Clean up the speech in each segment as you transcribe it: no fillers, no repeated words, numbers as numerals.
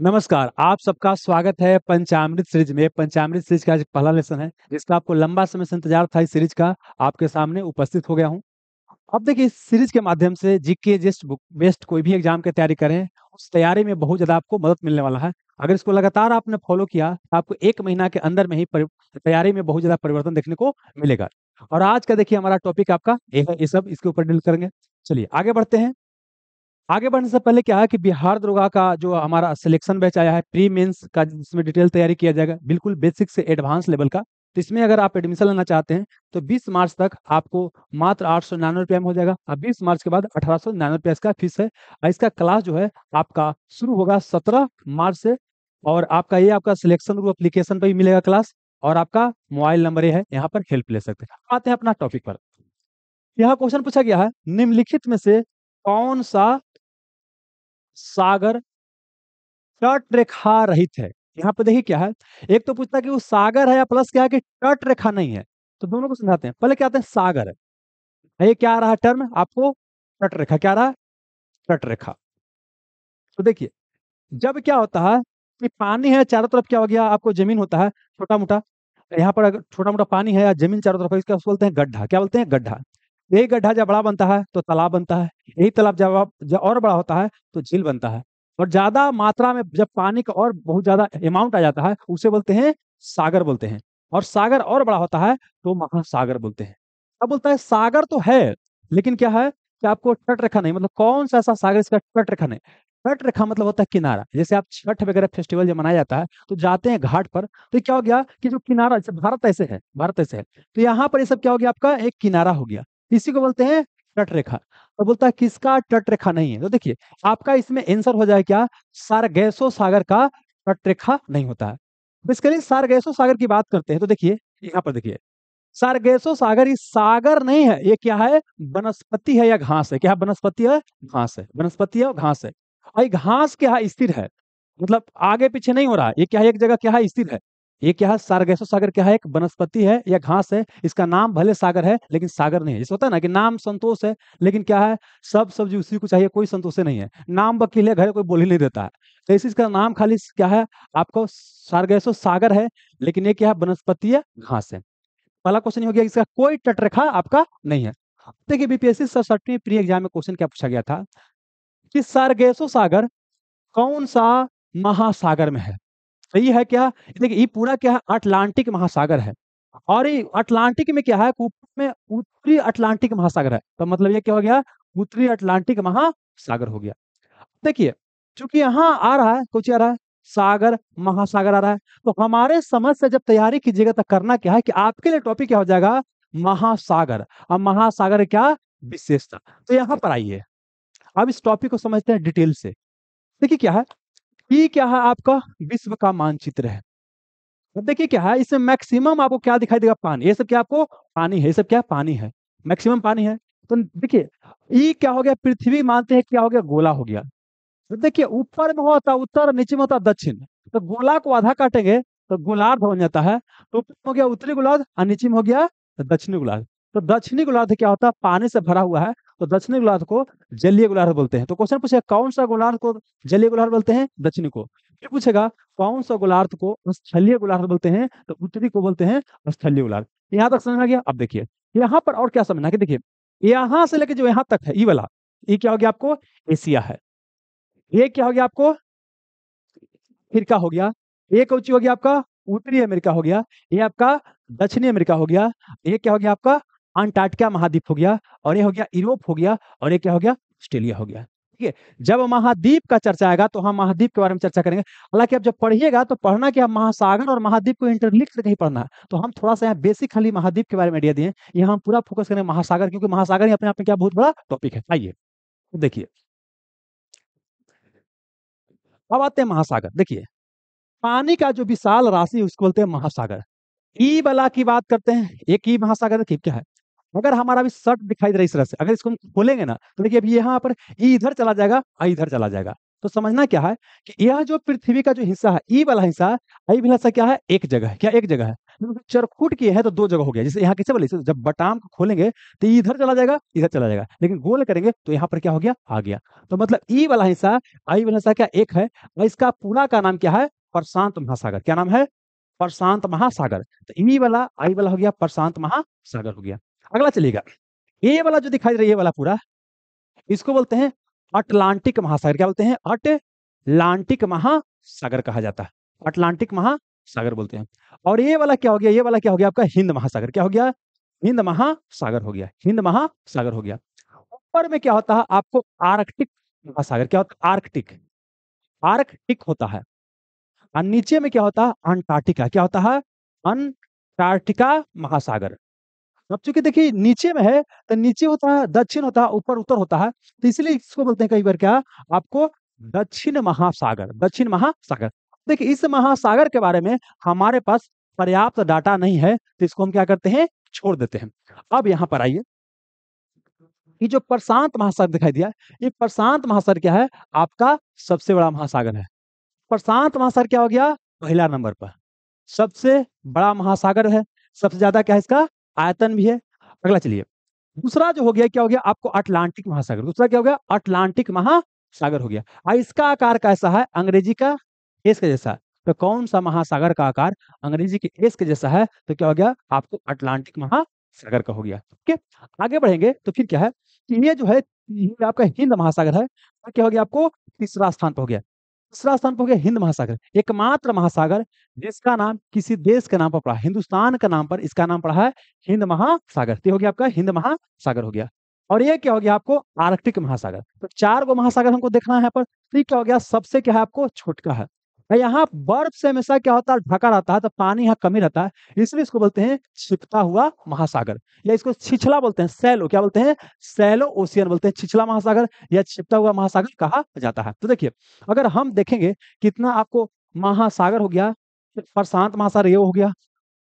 नमस्कार, आप सबका स्वागत है पंचामृत सीरीज में। पंचामृत सीरीज का आज पहला लेसन है, जिसका आपको लंबा समय से इंतजार था। इस सीरीज का आपके सामने उपस्थित हो गया हूँ। अब देखिए, इस सीरीज के माध्यम से जीके जस्ट बुक बेस्ड कोई भी एग्जाम की तैयारी करें, उस तैयारी में बहुत ज्यादा आपको मदद मिलने वाला है। अगर इसको लगातार आपने फॉलो किया तो आपको 1 महीना के अंदर में ही तैयारी में बहुत ज्यादा परिवर्तन देखने को मिलेगा। और आज का देखिए हमारा टॉपिक आपका ये सब इसके ऊपर डील करेंगे। चलिए आगे बढ़ते हैं। आगे बढ़ने से पहले क्या है कि बिहार दरोगा का जो हमारा सिलेक्शन बैच आया है, प्री मेंस का, जिसमें डिटेल तैयारी किया जाएगा, बिल्कुल बेसिक से एडवांस लेवल का। तो इसमें अगर आप एडमिशन लेना चाहते हैं तो 20 मार्च तक आपको मात्र 899 में हो जाएगा। अब 20 मार्च के बाद 1899 इसका फीस है। और इसका क्लास जो है आपका शुरू होगा 17 मार्च से। और आपका आपका सिलेक्शन रूम एप्लीकेशन पर भी मिलेगा क्लास। और आपका मोबाइल नंबर ये है, यहाँ पर हेल्प ले सकते हैं। आते हैं अपना टॉपिक पर। यहाँ क्वेश्चन पूछा गया है, निम्नलिखित में से कौन सा सागर तट रेखा रहित है। यहाँ पे देखिए क्या है, एक तो पूछता है कि वो सागर है या प्लस क्या है कि तट रेखा नहीं है। तो दोनों को समझाते हैं। पहले क्या आते हैं, सागर है। ये क्या आ रहा है टर्म आपको, तट रेखा क्या आ रहा है, तट रेखा। तो देखिए, जब क्या होता है कि पानी है चारों तरफ, क्या हो गया आपको, जमीन होता है छोटा मोटा। यहाँ पर अगर छोटा मोटा पानी है या जमीन चारों तरफ है, इसका बोलते हैं गड्ढा। क्या बोलते हैं, गड्ढा। यही गड्ढा जब बड़ा बनता है तो तालाब बनता है। यही तालाब जब और बड़ा होता है तो झील बनता है। और ज्यादा मात्रा में जब पानी का और बहुत ज्यादा अमाउंट आ जाता है, उसे बोलते हैं सागर बोलते हैं। और सागर और बड़ा होता है तो महासागर बोलते हैं। अब बोलता है सागर तो है, लेकिन क्या है कि आपको तट रेखा नहीं, मतलब कौन सा ऐसा सागर इसका तट रेखा नहीं। तट रेखा मतलब होता है किनारा। जैसे आप छठ वगैरह फेस्टिवल जब मनाया जाता है तो जाते हैं घाट पर, तो क्या हो गया कि जो किनारा, जैसे भारत ऐसे है, भारत ऐसे है, तो यहाँ पर ये सब क्या हो गया, आपका एक किनारा हो गया। इसी को बोलते हैं तट रेखा। तो बोलता है किसका तट रेखा नहीं है। तो देखिए, आपका इसमें आंसर हो जाए क्या, सारगैसो सागर का तट रेखा नहीं होता है। बेसिकली सारगैसो सागर की बात करते हैं तो देखिए, यहाँ पर देखिए, सारगैसो सागर ये सागर नहीं है, ये क्या है, वनस्पति है या घास है। क्या है, वनस्पति है, घास है। वनस्पति है और घास है। और ये घास क्या है, स्थिर है, मतलब आगे पीछे नहीं हो रहा है। ये क्या है, एक जगह क्या है, स्थिर है। ये क्या है, सारगैसो सागर क्या है, एक वनस्पति है या घास है। इसका नाम भले सागर है लेकिन सागर नहीं है। जैसे होता है ना कि नाम संतोष है, लेकिन क्या है, सब सब्जी उसी को चाहिए, कोई संतोष नहीं है। नाम वकील है, घर कोई बोल ही नहीं देता है। तो इसी इसका नाम खाली क्या है, आपको सारगैसो सागर है, लेकिन ये क्या है, वनस्पति है, घास है। पहला क्वेश्चन हो गया, इसका कोई तटरेखा आपका नहीं है। देखिए, बीपीएससी 67वीं प्री एग्जाम में क्वेश्चन क्या पूछा गया था कि सारगैसो सागर कौन सा महासागर में है। सही है क्या, देखिए ये पूरा क्या है, अटलांटिक महासागर है। और ये अटलांटिक में क्या है, ऊपर में उत्तरी अटलांटिक महासागर है। तो मतलब ये क्या हो गया, उत्तरी अटलांटिक महासागर हो गया। देखिए, चूंकि यहाँ आ रहा है, कुछ आ रहा है, सागर महासागर आ रहा है, तो हमारे समझ से जब तैयारी कीजिएगा तो करना क्या है कि आपके लिए टॉपिक क्या हो जाएगा, महासागर। अब महासागर क्या विशेषता। तो यहाँ पर आइए, अब इस टॉपिक को समझते हैं डिटेल से। देखिए क्या है, ये क्या है, आपका विश्व का मानचित्र है। अब देखिए क्या है, इसमें मैक्सिमम आपको क्या दिखाई देगा, पानी। ये सब क्या आपको पानी है, ये सब क्या पानी है, मैक्सिमम पानी है। तो देखिए, ये क्या हो गया, पृथ्वी मानते हैं क्या हो गया, गोला हो गया। तो देखिए, ऊपर में होता उत्तर, नीचे में होता दक्षिण। तो गोला को आधा काटेंगे तो गोलार्ध बन जाता है। तो ऊपर में हो गया उत्तरी गोलार्ध और नीचे में हो गया दक्षिणी गोलार्ध। तो दक्षिणी गोलार्ध क्या होता है, पानी से भरा हुआ है, तो दक्षिणी गोलार्ध को जलीय गोलार्ध बोलते हैं। तो क्वेश्चन पूछेगा कौन सा गोलार्ध को जलीय गोलार्ध बोलते हैं, दक्षिणी को। फिर पूछेगा कौन सा गोलार्ध को स्थलीय गोलार्ध बोलते हैं, तो उत्तरी को बोलते हैं स्थलीय गोलार्ध। यहाँ तक समझ में आ गया। अब देखिए, यहाँ पर और क्या समझना है कि देखिए, यहाँ से लेके जो यहाँ तक है, ये वाला, ये क्या हो गया आपको, एशिया है। ये क्या हो गया आपको, अफ्रीका हो गया। ये कौन सी हो गया आपका, उत्तरी अमेरिका हो गया। ये आपका दक्षिणी अमेरिका हो गया। ये क्या हो गया आपका, अंटार्कटिका महाद्वीप हो गया। और ये हो गया यूरोप हो गया। और ये क्या हो गया, ऑस्ट्रेलिया हो गया। ठीक है, जब महाद्वीप का चर्चा आएगा तो हम महाद्वीप के बारे में चर्चा करेंगे। हालांकि आप जब पढ़िएगा तो पढ़ना कि आप महासागर और महाद्वीप को इंटरलिंक से नहीं पढ़ना है। तो हम थोड़ा सा यहाँ बेसिक खाली महाद्वीप के बारे में आइडिया दिए, यहाँ हम पूरा फोकस करेंगे महासागर, क्योंकि महासागर ही अपने आप में क्या बहुत बड़ा टॉपिक है। आइए तो देखिए, अब आते हैं महासागर। देखिए, पानी का जो विशाल राशि है उसको बोलते हैं महासागर। ई वाला की बात करते हैं, एक ही महासागर है, क्या है। अगर हमारा अभी शर्ट दिखाई दे रहा है इस तरह से, अगर इसको हम खोलेंगे ना तो देखिए, अभी यहाँ पर ई इधर चला जाएगा, आ इधर चला जाएगा। तो समझना क्या है कि यह जो पृथ्वी का जो हिस्सा है, ई वाला हिस्सा, ई वाला हिस्सा क्या है, एक जगह है। क्या एक जगह है, चरखुट की है तो दो जगह हो गया, जैसे यहाँ कैसे बोले, जब बटाम को खोलेंगे तो ये इधर चला जाएगा, इधर चला जाएगा, लेकिन गोल करेंगे तो यहाँ पर क्या हो गया, आ गया। तो मतलब ई वाला हिस्सा, आई वाला हिस्सा क्या एक है, और इसका पूरा का नाम क्या है, प्रशांत महासागर। क्या नाम है, प्रशांत महासागर। तो ई वाला आई वाला हो गया प्रशांत महासागर हो गया। अगला चलिएगा, ये वाला जो दिखाई दे रहा है, ये वाला पूरा, इसको बोलते हैं अटलांटिक महासागर। क्या बोलते हैं, अटलांटिक महासागर कहा जाता है, अटलांटिक महासागर बोलते हैं। और ये वाला क्या हो गया, ये वाला क्या हो गया आपका, हिंद महासागर। क्या हो गया, हिंद महासागर हो गया, हिंद महासागर हो गया। ऊपर में क्या होता है आपको, आर्कटिक महासागर। क्या होता है, आर्कटिक, आर्कटिक होता है। और नीचे में क्या होता है, अंटार्कटिका। क्या होता है, अंटार्कटिका महासागर। अब चूंकि देखिए नीचे में है, तो नीचे होता है दक्षिण, होता है ऊपर उत्तर होता है, तो इसलिए इसको बोलते हैं कई बार क्या, आपको दक्षिण महासागर, दक्षिण महासागर। देखिए इस महासागर के बारे में हमारे पास पर्याप्त डाटा नहीं है, तो इसको हम क्या करते हैं, छोड़ देते हैं। अब यहाँ पर आइए, ये जो प्रशांत महासागर दिखाई दिया, ये प्रशांत महासागर क्या है, आपका सबसे बड़ा महासागर है। प्रशांत महासागर क्या हो गया, पहला नंबर पर, सबसे बड़ा महासागर है, सबसे ज्यादा क्या है इसका आयतन भी है। अगला चलिए, दूसरा जो हो गया, क्या हो गया आपको, अटलांटिक महासागर। दूसरा क्या हो गया, अटलांटिक महासागर हो गया। और इसका आकार कैसा है, अंग्रेजी का एस के जैसा। तो कौन सा महासागर का आकार अंग्रेजी के एस के जैसा है, तो क्या हो गया आपको, अटलांटिक महासागर का हो गया। ठीक है, आगे बढ़ेंगे तो फिर क्या है कि ये जो है, ये आपका हिंद महासागर है, तो क्या हो गया आपको, तीसरा स्थान पर हो गया। तीसरा स्थान पर हो गया हिंद महासागर, एकमात्र महासागर जिसका नाम किसी देश के नाम पर पड़ा, हिंदुस्तान का नाम पर इसका नाम पड़ा है हिंद महासागर। तो ये हो गया आपका हिंद महासागर हो गया। और ये क्या हो गया आपको, आर्कटिक महासागर। तो चार गो महासागर हमको देखना है यहाँ पर। तो ये क्या हो गया, सबसे क्या है आपको, छोटका है। और यहाँ बर्फ से हमेशा क्या होता है, ढका रहता है, तो पानी यहाँ कमी रहता है, इसलिए इसको बोलते हैं छिपता हुआ महासागर, या इसको छिछला बोलते हैं, सैलो। क्या बोलते हैं, सैलो ओशियन बोलते हैं, छिछला महासागर या छिपता हुआ महासागर कहा जाता है। तो देखिए अगर हम देखेंगे कितना आपको महासागर हो गया, प्रशांत महासागर ये हो गया,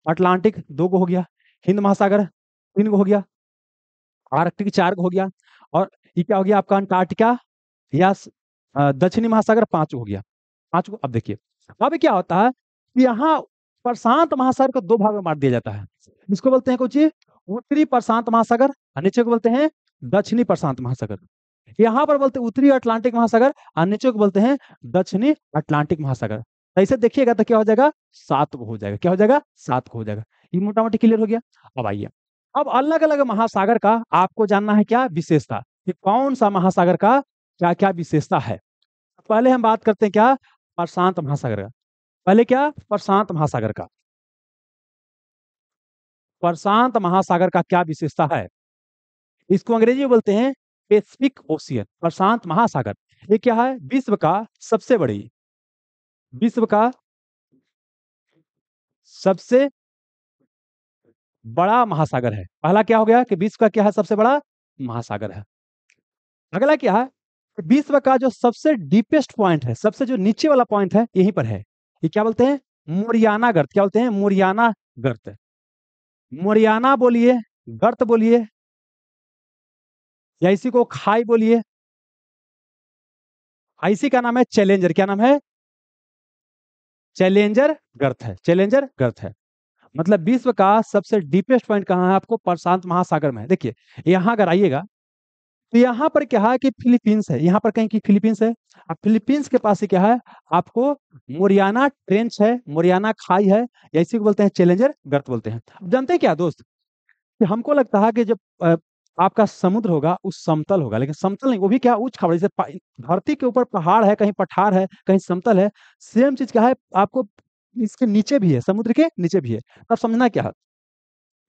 अटलांटिक दो गो हो गया, हिंद महासागर तीन गो हो गया, आर्कटिक चार गो हो गया, और ये क्या हो गया आपका, अंटार्कटिका या दक्षिणी महासागर पांच गो हो गया, पांच गो। अब देखिए अब क्या होता है कि यहाँ प्रशांत महासागर को दो भाग में बांट दिया जाता है। इसको बोलते हैं कुछ उत्तरी प्रशांत महासागर, और नीचे को बोलते हैं दक्षिणी प्रशांत महासागर। यहाँ पर बोलते हैं उत्तरी अटलांटिक महासागर, और नीचे को बोलते हैं दक्षिणी अटलांटिक महासागर। ऐसे देखिएगा तो क्या हो जाएगा, सात को हो जाएगा। क्या हो जाएगा, सात को हो जाएगा। ये मोटा मोटी क्लियर हो गया। अब आइए, अब अलग अलग महासागर का आपको जानना है क्या विशेषता, कि कौन सा महासागर का क्या क्या विशेषता है। पहले हम बात करते हैं क्या, प्रशांत महासागर का। पहले क्या, प्रशांत महासागर का, प्रशांत महासागर का क्या विशेषता है, इसको अंग्रेजी में बोलते हैं पैसिफिक ओशियन, प्रशांत महासागर। ये क्या है, विश्व का सबसे बड़ी, विश्व का सबसे बड़ा महासागर है। पहला क्या हो गया कि विश्व का क्या है, सबसे बड़ा महासागर है। अगला क्या है, विश्व का जो सबसे डीपेस्ट पॉइंट है, सबसे जो नीचे वाला पॉइंट है, यहीं पर है। ये क्या बोलते हैं, मोरियाना गर्त। क्या बोलते हैं, मोरियाना गर्त। मोरियाना बोलिए, गर्त बोलिए, या इसी को खाई बोलिए। इसी का नाम है चैलेंजर। क्या नाम है, चैलेंजर गर्त है, चैलेंजर गर्त है। मतलब विश्व का सबसे डीपेस्ट पॉइंट कहाँ है, आपको प्रशांत महासागर में है। देखिए यहाँ अगर आइएगा तो यहाँ पर क्या है कि फिलीपींस है, यहाँ पर कहीं की फिलीपींस है। अब फिलीपींस के पास ही क्या है आपको, मोरियाना ट्रेंच है, मोरियाना खाई है, या इसी को बोलते हैं चैलेंजर गर्त बोलते हैं। अब जानते हैं क्या दोस्त, कि हमको लगता है कि जब आपका समुद्र होगा उस समतल होगा, लेकिन समतल नहीं, वो भी क्या उच्च खाबड़, जैसे धरती के ऊपर पहाड़ है, कहीं पठार है, कहीं समतल है। सेम चीज क्या है आपको, इसके नीचे भी है, समुद्र के नीचे भी है। तब समझना क्या है,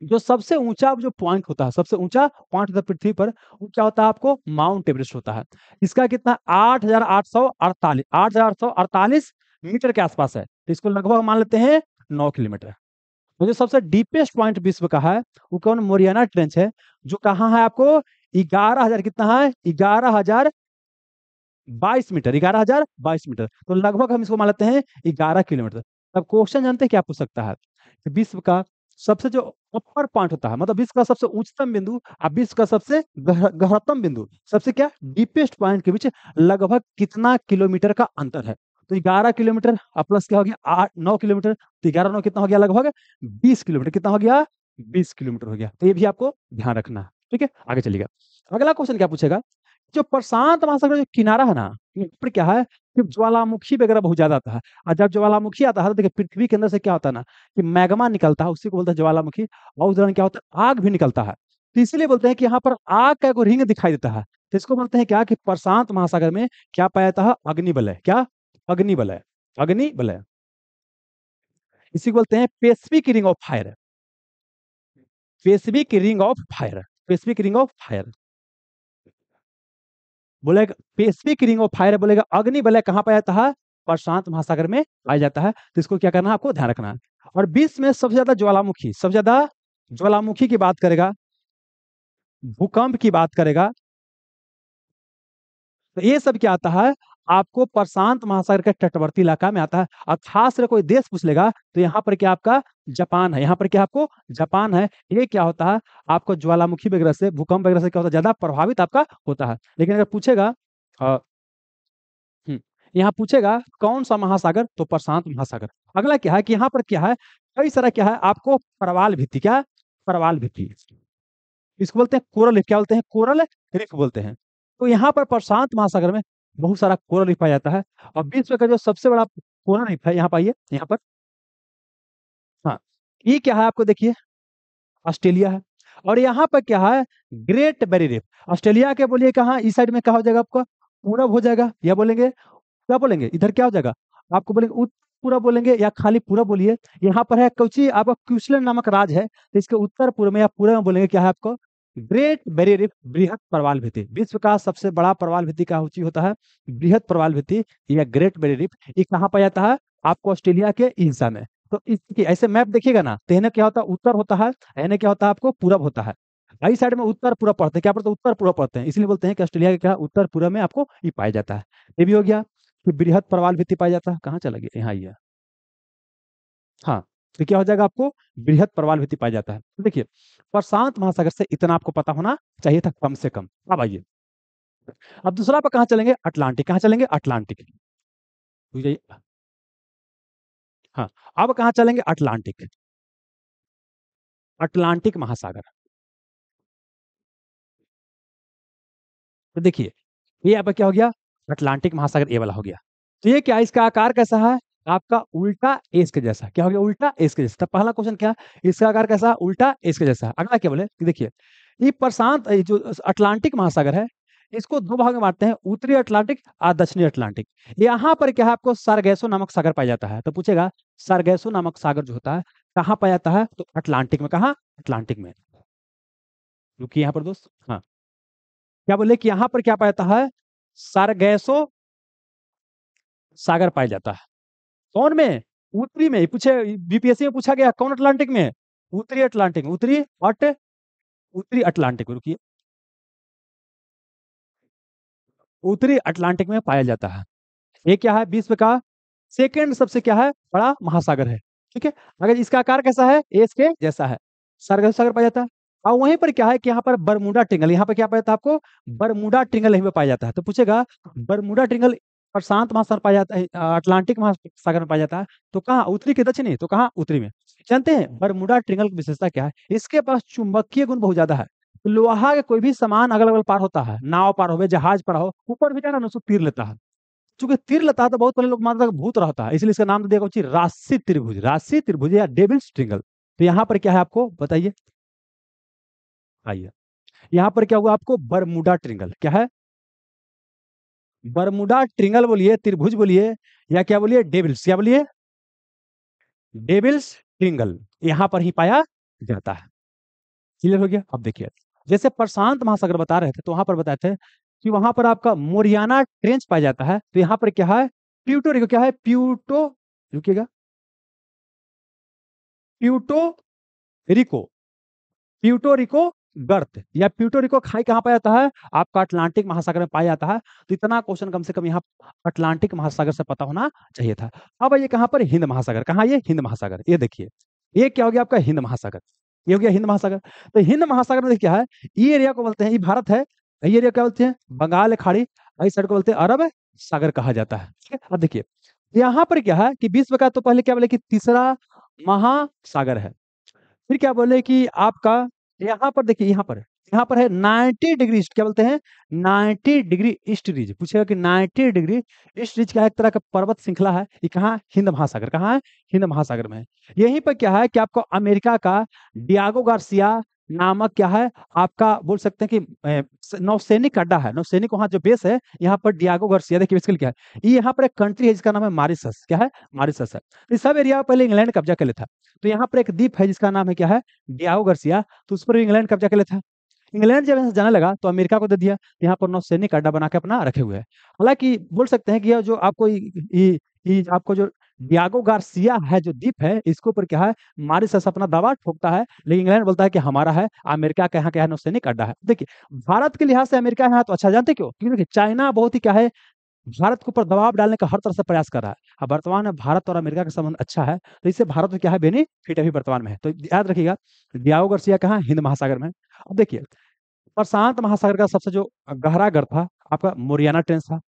जो सबसे ऊंचा जो पॉइंट होता है, सबसे ऊंचा पॉइंट होता है पृथ्वी पर, वो क्या होता है आपको, माउंट एवरेस्ट होता है। इसका कितना, 8,848 मीटर के आसपास है, तो इसको लगभग मान लेते हैं 9 किलोमीटर। तो जो सबसे डीपेस्ट पॉइंट विश्व का है वो कौन, मोरियाना ट्रेंच है, जो कहाँ है आपको, 11,000 कितना है, 11,022 मीटर, 11,022 मीटर। तो लगभग हम इसको मान लेते हैं 11 किलोमीटर। अब क्वेश्चन जानते हैं क्या पूछ सकता है, कि विश्व का सबसे जो अपर पॉइंट होता है, मतलब विश्व का सबसे उच्चतम बिंदु और विश्व का सबसे गहरतम बिंदु, सबसे क्या डीपेस्ट पॉइंट के बीच लगभग कितना किलोमीटर का अंतर है। तो 11 किलोमीटर प्लस क्या हो गया 9 किलोमीटर, तो 11 9 कितना हो गया लगभग 20 किलोमीटर, कितना हो गया 20 किलोमीटर हो गया। तो ये भी आपको ध्यान रखना है। ठीक है, आगे चलिएगा। अगला क्वेश्चन क्या पूछेगा, जो प्रशांत महासागर जो किनारा है ना, यहाँ पर क्या है कि ज्वालामुखी वगैरह बहुत ज्यादा आता है। और जब ज्वालामुखी आता है तो देखिए पृथ्वी के अंदर से क्या होता है ना कि मैग्मा निकलता है, उसी को बोलते हैं ज्वालामुखी। और उस दौरान क्या होता है, आग भी निकलता है। तो इसीलिए बोलते हैं कि यहाँ पर आग का कोई रिंग दिखाई देता है। तो इसको बोलते हैं क्या कि प्रशांत महासागर में क्या पाया जाता है, अग्निवलय। क्या, अग्निवलय, अग्निवलय। इसी को बोलते हैं Pacific ring of fire, Pacific ring of fire, Pacific ring of fire बोलेगा। पैसिफिक रिंग ऑफ फायर बोलेगा, अग्निवलय कहाँ पाया जाता है, प्रशांत महासागर में पाया जाता है। तो इसको क्या करना है, आपको ध्यान रखना है। और विश्व में सबसे ज्यादा ज्वालामुखी, सबसे ज्यादा ज्वालामुखी की बात करेगा, भूकंप की बात करेगा, तो ये सब क्या आता है, आपको प्रशांत महासागर के तटवर्ती इलाका में आता है। और खास कर कोई देश पूछ लेगा तो यहाँ पर क्या आपका जापान है, यहाँ पर क्या आपको जापान है। ये क्या होता है, आपको ज्वालामुखी वगैरह से, भूकंप वगैरह से क्या होता है, ज्यादा प्रभावित आपका होता है। लेकिन अगर पूछेगा अ, यहाँ पूछेगा कौन सा महासागर, तो प्रशांत महासागर। अगला क्या है कि यहाँ पर क्या है, कई सारा क्या है आपको प्रवाल भित्ति, क्या प्रवाल भित्ति, इसको बोलते हैं कोरल रीफ। क्या बोलते हैं, कोरल रीफ बोलते हैं। तो यहाँ पर प्रशांत महासागर में बहुत सारा कोरल रीफ पाया जाता है। और विश्व का जो सबसे बड़ा कोरल रीफ है, यहाँ पाइए, यहाँ पर, हाँ, ये क्या है आपको देखिए, ऑस्ट्रेलिया है। और यहाँ पर क्या है, ग्रेट बैरियर रीफ। ऑस्ट्रेलिया के बोलिए कहाँ, इस साइड में कहा हो जाएगा आपका, पूरब हो जाएगा, या बोलेंगे क्या बोलेंगे, इधर क्या हो जाएगा, आपको बोलेंगे उत्तर पूरब बोलेंगे या खाली पूरब बोलिए। यहाँ पर है कोची, आपका क्यूसलैंड नामक राज है, तो इसके उत्तर पूर्व में या पूरब में बोलेंगे क्या है आपको, ग्रेट बैरियर रीफ, बृहद प्रवाल भित्ति। विश्व का सबसे बड़ा प्रवाल भित्ति का ऊंची होता है बृहद प्रवाल भित्ति या ग्रेट बैरियर रीफ। ये कहाँ पाया जाता है, आपको ऑस्ट्रेलिया के इस हिस्सा में। तो इसकी ऐसे मैप देखिएगा ना, तो इन्हें क्या होता है, उत्तर होता है, इन्हें क्या होता है आपको पूरब होता है। आई साइड में उत्तर पूरब पढ़ते हैं, क्या पढ़ते हैं, उत्तर पूरब पढ़ते हैं, इसलिए बोलते हैं कि ऑस्ट्रेलिया के क्या उत्तर पूरब में आपको ये पाया जाता है। ये भी हो गया कि बृहद प्रवाल भित्ति पाया जाता है, कहाँ चला गया, यहाँ ही है, हाँ। तो क्या हो जाएगा आपको, बृहद प्रवाल भित्ति पाया जाता है। तो देखिए प्रशांत महासागर से इतना आपको पता होना चाहिए था कम से कम। अब आइए, अब दूसरा पर कहाँ चलेंगे, अटलांटिक। कहाँ चलेंगे, अटलांटिक, बुझिए, हाँ। अब कहाँ चलेंगे, अटलांटिक, अटलांटिक महासागर। तो देखिए ये अब क्या हो गया, अटलांटिक महासागर ये वाला हो गया। तो ये क्या, इसका आकार कैसा है, आपका उल्टा एस के जैसा। क्या हो गया, उल्टा एस के जैसा। तो पहला क्वेश्चन क्या, इसका आकार कैसा, उल्टा एस के जैसा। अगला क्या बोले कि देखिए ये प्रशांत, ये जो अटलांटिक महासागर है, इसको दो भाग में बांटते हैं, उत्तरी अटलांटिक और दक्षिणी अटलांटिक। यहाँ पर क्या है, आपको सारगैसो नामक सागर पाया जाता है। तो पूछेगा सारगैसो नामक सागर जो होता है कहाँ पाया जाता है, तो अटलांटिक में। कहाँ, अटलांटिक में। रुकिए यहाँ पर दोस्त, हाँ, क्या बोले कि यहाँ पर क्या पाया जाता है, सारगैसो सागर पाया जाता है। कौन में, उत्तरी में। पूछे बीपीएससी में पूछा गया कौन अटलांटिक में, उत्तरी अटलांटिक में, उत्तरी अटलांटिक में। रुकिए, उत्तरी अटलांटिक में पाया जाता है। ये क्या है, विश्व का सेकेंड सबसे क्या है, बड़ा महासागर है। ठीक है, अगर इसका आकार कैसा है, एस के जैसा है, सारगेसो सागर पाया जाता है। और वहीं पर क्या है कि यहाँ पर बरमूडा ट्रिंगल, यहाँ पर क्या पाया जाता है आपको, बरमूडा ट्रिंगल यहीं पे पाया जाता है। तो पूछेगा बरमूडा ट्रिंगल प्रशांत महासागर पाया जाता है, अटलांटिक महासागर में पाया जाता है, तो कहाँ, उत्तरी के दक्षिणी, तो कहाँ, उत्तरी में। जानते हैं बरमूडा ट्रिंगल की विशेषता क्या है, इसके पास चुंबकीय गुण बहुत ज्यादा है। तो लोहा के कोई भी सामान अगल अगल पार होता है, नाव पार हो, जहाज पार हो, ऊपर भी जाना ना, उसको तीर लेता है। चूंकि तीर लता तो बहुत पहले लोग मानते थे कि भूत रहता है, इसलिए इसका नाम तो दिया गया राशि त्रिभुज, राशि त्रिभुज या डेविल्स ट्रिंगल। तो यहाँ पर क्या है आपको बताइए, आइए, यहाँ पर क्या हुआ आपको, बरमूडा ट्रिंगल। क्या है, बरमूडा ट्रिंगल बोलिए, त्रिभुज बोलिए, या क्या बोलिए, डेविल्स, क्या बोलिए, डेविल्स ट्रिंगल, यहाँ पर ही पाया जाता है। क्लियर हो गया। अब देखिए जैसे प्रशांत महासागर बता रहे थे, तो वहां पर बताए थे कि वहां पर आपका मोरियाना ट्रेंच पाया जाता है। तो यहाँ पर क्या है, प्यूटो रिको, क्या है, प्यूटो, रुकिएगा, प्यूटो रिको, प्यूटो रिको गर्त या प्यूटो रिको खाई कहाँ पाया जाता है, आपका अटलांटिक महासागर में पाया जाता है। तो इतना क्वेश्चन कम से कम यहाँ अटलांटिक महासागर से पता होना चाहिए था। अब ये कहाँ पर, हिंद महासागर। कहाँ, ये हिंद महासागर। ये देखिए ये क्या हो गया आपका, हिंद महासागर। ये हो गया हिंद महासागर। तो हिंद महासागर में क्या है, ये एरिया को बोलते हैं, ये भारत है, ये एरिया क्या बोलते हैं, बंगाल खाड़ी, इस साइड को बोलते हैं अरब सागर कहा जाता है। ठीक है, अब देखिए यहाँ पर क्या है कि विश्व का तो पहले क्या बोले कि तीसरा महासागर है। फिर क्या बोले कि आपका यहाँ पर देखिए, यहाँ पर है 90 डिग्री ईस्ट, क्या बोलते हैं 90 डिग्री ईस्ट रीज। पूछेगा कि 90 डिग्री ईस्ट रीज क्या है? एक तरह का पर्वत श्रृंखला है। ये कहाँ है? हिंद महासागर। कहाँ है? हिंद महासागर में है। यहीं पर क्या है कि आपको अमेरिका का डियागो गार्सिया नामक क्या है आपका बोल सकते हैं कि नौसैनिक अड्डा है। नौसैनिक वहां जो बेस है, यहाँ पर डियागो गार्सिया, देखिए बेसिकली क्या है, ये यहाँ पर एक कंट्री है जिसका नाम है मॉरिशस। क्या है? मॉरिशस है। इस सब एरिया पहले इंग्लैंड कब्जा कर लेता। तो यहाँ पर एक द्वीप है जिसका नाम है क्या है? Diego Garcia. तो उस पर भी इंग्लैंड कब्जा कर लेता है। इंग्लैंड जब यहाँ से जाने लगा तो अमेरिका को दे दिया। यहाँ पर नौसैनिक अड्डा बना के अपना रखे हुए है। हालांकि बोल सकते हैं कि यह जो आपको आपको जो डियागो गार्सिया है जो द्वीप है, इसके ऊपर क्या है मॉरिशस अपना दावा ठोकता है, लेकिन इंग्लैंड बोलता है कि हमारा है। अमेरिका के यहाँ क्या है? नौसैनिक अड्डा है। देखिए, भारत के लिहाज से अमेरिका यहाँ तो अच्छा, जानते क्यों? क्योंकि देखिए चाइना बहुत ही क्या है, भारत के ऊपर दबाव डालने का हर तरह से प्रयास कर रहा है। अब वर्तमान में भारत और अमेरिका का संबंध अच्छा है, तो इससे भारत में क्या है, बेनिफिट अभी वर्तमान में है। तो याद रखिएगा, डियागो गार्सिया कहाँ? हिंद महासागर में। अब देखिए, प्रशांत महासागर का सबसे जो गहरा गर्त था आपका मोरियाना ट्रेंच था।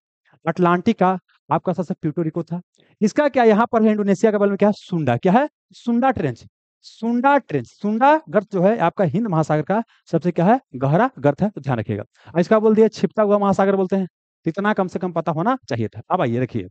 अटलांटिक का आपका सबसे प्यूर्टो रिको था। इसका क्या यहाँ पर है इंडोनेशिया के बगल में क्या है? सुंडा। क्या है? सुंडा ट्रेंच। सुंडा ट्रेंच, सुंडा गर्त जो है आपका हिंद महासागर का सबसे क्या है गहरा गर्त है, तो ध्यान रखिएगा। इसका बोल दिया छिपता हुआ महासागर बोलते हैं। तो इतना कम से कम पता होना चाहिए था। अब आइए देखिए,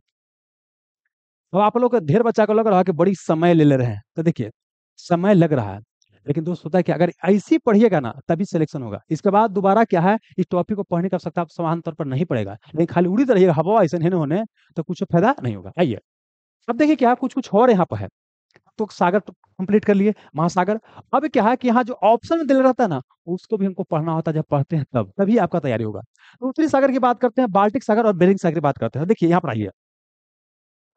तो आप लोग ढेर बच्चा को लग रहा है कि बड़ी समय ले लें, तो देखिए समय लग रहा है, लेकिन दोस्त होता है कि अगर ऐसी पढ़िएगा ना तभी सिलेक्शन होगा। इसके बाद दोबारा क्या है, इस टॉपिक को पढ़ने का आवश्यकता आप समान तौर पर नहीं पड़ेगा, लेकिन खाली उड़ी रहिएगा हवा ऐसे नहीं होने, तो कुछ फायदा नहीं होगा। आइए अब देखिए क्या कुछ कुछ और यहाँ पर है। तो सागर तो कंप्लीट कर लिए, महासागर। अब क्या है कि यहाँ जो ऑप्शन में दिया रहता है ना, उसको भी हमको पढ़ना होता है। जब पढ़ते हैं तब तभी आपका तैयारी होगा। तो उत्तरी सागर की बात करते हैं, बाल्टिक सागर और बेरिंग सागर की बात करते हैं। देखिए यहाँ पर आइए,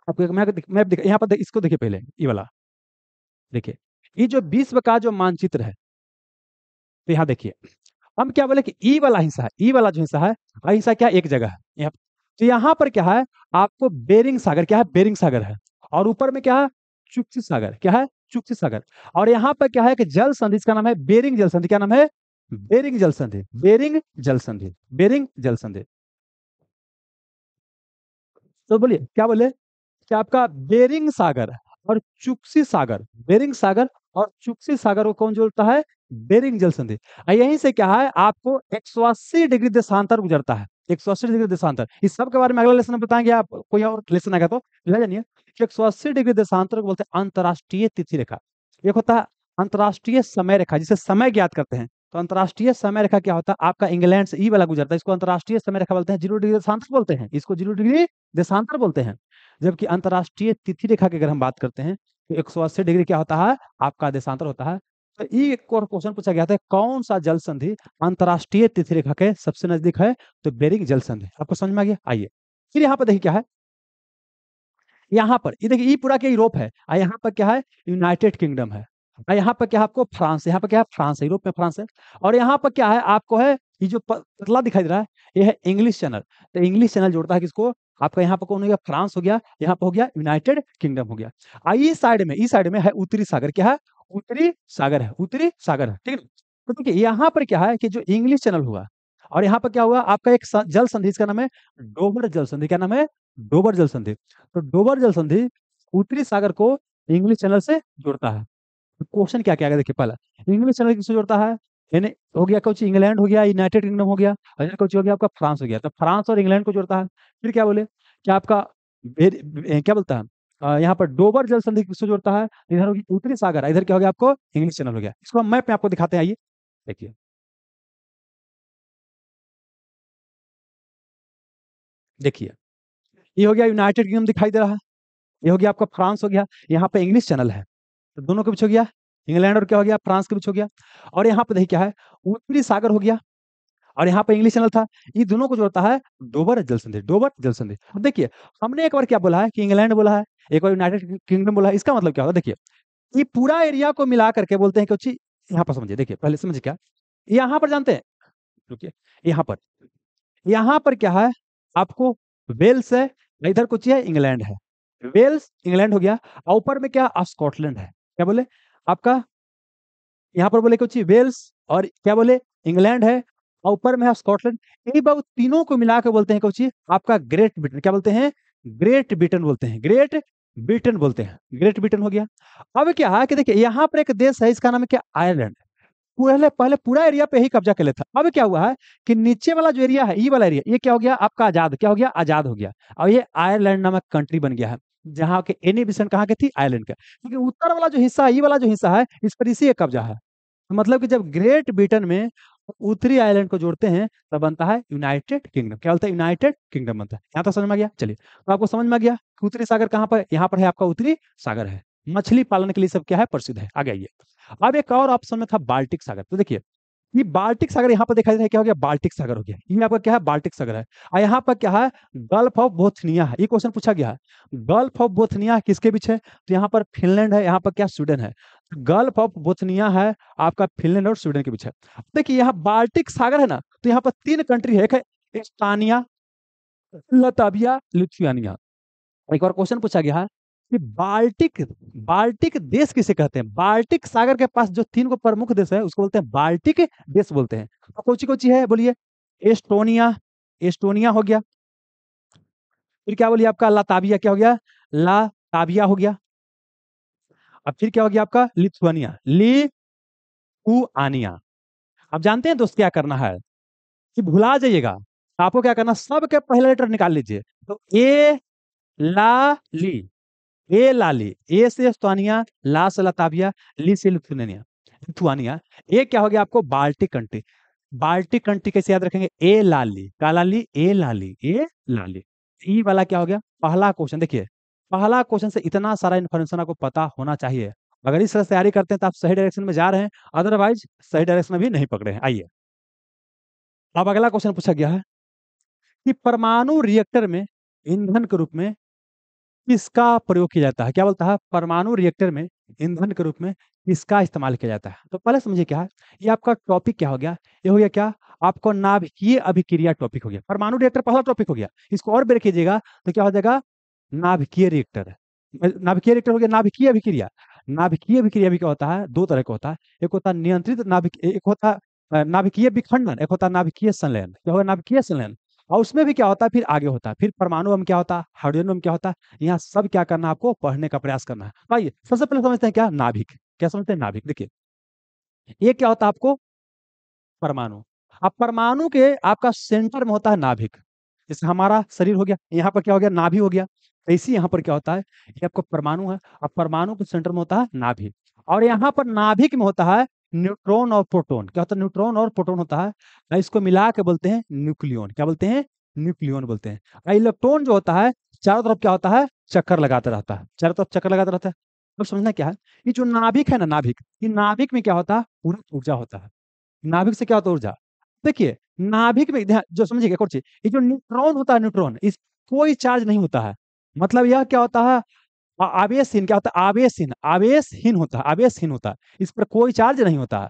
आपको एक मैप यहाँ पर इसको देखिए, पहले ये वाला देखिए, ये जो विश्व का जो मानचित्र है, तो यहाँ देखिए हम क्या बोले कि ई वाला हिस्सा है, ई वाला जो हिस्सा है, आ हिस्सा क्या एक जगह है यहाँ। तो यहाँ पर क्या है आपको बेरिंग सागर, क्या है बेरिंग सागर है। और ऊपर में क्या है? चुक्सी सागर। क्या है? चुक्सी सागर। और यहाँ पर क्या है कि जल संधि, इसका नाम है बेरिंग जल संधि। क्या नाम है? बेरिंग जल संधि। बेरिंग जल संधि। बेरिंग जल संधि। तो बोलिए क्या बोले कि आपका बेरिंग सागर और चुक्सी सागर, बेरिंग सागर और चुक्सी सागर को कौन जोड़ता है? बेरिंग जल संधि। यहीं से क्या है आपको 180 डिग्री देशांतर गुजरता है। 180 डिग्री देशांतर, इस सब के बारे में अगला लेसन में बताएंगे। आप कोई और लेसन आएगा तो ले जानिए कि 180 डिग्री देशांतर को बोलते हैं अंतरराष्ट्रीय तिथि रेखा। एक होता है अंतरराष्ट्रीय समय रेखा, जिसे समय ज्ञात करते हैं। तो अंतरराष्ट्रीय समय रेखा क्या होता है आपका? इंग्लैंड से ई वाला गुजरता है, इसको अंतरराष्ट्रीय समय रेखा बोलते हैं। 0 डिग्री देशांतर बोलते हैं इसको, 0 डिग्री देशांतर बोलते हैं। जबकि अंतरराष्ट्रीय तिथि रेखा की अगर हम बात करते हैं तो 180 डिग्री क्या होता है आपका देशांतर होता है। तो ये एक और क्वेश्चन पूछा गया था, कौन सा जल संधि अंतरराष्ट्रीय तिथि रेखा के सबसे नजदीक है? तो बेरिंग जल संधि। आपको समझ में आ गया? आइए फिर यहाँ पर देखिए क्या है, यहाँ पर ये देखिए, ये पूरा क्या यूरोप है, और यहाँ पर क्या है यूनाइटेड किंगडम है। और यहाँ पर क्या है आपको फ्रांस, यहाँ पर क्या है फ्रांस है, यूरोप में फ्रांस है। और यहाँ पर क्या है आपको है, ये जो पतला दिखाई दे रहा है, ये है इंग्लिश चैनल। तो इंग्लिश चैनल जोड़ता है किसको? आपका यहाँ पर कौन हो गया? फ्रांस हो गया। यहाँ पर हो गया यूनाइटेड किंगडम हो गया। इस साइड में है उत्तरी सागर। क्या है? उत्तरी सागर है, उत्तरी सागर है, ठीक है। तो देखिए यहाँ पर क्या है कि जो इंग्लिश चैनल हुआ, और यहाँ पर क्या हुआ आपका एक जल संधि, इसका नाम है डोबर जल संधि। क्या नाम है? डोबर जल संधि। तो डोबर जल संधि उत्तरी सागर को इंग्लिश चैनल से जोड़ता है। तो क्वेश्चन क्या क्या है देखिए, पहला इंग्लिश चैनल किससे जोड़ता है? यानी हो गया कुछ इंग्लैंड हो गया, यूनाइटेड किंगडम हो गया, और कुछ हो गया आपका फ्रांस हो गया। तो फ्रांस और इंग्लैंड को जोड़ता है। फिर क्या बोले क्या आपका क्या बोलता है यहाँ पर डोबर जल संधि किससे जोड़ता है? इधर होगी उत्तरी सागर, इधर क्या हो गया आपको? इंग्लिश चैनल हो गया। इसको हम मैप में आपको दिखाते हैं, आइए देखिए। देखिए ये हो गया यूनाइटेड किंगडम दिखाई दे रहा है, ये हो गया आपका फ्रांस हो गया। यहाँ पे इंग्लिश चैनल है, तो दोनों के बीच हो गया इंग्लैंड, और क्या हो गया फ्रांस के बीच हो गया। और यहाँ पे देखिए क्या है उत्तरी सागर हो गया, और यहाँ पे इंग्लिश चैनल था। ये दोनों को जोड़ता है डोबर जल संधि, डोबर जल संधि। अब देखिए हमने एक बार क्या बोला है कि इंग्लैंड बोला है, एक बार यूनाइटेड किंगडम बोला है। इसका मतलब क्या होगा? देखिए ये पूरा एरिया को मिला करके बोलते हैं कुछ। यहाँ पर समझिए, देखिए पहले समझिए क्या यहाँ पर जानते हैं, रुकिए, यहाँ पर यहाँ पर क्या है आपको? वेल्स है, इधर कुछ है इंग्लैंड है। वेल्स इंग्लैंड हो गया, और ऊपर में क्या स्कॉटलैंड है। क्या बोले आपका? यहाँ पर बोले कुछ वेल्स, और क्या बोले इंग्लैंड है, और ऊपर में है स्कॉटलैंड। यही बात तीनों को मिला के बोलते हैं कुछ आपका ग्रेट ब्रिटेन। क्या बोलते हैं? ग्रेट ब्रिटेन बोलते हैं, ग्रेट ब्रिटेन बोलते हैं, ग्रेट ब्रिटेन हो गया। अब क्या है कि देखिए यहाँ पर एक देश है, इसका नाम है क्या, आयरलैंड। पहले पहले पूरा एरिया पे ही कब्जा कर लेता, अब क्या हुआ है कि नीचे वाला जो एरिया है, ये वाला एरिया, ये क्या हो गया आपका, आजाद, क्या हो गया, आजाद हो गया। और ये आयरलैंड नामक कंट्री बन गया है, जहाँ के एनी बिसन कहाँ के थी, आयरलैंड का, क्योंकि उत्तर वाला जो हिस्सा है, ये वाला जो हिस्सा है, इस पर इसी का कब्जा है। तो मतलब कि जब ग्रेट ब्रिटेन में उत्तरी आयरलैंड को जोड़ते हैं, तब बनता है यूनाइटेड किंगडम। क्या बोलता है, यूनाइटेड किंगडम बनता है। यहाँ तक समझ में आ गया। चलिए, तो आपको समझ में आ गया कि उत्तरी सागर कहाँ पर, यहाँ पर है आपका उत्तरी सागर है। मछली पालन के लिए सब क्या है, प्रसिद्ध है। आगे आइए। अब एक और ऑप्शन में था बाल्टिक सागर। तो देखिए, ये बाल्टिक सागर यहाँ पर दिखाई दे रहा है, क्या हो गया, बाल्टिक सागर हो गया। ये आपका क्या है, बाल्टिक सागर है। और यहाँ पर क्या है, गल्फ ऑफ बोथनिया है। ये क्वेश्चन पूछा गया है, गल्फ ऑफ बोथनिया किसके बीच है, तो यहाँ पर फिनलैंड है, यहाँ पर क्या, स्वीडन है। गल्फ ऑफ बोथनिया है आपका फिनलैंड और स्वीडन के बीच है। देखिए यहाँ बाल्टिक सागर है ना, तो यहाँ पर तीन कंट्री है, एक है एस्टोनिया, लताविया, लिथुआनिया। एक और क्वेश्चन पूछा गया है कि बाल्टिक, बाल्टिक देश किसे कहते हैं। बाल्टिक सागर के पास जो तीन को प्रमुख देश है, उसको बोलते हैं बाल्टिक देश बोलते हैं। तो कौची कौची है बोलिए, एस्टोनिया, एस्टोनिया हो गया। फिर क्या बोलिए आपका, लाताविया, क्या हो गया, लाताविया हो गया। अब फिर क्या हो गया आपका, लिथुआनिया, लिथुआनिया। अब जानते हैं दोस्त क्या करना है, कि भुला जाइएगा, आपको क्या करना, सबके पहले लेटर निकाल लीजिए। तो ए ला ली, ए लाली, ए से एस्टोनिया, ला से लताविया, ली से लिथुआनिया, लिथुआनिया। ये क्या हो गया आपको, बाल्टिक कंट्री। बाल्टिक कंट्री कैसे याद रखेंगे, ए लाली, काला ली, ए लाली, ए लाली। ई वाला क्या हो गया, पहला क्वेश्चन। देखिए, पहला क्वेश्चन से इतना सारा इन्फॉर्मेशन आपको पता होना चाहिए। अगर इस तरह से तैयारी करते हैं तो आप सही डायरेक्शन में जा रहे हैं, अदरवाइज सही डायरेक्शन में भी नहीं पकड़े हैं। आइए, अब अगला क्वेश्चन पूछा गया है कि परमाणु रिएक्टर में ईंधन के रूप में किसका प्रयोग किया जाता है। क्या बोलता है, परमाणु रिएक्टर में ईंधन के रूप में किसका इस्तेमाल किया जाता है। तो पहले समझिए क्या है, ये आपका टॉपिक क्या हो गया, ये हो गया क्या, आपको नाभिकीय अभिक्रिया टॉपिक हो गया। परमाणु रिएक्टर पहला टॉपिक हो गया, इसको और ब्रेक कीजिएगा तो क्या हो जाएगा, नाभिकीय रिएक्टर। नाभिकीय रिएक्टर हो गया, नाभिकीय अभिक्रिया। नाभिकीय अभिक्रिया भी क्या होता है, दो तरह का होता है, एक होता है नियंत्रित नाभिक, एक होता है नाभिकीय विखंडन, एक होता है नाभिकीय संलयन। क्या होगा, नाभिकीय संलयन। और उसमें भी क्या होता है, फिर आगे होता है, फिर परमाणु बम क्या होता है, हाइड्रोजन बम क्या होता है। यहाँ सब क्या करना है, आपको पढ़ने का प्रयास करना है। आइए, सबसे पहले समझते हैं क्या, नाभिक। क्या समझते हैं, नाभिक। देखिए, ये क्या होता है आपको, परमाणु। अब परमाणु के आपका सेंटर में होता है नाभिक। जैसे हमारा शरीर हो गया, यहाँ पर क्या हो गया, नाभि हो गया। ऐसे यहाँ पर क्या होता है, ये आपको परमाणु है। अब परमाणु के सेंटर में होता है नाभिक, और यहाँ पर नाभिक में होता है न्यूट्रॉन और प्रोटॉन। क्या होता है, न्यूट्रॉन और प्रोटॉन होता है, और इसको मिला के बोलते हैं न्यूक्लियन। क्या बोलते हैं, न्यूक्लियन बोलते हैं। और इलेक्ट्रॉन जो होता है, चारों तरफ क्या होता है, चक्कर लगाता रहता है, चारों तरफ चक्कर लगाता रहता है। अब समझना क्या है, ये जो नाभिक है ना, नाभिक, ये नाभिक में क्या होता है, पूरा ऊर्जा होता है। नाभिक से क्या होता है, ऊर्जा। देखिए, नाभिक में जो समझिए एक और चीज, ये जो न्यूट्रॉन होता है, न्यूट्रॉन, इस कोई चार्ज नहीं होता है। मतलब यह क्या होता है, आवेशहीन। क्या होता है, आवेशहीन, आवेशहीन होता है, आवेशहीन होता है, इस पर कोई चार्ज नहीं होता है।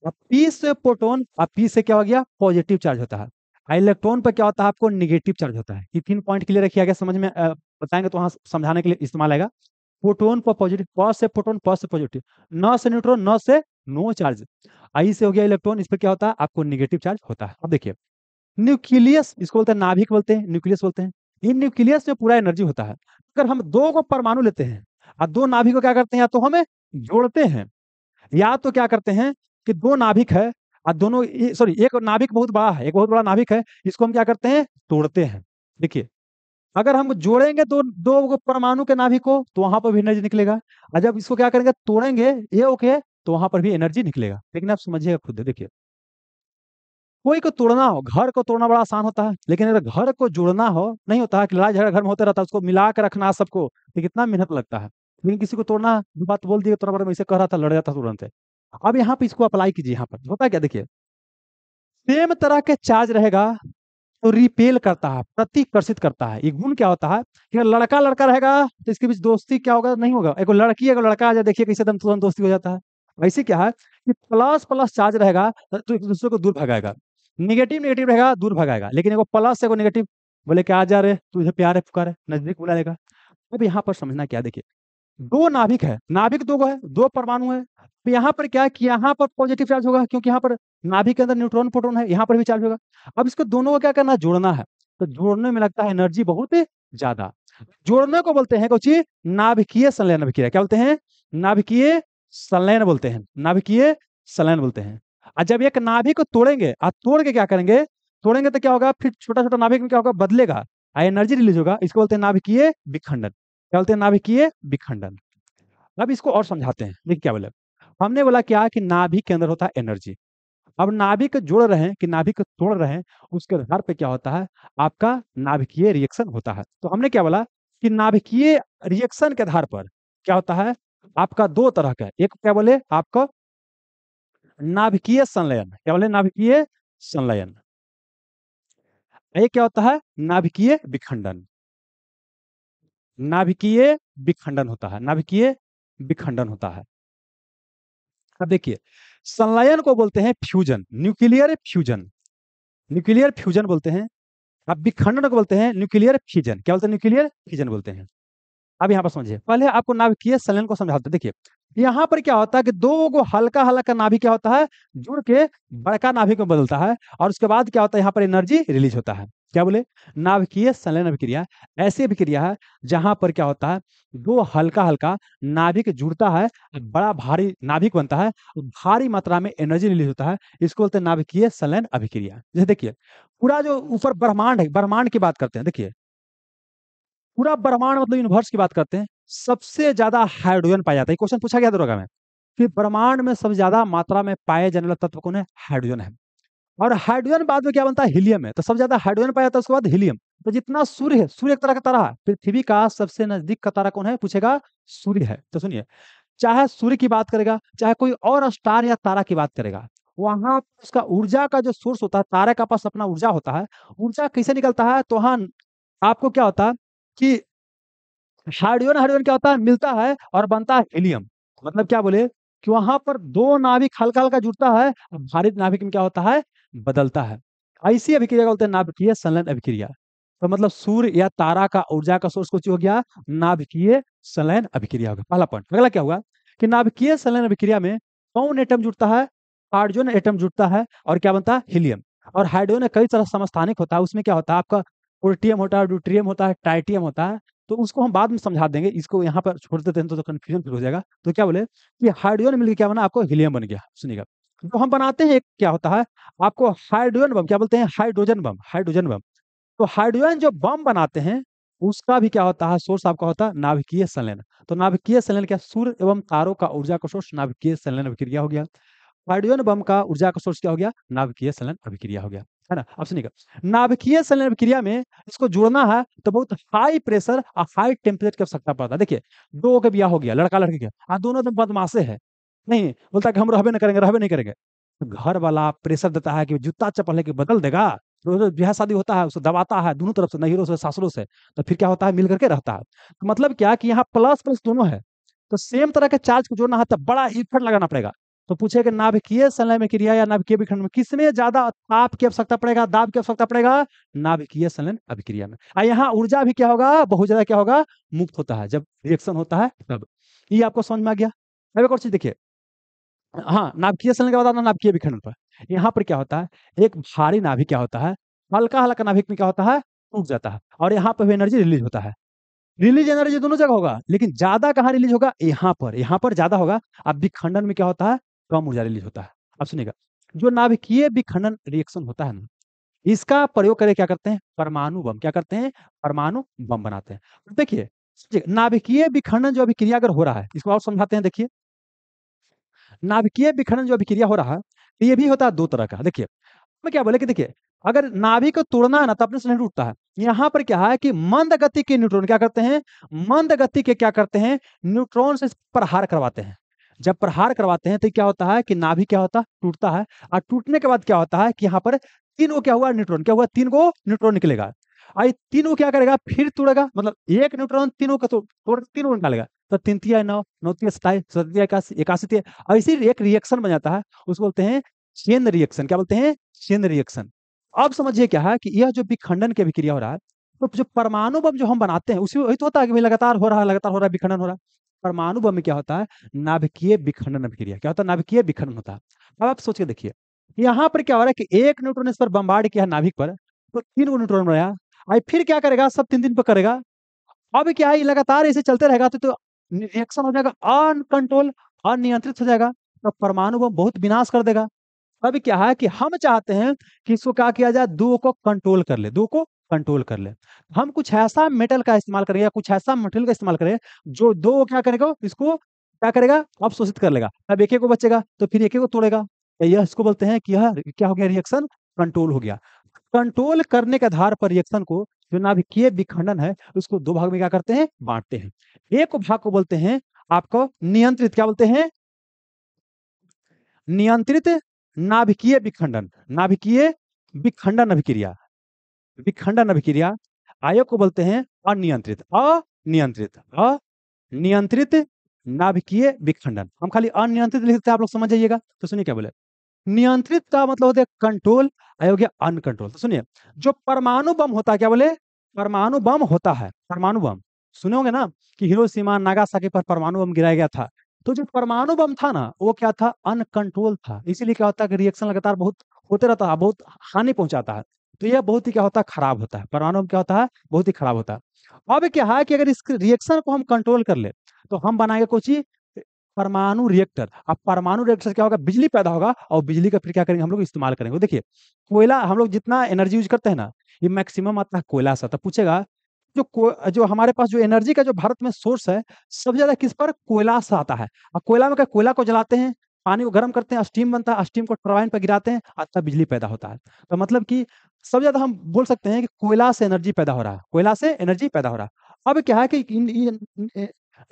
अब पी से प्रोटॉन, अब पी से क्या हो गया, पॉजिटिव चार्ज होता है। इलेक्ट्रॉन पर क्या होता है, आपको निगेटिव चार्ज होता है। ये 3 पॉइंट क्लियर रखिए, आगे समझ में बताएंगे तो वहां समझाने के लिए इस्तेमाल आएगा। प्रोटॉन पर पॉजिटिव, पॉज से प्रोटॉन, पॉज से पॉजिटिव, न से न्यूट्रॉन, न से नो चार्ज। आई से हो गया इलेक्ट्रॉन, इस पर क्या होता है, आपको निगेटिव चार्ज होता है। अब देखिए, न्यूक्लियस, इसको बोलते हैं नाभिक बोलते हैं, न्यूक्लियस बोलते हैं। इन न्यूक्लियस में पूरा एनर्जी होता है। अगर हम दो को परमाणु लेते हैं और दो नाभिक को क्या करते हैं, या तो हमें जोड़ते हैं, या तो क्या करते हैं कि दो नाभिक है और दोनों, सॉरी, एक नाभिक बहुत बड़ा है, एक बहुत बड़ा नाभिक है, इसको हम क्या करते हैं, तोड़ते हैं। देखिए, अगर हम जोड़ेंगे दो दो को परमाणु के नाभिक को, तो वहां पर भी एनर्जी निकलेगा। और जब इसको क्या करेंगे, तोड़ेंगे ये ओके, तो वहां पर भी एनर्जी निकलेगा। लेकिन आप समझिएगा खुद, देखिए, कोई को तोड़ना हो, घर को तोड़ना बड़ा आसान होता है, लेकिन अगर घर को जोड़ना हो, नहीं होता है कि लड़ाई झगड़ा घर में होता रहता है, उसको मिला के रखना सबको, तो कितना मेहनत लगता है। लेकिन किसी को तोड़ना, दो बात बोल दिए, तोड़ा मैं इसे कह रहा था, लड़ जाता तुरंत है। अब यहाँ पे इसको अप्लाई कीजिए, यहाँ पर होता है क्या, देखिए, सेम तरह के चार्ज रहेगा तो रिपेल करता है, प्रतिकर्षित करता है। ये गुण क्या होता है कि अगर लड़का लड़का रहेगा तो इसके बीच दोस्ती क्या होगा, नहीं होगा। एक लड़की एक लड़का आ जाए, देखिए कैसे एकदम तुरंत दोस्ती हो जाता है। वैसे क्या है कि प्लस प्लस चार्ज रहेगा तो एक दूसरे को दूर भगाएगा, निगेटिव नेगेटिव रहेगा दूर भगाएगा। लेकिन एगो प्लस एगो नेगेटिव, बोले क्या आ जा रहे, तुझे प्यार है, पुकार है, नजदीक बुला लेगा। अब यहाँ पर समझना क्या, देखिए, दो नाभिक है, नाभिक दो है, दो परमाणु है। तो यहाँ पर क्या है कि यहाँ पर पॉजिटिव चार्ज होगा, क्योंकि यहाँ पर नाभिक के अंदर न्यूट्रॉन प्रोटॉन है, यहाँ पर भी चार्ज होगा। अब इसको दोनों को क्या करना है, जोड़ना है। तो जोड़ने में लगता है एनर्जी बहुत ज्यादा। जोड़ने को बोलते हैं कुछ नाभिकीय संलयन अभिक्रिया। क्या बोलते हैं? नाभिकीय संलयन बोलते हैं, नाभिकीय संलयन बोलते हैं। और जब एक नाभिक को तोड़ेंगे, और तोड़ के क्या करेंगे, तोड़ेंगे तो क्या होगा, फिर छोटा छोटा नाभिक में क्या होगा, बदलेगा, एनर्जी रिलीज होगा, इसको बोलते हैं नाभिकीय विखंडन। क्या बोलते हैं? नाभिकीय विखंडन। अब इसको और समझाते हैं, देखिए क्या बोले। हमने बोला क्या कि नाभिक के अंदर होता है एनर्जी। अब नाभिक जोड़ रहे हैं कि नाभिक तोड़ रहे हैं, उसके आधार पे क्या होता है, आपका नाभिकीय रिएक्शन होता है। तो हमने क्या बोला कि नाभिकीय रिएक्शन के आधार पर क्या होता है, आपका दो तरह का, एक क्या बोले आपका नाभिकीय संलयन। क्या बोले? नाभिकीय संलयन। एक क्या होता है, नाभिकीय विखंडन। नाभिकीय विखंडन होता है, नाभिकीय विखंडन होता है। अब देखिए, संलयन को बोलते हैं fusion, nuclear fusion, nuclear fusion बोलते हैं। अब विखंडन को बोलते हैं न्यूक्लियर फिजन। क्या बोलते हैं? न्यूक्लियर फिजन बोलते हैं। अब यहाँ पर समझिए, पहले आपको नाभिकीय संलयन को समझाते हैं। देखिए, यहाँ पर क्या होता है कि दो गो हल्का हल्का नाभिक क्या होता है, जुड़ के बड़का नाभिक में बदलता है, और उसके बाद क्या होता है, यहाँ पर एनर्जी रिलीज होता है। क्या बोले? नाभिकीय संलयन अभिक्रिया ऐसी अभिक्रिया है जहां पर क्या होता है, दो हल्का हल्का नाभिक जुड़ता है, बड़ा भारी नाभिक बनता है, भारी मात्रा में एनर्जी रिलीज होता है, इसको बोलते हैं नाभिकीय संलयन अभिक्रिया। जैसे देखिए, पूरा जो ऊपर ब्रह्मांड है, ब्रह्मांड की बात करते हैं। देखिए, पूरा ब्रह्मांड मतलब यूनिवर्स की बात करते हैं, सबसे ज्यादा हाइड्रोजन पाया जाता है। क्वेश्चन पूछा गया दरोगा में कि ब्रह्मांड में सबसे ज्यादा मात्रा में पाए जाने वाला तत्व कौन है? हाइड्रोजन है। और हाइड्रोजन बाद में क्या बनता है? हीलियम है। तो सबसे ज्यादा हाइड्रोजन पाया जाता है, उसके बाद हीलियम। तो जितना सूर्य है, सूर्य एक तरह का तारा है, पृथ्वी का सबसे नजदीक का तारा कौन है पूछेगा? सूर्य है। तो सुनिए, चाहे सूर्य की बात करेगा, चाहे कोई और स्टार या तारा की बात करेगा, वहां उसका ऊर्जा का जो सोर्स होता है, तारे का पास अपना ऊर्जा होता है। ऊर्जा कैसे निकलता है? तो हाँ, आपको क्या होता है कि हाइड्रोजन हाइड्रोजन क्या होता है, मिलता है और बनता है हीलियम। मतलब क्या बोले कि वहां पर दो नाभिक हल्का हल्का जुड़ता है, और भारी नाभिक में क्या होता है, बदलता है। ऐसी अभिक्रिया का बोलते हैं नाभिकीय संलयन अभिक्रिया। तो मतलब सूर्य या तारा का ऊर्जा का सोर्स कुछ हो गया, नाभिकीय संलयन अभिक्रिया होगा। पहला पॉइंट। अगला क्या हुआ कि नाभिकीय संलयन अभिक्रिया में कौन एटम जुड़ता है? हाइड्रोजन एटम जुड़ता है, और क्या बनता है? हीलियम। और हाइड्रोजन कई तरह समस्थानिक होता है, उसमें क्या होता है आपका, प्रोटियम होता है, ड्यूटेरियम होता है, टाइटियम होता है। तो उसको हम बाद में समझा देंगे, इसको यहाँ पर छोड़ देते हैं तो कंफ्यूजन फिर हो जाएगा। तो क्या बोले कि हाइड्रोजन मिलकर क्या बना, आपको हीलियम बन गया। सुनिएगा, तो हम बनाते हैं एक क्या होता है, आपको हाइड्रोजन बम। क्या बोलते हैं? Hydrogen bomb, hydrogen bomb. तो हाइड्रोजन जो बम बनाते हैं, उसका भी क्या होता है, सोर्स आपका होता है नाभिकीय संलयन। तो नाभिकीय संलयन क्या, सूर्य एवं तारों का ऊर्जा का सोर्स नाभिकीय संलयन अभिक्रिया हो गया। हाइड्रोजन बम का ऊर्जा का सोर्स क्या हो गया? नाभिकीय संलयन अभिक्रिया हो गया, है ना। अब सुनिएगा, नाभिकीय संलयन अभिक्रिया में इसको जोड़ना है तो बहुत हाई प्रेशर और हाई टेम्परेचर की आवश्यकता पड़ता है। देखिए, दो का ब्याह हो गया, लड़का लड़की का, दोनों तो बदमाशे है, नहीं बोलता कि हम रहबे नहीं करेंगे, रहबे नहीं करेंगे। तो घर वाला प्रेशर देता है कि जूता चप्पल लेके बदल देगा। रोज रोज ब्याह शादी होता है, उसको दबाता है दोनों तरफ से, नैहरों से सासुरों से। तो फिर क्या होता है, मिल करके रहता है। तो मतलब क्या कि यहाँ प्लस प्लस दोनों है, तो सेम तरह के चार्ज को जोड़ना है तो बड़ा इफर्ट लगाना पड़ेगा। तो पूछेगा नाभिकीय संलयन में क्रिया या नाभिकीय विखंडन में किसमें ज्यादा ताप की आवश्यकता पड़ेगा, दाब की आवश्यकता पड़ेगा? नाभिकीय संलयन अभिक्रिया में। और यहाँ ऊर्जा भी क्या होगा, बहुत ज्यादा क्या होगा, मुक्त होता है जब रिएक्शन होता है तब। ये आपको समझ में आ गया। अब एक और चीज देखिए, हाँ, नाभिकीय संलयन के बाद आना नाभिकीय विखंडन पर। यहाँ पर क्या होता है, एक भारी नाभिक क्या होता है, हल्का हल्का नाभिक में क्या होता है, टूट जाता है, और यहाँ पर एनर्जी रिलीज होता है। रिलीज एनर्जी दोनों जगह होगा, लेकिन ज्यादा कहाँ रिलीज होगा, यहाँ पर ज्यादा होगा। अब विखंडन में क्या होता है, कम ऊर्जा रिलीज होता है। अब सुनिएगा, जो नाभिकीय विखंडन रिएक्शन होता है ना, इसका प्रयोग करके क्या करते हैं, परमाणु बम। क्या करते हैं, परमाणु बम बनाते हैं। तो देखिए, नाभिकीय विखंडन जो अभिक्रिया अगर हो रहा है, इसको और समझाते हैं। देखिए, नाभिकीय विखंडन जो अभिक्रिया हो रहा है, तो ये भी होता है दो तरह का। देखिए, मैं क्या बोले कि देखिए, अगर नाभिक को तोड़ना है ना तो अपने से नहीं टूटता है। यहाँ पर क्या है कि मंद गति के न्यूट्रॉन क्या करते हैं, मंद गति के क्या करते हैं, न्यूट्रॉन से प्रहार करवाते हैं। जब प्रहार करवाते हैं तो क्या होता है कि नाभिक क्या होता है, टूटता है। और टूटने के बाद क्या होता है कि यहाँ पर तीन को क्या हुआ, न्यूट्रॉन क्या हुआ, तीन को न्यूट्रॉन निकलेगा। आई तीन को क्या करेगा, फिर तोड़ेगा, मतलब एक न्यूट्रॉन तीनों का तोड़ तीन को निकालेगा। तो तीन तिया नौ, नौ तिया 27, 27 इक्यासी, 81 तिया, ऐसी एक रिएक्शन बन जाता है, उसको बोलते हैं चेन रिएक्शन। क्या बोलते हैं, चेन रिएक्शन। अब समझिए क्या है कि यह जो विखंडन की अभिक्रिया हो रहा है, तो जो परमाणु बम जो हम बनाते हैं उसी वही तो होता है कि भाई लगातार हो रहा है, लगातार हो रहा है, विखंडन हो रहा है। परमाणु बम में क्या होता है, नाभिकीय विखंडन अभिक्रिया। क्या होता है, नाभिकीय विखंडन होता है। अब आप सोच के देखिए, यहाँ पर क्या हो रहा है कि एक न्यूट्रॉन इस पर बम्बार्ड किया है नाभिक पर, तो तीन को न्यूट्रॉन बनाया। आई फिर क्या करेगा, सब तीन तीन पर करेगा, अब क्या है, ये लगातार ऐसे चलते रहेगा तो रिएक्शन हो जाएगा अनकंट्रोल, अनियंत्रित हो जाएगा, तो परमाणु बम बहुत विनाश कर देगा। अब क्या है कि हम चाहते हैं कि इसको क्या किया जाए, दो को कंट्रोल कर ले, दो को कंट्रोल कर ले। हम कुछ ऐसा मेटल का इस्तेमाल करेंगे या कुछ ऐसा मटेरियल का इस्तेमाल करें जो दो को क्या करेगा, इसको क्या करेगा, अवशोषित कर लेगा। अब एक एक को बचेगा तो फिर एक एक को तोड़ेगा, तो यह इसको बोलते हैं कि यह क्या हो गया, रिएक्शन कंट्रोल हो गया। कंट्रोल करने के आधार पर रिएक्शन को, जो नाभिकीय विखंडन है, उसको दो भाग में क्या करते हैं, बांटते हैं। एक भाग को बोलते हैं आपको नियंत्रित, क्या बोलते हैं, नियंत्रित नाभिकीय विखंडन, नाभिकीय विखंडन अभिक्रिया, विखंडन अभिक्रिया। आयोग को बोलते हैं अनियंत्रित, अनियंत्रित, अनियंत्रित नाभिकीय विखंडन। हम खाली अनियंत्रित लिखते हैं, आप लोग समझ जाइएगा। तो सुनिए क्या बोले, नियंत्रित का मतलब होता है कंट्रोल, अयोग्य अनकंट्रोल। तो सुनिए, जो परमाणु बम होता है, क्या बोले, परमाणु बम होता है, परमाणु बम सुने होंगे ना कि हिरोशिमा नागासाकी पर परमाणु बम गिराया गया था। तो जो परमाणु बम था ना, वो क्या था, अनकंट्रोल था। इसीलिए क्या होता है कि रिएक्शन लगातार बहुत होते रहता है, बहुत हानि पहुंचाता है। तो यह बहुत ही क्या होता है, खराब होता है। परमाणु बम क्या होता है, बहुत ही खराब होता है। अब क्या है कि अगर इस रिएक्शन को हम कंट्रोल कर ले तो हम बनाएंगे कुछ चीज, परमाणु रिएक्टर। अब परमाणु रिएक्टर से क्या होगा, बिजली पैदा होगा, और बिजली का फिर क्या करेंगे हम लोग, इस्तेमाल करेंगे। देखिए, कोयला हम लोग जितना एनर्जी यूज करते हैं ना, ये मैक्सिमम आता है कोयला से। तो पूछेगा, जो हमारे पास जो एनर्जी का जो भारत में सोर्स है, सबसे ज्यादा किस पर, कोयला से आता है। और कोयला में क्या, कोयला को जलाते हैं, पानी को गर्म करते हैं, स्टीम बनता है, स्टीम को टरबाइन पर गिराते हैं, तब बिजली पैदा होता है। तो मतलब कि सबसे ज्यादा हम बोल सकते हैं कि कोयला से एनर्जी पैदा हो रहा है, कोयला से एनर्जी पैदा हो रहा है। अब क्या है कि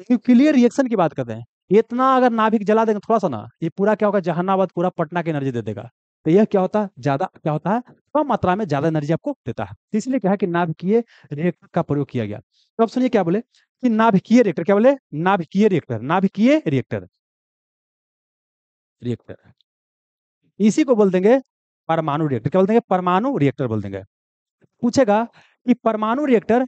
न्यूक्लियर रिएक्शन की बात करते हैं, इतना अगर नाभिक जला देंगे थोड़ा सा ना, ये पूरा क्या होगा, जहानाबाद पूरा पटना की एनर्जी दे देगा। तो यह क्या होता है, ज्यादा क्या होता है, कम मात्रा में ज्यादा एनर्जी आपको देता है। तो इसलिए क्या है कि नाभिकीय रिएक्टर का प्रयोग किया गया। तो अब सुनिए क्या बोले कि नाभिकीय रिएक्टर, क्या बोले, नाभिकीय रिएक्टर, नाभिकीय रिएक्टर, रिएक्टर, इसी को बोल देंगे परमाणु रिएक्टर। क्या बोल देंगे, परमाणु रिएक्टर बोल देंगे। पूछेगा कि परमाणु रिएक्टर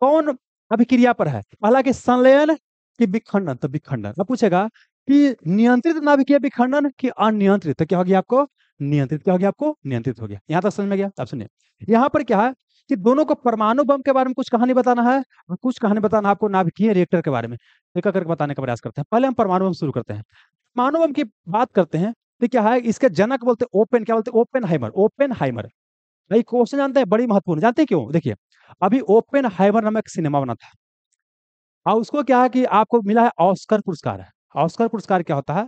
कौन अभिक्रिया पर है, हालांकि संलयन की विखंडन, तो विखंडन। अब पूछेगा कि नियंत्रित नाभिकीय विखंडन की अनियंत्रित, तो क्या हो गया आपको, नियंत्रित, क्या हो गया आपको, नियंत्रित हो गया। यहां तक समझ में गया। अब सुनिए, यहां पर क्या है कि दोनों को, परमाणु बम के बारे में कुछ कहानी बताना है, और कुछ कहानी बताना है आपको नाभिकीय रिएक्टर के बारे में। एक एक करके बताने का प्रयास करते हैं। पहले हम परमाणु बम शुरू करते हैं। परमाणु बम की बात करते हैं तो क्या है, इसके जनक बोलते हैं ओपन, क्या बोलते हैं, ओपन हाइमर, ओपन हाइमर। भाई क्वेश्चन जानते हैं, बड़ी महत्वपूर्ण, जानते हैं क्यों, देखिए, अभी ओपन हाइमर नामक सिनेमा बना था, और उसको क्या है कि आपको मिला है ऑस्कर पुरस्कार है। ऑस्कर पुरस्कार क्या होता है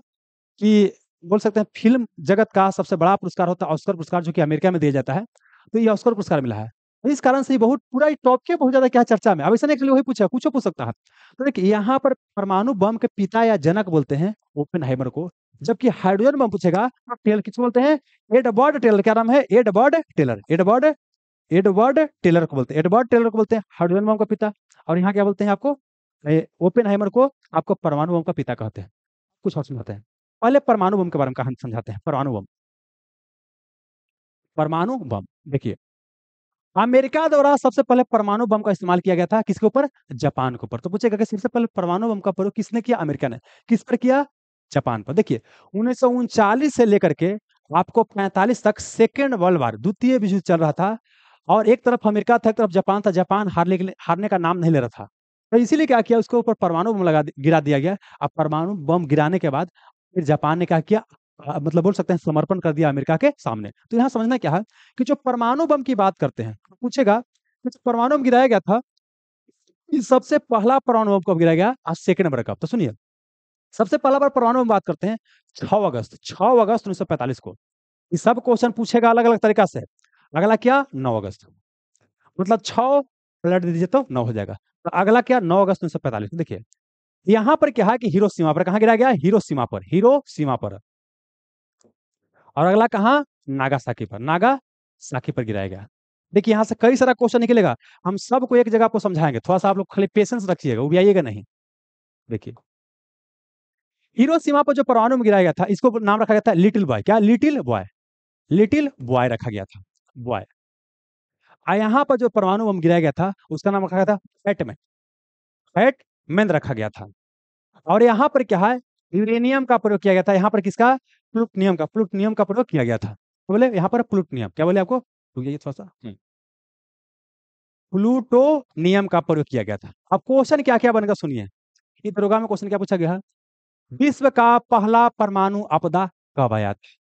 कि बोल सकते हैं फिल्म जगत का सबसे बड़ा पुरस्कार होता है ऑस्कर पुरस्कार, जो कि अमेरिका में दिया जाता है। तो ये ऑस्कर पुरस्कार मिला है, तो इस कारण से ये बहुत पूरा टॉप के, बहुत ज्यादा क्या चर्चा में। अब ऐसा नहीं कि वही पूछा, कुछ पूछ सकता है। तो देखिए, यहाँ पर परमाणु बम के पिता या जनक बोलते हैं ओपेनहाइमर को, जबकि हाइड्रोजन बम पूछेगा तो टेलर किसको बोलते हैं, एडवर्ड टेलर। क्या नाम है, Edward Teller, Edward, Edward Teller को बोलते हैं, एडवर्ड टेलर को बोलते हैं हाइड्रोजन बम का पिता। और यहाँ क्या बोलते हैं आपको, ओपेनहाइमर को आपको परमाणु बम का पिता कहते हैं। कुछ और समझाते हैं, पहले परमाणु बम के बारे में कहानी समझाते हैं। परमाणु बम, परमाणु बम देखिए, अमेरिका द्वारा सबसे पहले परमाणु बम का इस्तेमाल किया गया था, किसके ऊपर, जापान के ऊपर। तो पूछेगा कि सबसे पहले परमाणु बम का प्रयोग किसने किया, अमेरिका ने। किस पर किया, जापान पर। देखिए, 1939 से लेकर के आपको 45 तक सेकेंड वर्ल्ड वार, द्वितीय विश्व युद्ध चल रहा था, और एक तरफ अमेरिका था, एक तरफ जापान था। जापान हारने का नाम नहीं ले रहा था। तो इसीलिए क्या किया, उसके ऊपर परमाणु बम गिरा दिया गया। अब परमाणु बम गिराने के बाद फिर जापान ने क्या किया, मतलब बोल सकते हैं समर्पण कर दिया अमेरिका के सामने। तो यहाँ समझना क्या है कि जो परमाणु बम की बात करते हैं, पूछेगा कि जो परमाणु बम गिराया गया था, ये सबसे पहला परमाणु बम कब गिराया गया, आज सेकेंड नंबर का। तो सुनिए, सबसे पहला बार परमाणु बम बात करते हैं 6 अगस्त, 6 अगस्त 1945 को। ये सब क्वेश्चन पूछेगा अलग अलग तरीका से। अगला क्या, 9 अगस्त, मतलब 6 पलट दीजिए तो 9 हो जाएगा। तो अगला क्या, 9 अगस्त 1945। देखिए, यहाँ पर क्या है कि हिरोशिमा पर, कहाँ गिराया गया, हिरोशिमा पर, हिरोशिमा पर। और अगला कहाँ, नागासाकी पर, नागासाकी पर गिराया गया। देखिए, यहाँ से कई सारा क्वेश्चन निकलेगा, हम सबको एक जगह आपको समझाएंगे। थोड़ा सा आप लोग खाली पेशेंस रखिएगा, उबियाइएगा नहीं। देखिए, हिरोशिमा पर जो परमाणु में गिराया गया था, इसको नाम रखा गया था लिटिल बॉय। क्या, लिटिल बॉय, लिटिल बॉय रखा गया था, बॉय। और यहाँ पर जो परमाणु बम गिराया गया था, उसका नाम रखा गया था फैटमैन, फैटमैन रखा गया था। और यहाँ पर क्या है, यूरेनियम का प्रयोग किया गया था। यहाँ पर किसका, प्लूटोनियम का, प्लूटोनियम का प्रयोग किया गया था। तो बोले यहाँ पर प्लूटोनियम, क्या बोले आपको, रुकिए थोड़ा सा। प्लूटोनियम का प्रयोग किया गया था। अब क्वेश्चन क्या क्या बनेगा सुनिए, इस दरोगा में क्वेश्चन क्या पूछा गया है, विश्व का पहला परमाणु आपदा कब आया था?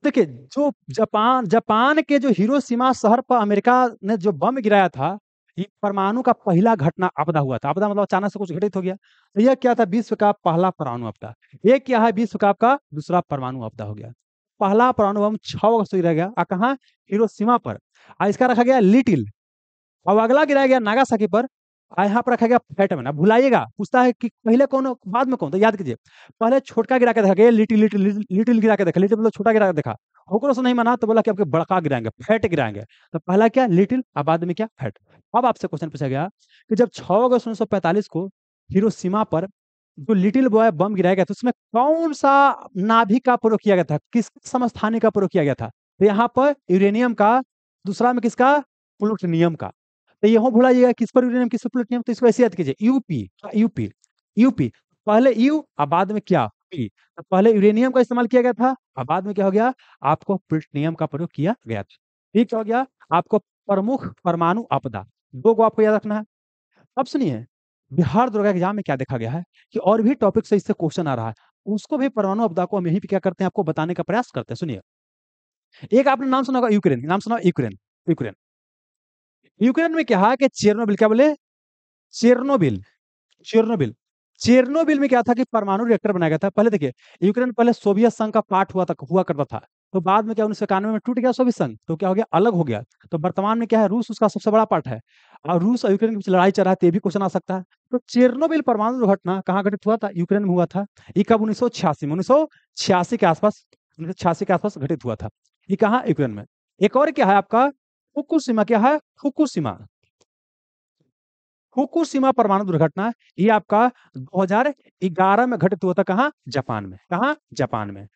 देखिए, जो जापान जापान के जो हिरोशिमा शहर पर अमेरिका ने जो बम गिराया था, ये परमाणु का पहला घटना आपदा हुआ था। आपदा मतलब अचानक से कुछ घटित हो गया, तो यह क्या था, विश्व का पहला परमाणु आपदा। ये क्या है, विश्व का आपका दूसरा परमाणु आपदा हो गया। पहला परमाणु बम 6 अगस्त को गिराया गया, कहाँ, हिरोशिमा पर। इसका रखा गया लिटिल। अब अगला गिराया गया नागासाकी पर, यहाँ पर रखा गया फैटमैन। अब भुलाइएगा, पूछता है कि पहले कौन हो, बाद में कौन, तो याद कीजिए। पहले छोटका गिरा के देखा गया, लिटिल लिटिल लिटिल लिटिल गिरा के देखा, लिटिल मतलब छोटा गिरा के देखा। ओकरो से नहीं माना तो बोला कि आपके बड़का गिराएंगे, फैट गिराएंगे। तो पहला क्या, लिटिल, और बाद में क्या, फैट। अब आपसे क्वेश्चन पूछा गया कि जब 6 अगस्त 1945 को हिरोशिमा पर जो लिटिल बॉय बम गिराया गया था, उसमें कौन सा नाभिक का प्रयोग किया गया था, किस समस्थानिक का प्रयोग किया गया था? तो यहाँ पर यूरेनियम का, दूसरा में किसका, प्लूटोनियम का। तो यहाँ भुलाइएगा किस पर यूरेनियम, किस पर प्लूटोनियम, तो इसको ऐसे याद कीजिए, यूपी। यूपी, यूपी, पहले यू और बाद में क्या, पी। तो पहले यूरेनियम का इस्तेमाल किया गया था, और बाद में क्या हो गया, आपको प्लूटोनियम का प्रयोग किया गया था। ठीक हो गया। आपको प्रमुख परमाणु आपदा, दो को आपको याद रखना है। अब सुनिए, बिहार दुर्गा एग्जाम में क्या देखा गया है कि और भी टॉपिक से इससे क्वेश्चन आ रहा है, उसको भी परमाणु आपदा को हम यहीं पे क्या करते हैं, आपको बताने का प्रयास करते हैं। सुनिए, एक आपने नाम सुना होगा, यूक्रेन, नाम सुना, यूक्रेन। यूक्रेन, यूक्रेन में क्या है कि चेरनोबिल, क्या बोले, चेरनोबिल, चेरनोबिल। चेरनोबिल में क्या था कि परमाणु रिएक्टर बनाया गया था। पहले देखिए, यूक्रेन पहले सोवियत संघ का पार्ट हुआ करता था। तो बाद में क्या, 1991 में टूट गया सोवियत संघ, तो क्या हो गया, अलग हो गया। तो वर्तमान में क्या है, रूस उसका सबसे बड़ा पार्ट है। और रूस और यूक्रेन के बीच लड़ाई चल रहा है, तो ये भी क्वेश्चन आ सकता है। तो चेरनोबिल परमाणु दुर्घटना कहाँ घटित हुआ था, यूक्रेन में हुआ था। ये कब, 1986 में, 1986 के आसपास, 1986 के आसपास घटित हुआ था। ये कहाँ, यूक्रेन में। एक और क्या है आपका, फुकुशिमा, क्या है, फुकुशिमा। फुकुशिमा परमाणु दुर्घटना, ये आपका 2011 में घटित हुआ था, कहाँ, जापान में। कहाँ, जापान में,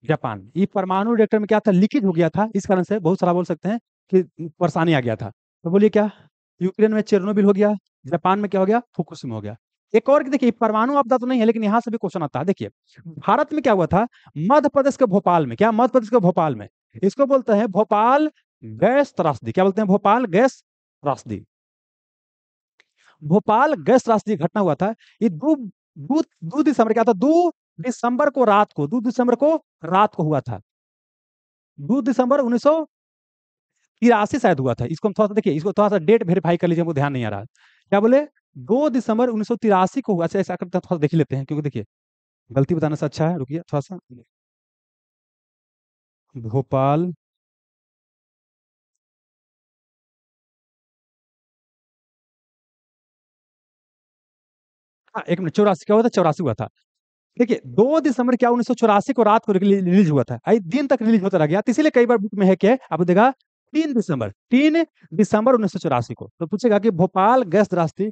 जापान। ये परमाणु रिएक्टर में क्या था, लीकेज हो गया था, इस कारण से बहुत सारा बोल सकते हैं कि परेशानी आ गया था। तो बोलिए क्या, यूक्रेन में चेरनोबिल हो गया, जापान में क्या हो गया, फुकुशिमा हो गया। एक और देखिए, परमाणु आपदा तो नहीं है, लेकिन यहां से भी क्वेश्चन आता है। देखिए, भारत में क्या हुआ था, मध्य प्रदेश के भोपाल में, क्या, मध्य प्रदेश के भोपाल में, इसको बोलते हैं भोपाल गैस त्रासदी। क्या बोलते हैं, भोपाल गैस त्रासदी। भोपाल गैस त्रासदी घटना हुआ था। ये दो दो दो दिसंबर, क्या था, 2 दिसंबर को रात को, 2 दिसंबर को रात को हुआ था। 2 दिसंबर 1983 शायद हुआ था। इसको हम थोड़ा सा देखिए, इसको थोड़ा सा डेट वेरीफाई कर लीजिए, हमको ध्यान नहीं आ रहा है। क्या बोले, 2 दिसंबर 1983 को हुआ। ऐसा करते हैं, थोड़ा सा देख लेते हैं, क्योंकि देखिए, गलती बताने से अच्छा है, रुकिए थोड़ा सा। भोपाल, हाँ, 1 मिनट, 84 क्या हुआ था, 84 हुआ था। देखिए, 2 दिसंबर क्या, 1984 को रात को रिलीज हुआ था, आई दिन तक रिलीज होता रह गया, तो इसीलिए कई बार बुक में है क्या, आपको देखा, 3 दिसंबर, 3 दिसंबर 1984 को। तो पूछेगा कि भोपाल गैस त्रासदी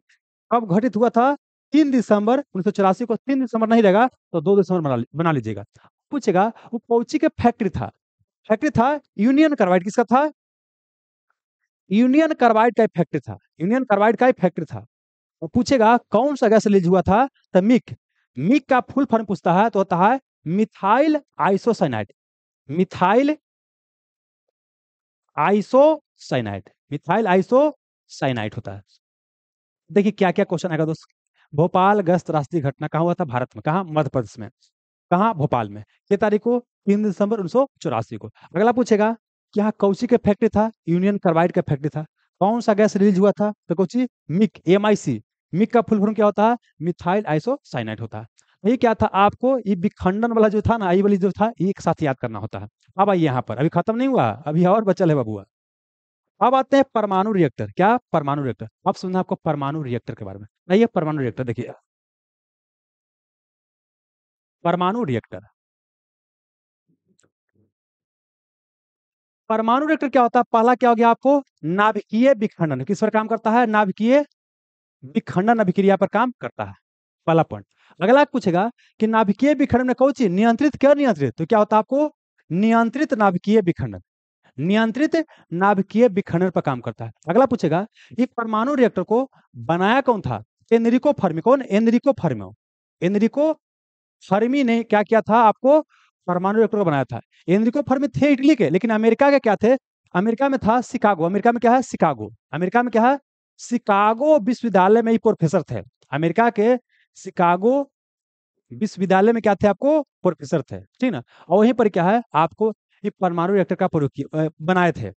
कब घटित हुआ था, 3 दिसंबर 1984 को। 3 दिसंबर नहीं रहेगा तो 2 दिसंबर बना लीजिएगा। पूछेगा वो कौची के फैक्ट्री था, फैक्ट्री था यूनियन कार्बाइड। किसका था, यूनियन कार्बाइड का फैक्ट्री था, यूनियन कार्बाइड का फैक्ट्री था। और पूछेगा कौन सा गैस रिलीज हुआ था, तो मिक। मिक का फुल फॉर्म पूछता है तो होता है methyl isocyanide, methyl isocyanide, methyl isocyanide होता है। देखिए क्या क्या क्वेश्चन आएगा दोस्त। भोपाल गैस त्रासदी घटना कहाँ हुआ था, भारत में, कहाँ, मध्य प्रदेश में, कहाँ, भोपाल में, कितनी तारीख को, 3 दिसंबर 1984 को। अगला पूछेगा कि यहाँ कौची के फैक्ट्री था, यूनियन कार्बाइड का फैक्ट्री था। कौन सा गैस रिलीज हुआ था, तो कौची, मिक, MIC। मिक का फुल फॉर्म क्या होता है, मिथाइल आइसोसाइनाइड होता है। ये क्या था, आपको ये विखंडन वाला जो था ना, ये वाली जो था, ये एक साथ याद करना होता है। अब आइए यहाँ पर, अभी खत्म नहीं हुआ, अभी और बचल है बबुआ। अब आते हैं परमाणु रिएक्टर। क्या, परमाणु रिएक्टर। अब सुनना आपको परमाणु रिएक्टर के बारे में। आइए, परमाणु रिएक्टर देखिए, परमाणु रिएक्टर, परमाणु रिएक्टर क्या होता है, पहला क्या हो गया आपको, नाभिकीय विखंडन। किस पर काम करता है, नाभिकीय विखंडन अभिक्रिया पर काम करता है, पहला पॉइंट। अगला पूछेगा कि नाभिकीय विखंडन में कौन चीज नियंत्रित, क्या नियंत्रित, तो क्या होता है आपको, नियंत्रित नाभिकीय विखंडन, नियंत्रित नाभिकीय विखंडन पर काम करता है। अगला पूछेगा ये परमाणु रिएक्टर को बनाया कौन था, एनरिको फर्मी। कौन, एनरिको फर्मी। एनरिको फर्मी ने क्या किया था, आपको परमाणु रिएक्टर को बनाया था। एनरिको फर्मी थे इटली के, लेकिन अमेरिका के क्या थे, अमेरिका में था शिकागो, अमेरिका में क्या है शिकागो, अमेरिका में क्या है शिकागो विश्वविद्यालय में ही प्रोफेसर थे। अमेरिका के शिकागो विश्वविद्यालय में क्या थे आपको प्रोफेसर थे, ठीक ना। और वहीं पर क्या है आपको ये परमाणु रिएक्टर का प्रयोग किया बनाए थे।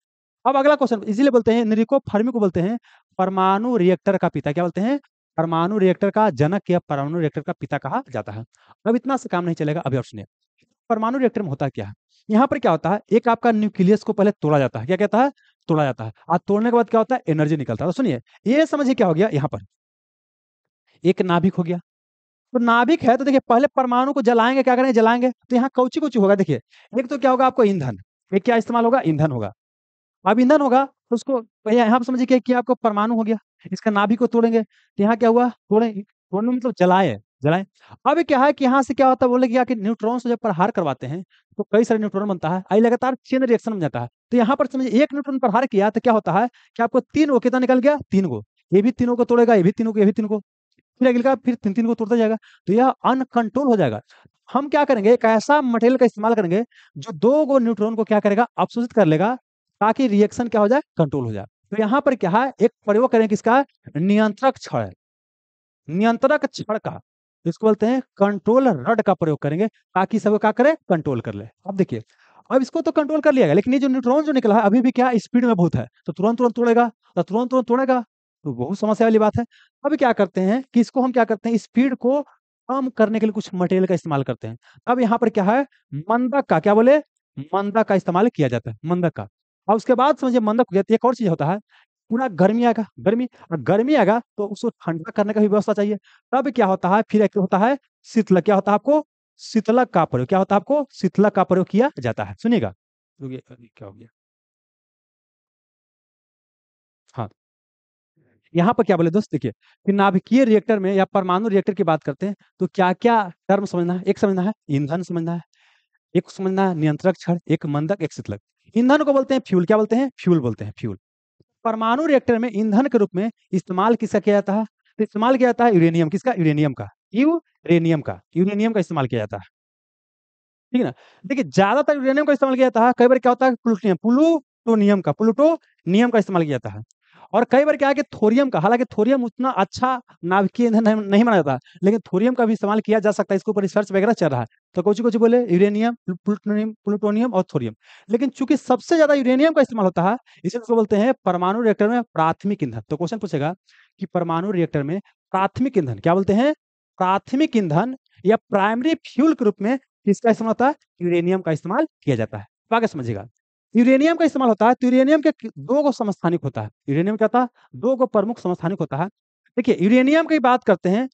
अब अगला क्वेश्चन, इसीलिए बोलते हैं एनरिको फर्मी को बोलते हैं परमाणु रिएक्टर का पिता, क्या बोलते हैं परमाणु रिएक्टर का जनक या परमाणु रिएक्टर का पिता कहा जाता है। अब इतना से काम नहीं चलेगा, अभी और सुनिए परमाणु रिएक्टर में होता क्या है। यहाँ पर क्या होता है एक आपका न्यूक्लियस को पहले तोड़ा जाता है, क्या कहता है तोड़ा जाता है, और तोड़ने के बाद क्या होता है एनर्जी निकलता है। तो सुनिए ये समझिए क्या हो गया, यहाँ पर एक नाभिक हो गया। तो नाभिक है तो देखिए पहले परमाणु को जलाएंगे, क्या करेंगे जलाएंगे, तो यहाँ कौची कौची होगा देखिए। एक तो क्या होगा आपको ईंधन, एक क्या इस्तेमाल होगा ईंधन होगा। अब ईंधन होगा तो उसको यहाँ पर समझिए कि आपको परमाणु हो गया, इसका नाभिक को तोड़ेंगे तो यहाँ क्या हुआ तोड़ेंगे, तोड़ने मतलब जलाए जलाए। अब क्या है कि यहाँ से क्या होता है बोले कि न्यूट्रॉन से जब प्रहार करवाते हैं तो कई सारे न्यूट्रॉन बनता है, आई लगातार चेन रिएक्शन बन जाता है। तो यहाँ पर समझिए एक न्यूट्रॉन प्रहार किया तो क्या होता है कि आपको तीन गो कितना निकल गया तीन गो, ये भी तीनों को तोड़ेगा, ये भी तीनों को, ये भी तीनों को, फिर अगले का फिर तीन तीन को तोड़ता जाएगा। तो यह अनकंट्रोल हो जाएगा। हम क्या करेंगे एक ऐसा मटेरियल का इस्तेमाल करेंगे जो दो गो न्यूट्रॉन को क्या करेगा अवशोषित कर लेगा, ताकि रिएक्शन क्या हो जाए कंट्रोल हो जाए। तो यहाँ पर क्या है एक प्रयोग करेंगे किसका नियंत्रक छड़, नियंत्रक छड़ का, इसको बोलते हैं कंट्रोल रड का प्रयोग करेंगे, ताकि सब क्या करे कंट्रोल कर ले। अब देखिए अब इसको तो कंट्रोल कर लिया, लेकिन ये जो न्यूट्रॉन जो निकला है अभी भी क्या स्पीड में बहुत है, तो तुरंत तुरंत तोड़ेगा, तो तुरंत तुरंत तोड़ेगा, तो बहुत समस्या वाली बात है। अब क्या करते हैं कि इसको हम क्या करते हैं स्पीड को कम करने के लिए कुछ मटेरियल का इस्तेमाल करते हैं। अब यहाँ पर क्या है मंदक का, क्या बोले मंदक का इस्तेमाल किया जाता है, मंदक का। और उसके बाद समझिए मंदक हो गया तो एक और चीज होता है, पूरा गर्मी आएगा, गर्मी और गर्मी आएगा तो उसको ठंडा करने का भी व्यवस्था चाहिए। तब क्या होता है फिर एक होता है शीतलक, क्या होता है आपको शीतलक का प्रयोग, क्या होता है आपको शीतलक का प्रयोग किया जाता है। सुनिएगा रुकिए, अरे क्या हो गया, हाँ यहाँ पर क्या बोले दोस्त देखिए कि नाभिकीय रिएक्टर में या परमाणु रिएक्टर की बात करते हैं तो क्या क्या टर्म समझना है, एक समझना है ईंधन समझना है, एक समझना है नियंत्रक छड़, एक मंदक, एक शीतलक। ईंधन को बोलते हैं फ्यूल, क्या बोलते हैं फ्यूल बोलते हैं फ्यूल। परमाणु रिएक्टर में ईंधन के रूप में इस्तेमाल किसका किया जाता है, तो इस्तेमाल किया जाता है यूरेनियम, किसका यूरेनियम का, यूरेनियम का, यूरेनियम का इस्तेमाल किया जाता है, ठीक है ना। देखिए ज्यादातर यूरेनियम का इस्तेमाल किया जाता है, कई बार क्या होता है प्लूटोनियम, प्लूटोनियम का, प्लूटोनियम का इस्तेमाल किया जाता है। और कई बार क्या है कि थोरियम का, हालांकि थोरियम उतना अच्छा नाभिकीय ईंधन नहीं माना जाता, लेकिन थोरियम का भी इस्तेमाल किया जा सकता है, इसके ऊपर रिसर्च वगैरह चल रहा है। तो कुछ कुछ बोले यूरेनियम, प्लूटोनियम, प्लूटोनियम और थोरियम। लेकिन चूंकि सबसे ज्यादा यूरेनियम का इस्तेमाल होता है, इसे तो बोलते हैं परमाणु रिएक्टर में प्राथमिक ईंधन। तो क्वेश्चन पूछेगा कि परमाणु रिएक्टर में प्राथमिक ईंधन क्या बोलते हैं, प्राथमिक ईंधन या प्राइमरी फ्यूल के रूप में किसका इस्तेमाल होता है, यूरेनियम का इस्तेमाल किया जाता है। तो आगे समझिएगा यूरेनियम का इस्तेमाल होता है तो यूरेनियम के दो गो समस्थानिक होता है, यूरेनियम क्या होता है दो गो प्रमुख समस्थानिक होता है। देखिए यूरेनियम की बात करते हैं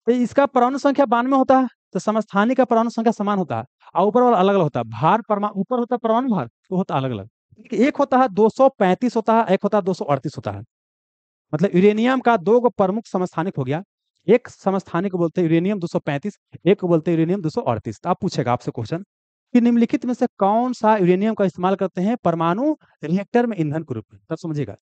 तो इसका परमाणु संख्या 92 होता है, तो समस्थानिक का परमाणु संख्या समान होता है, और ऊपर वाला अलग अलग होता है, भार परमाणु ऊपर होता है परमाणु भार तो होता है अलग अलग। एक होता है 235 होता है, एक होता है 238 होता है। मतलब यूरेनियम का दो गो प्रमुख समस्थानिक हो गया, एक समस्थानिक को बोलते हैं यूरेनियम 235, एक को बोलते हैं यूरेनियम 238। तो आप पूछेगा आपसे क्वेश्चन कि निम्नलिखित में से कौन सा यूरेनियम का इस्तेमाल करते हैं परमाणु रिएक्टर में ईंधन के रूप में, तब समझिएगा।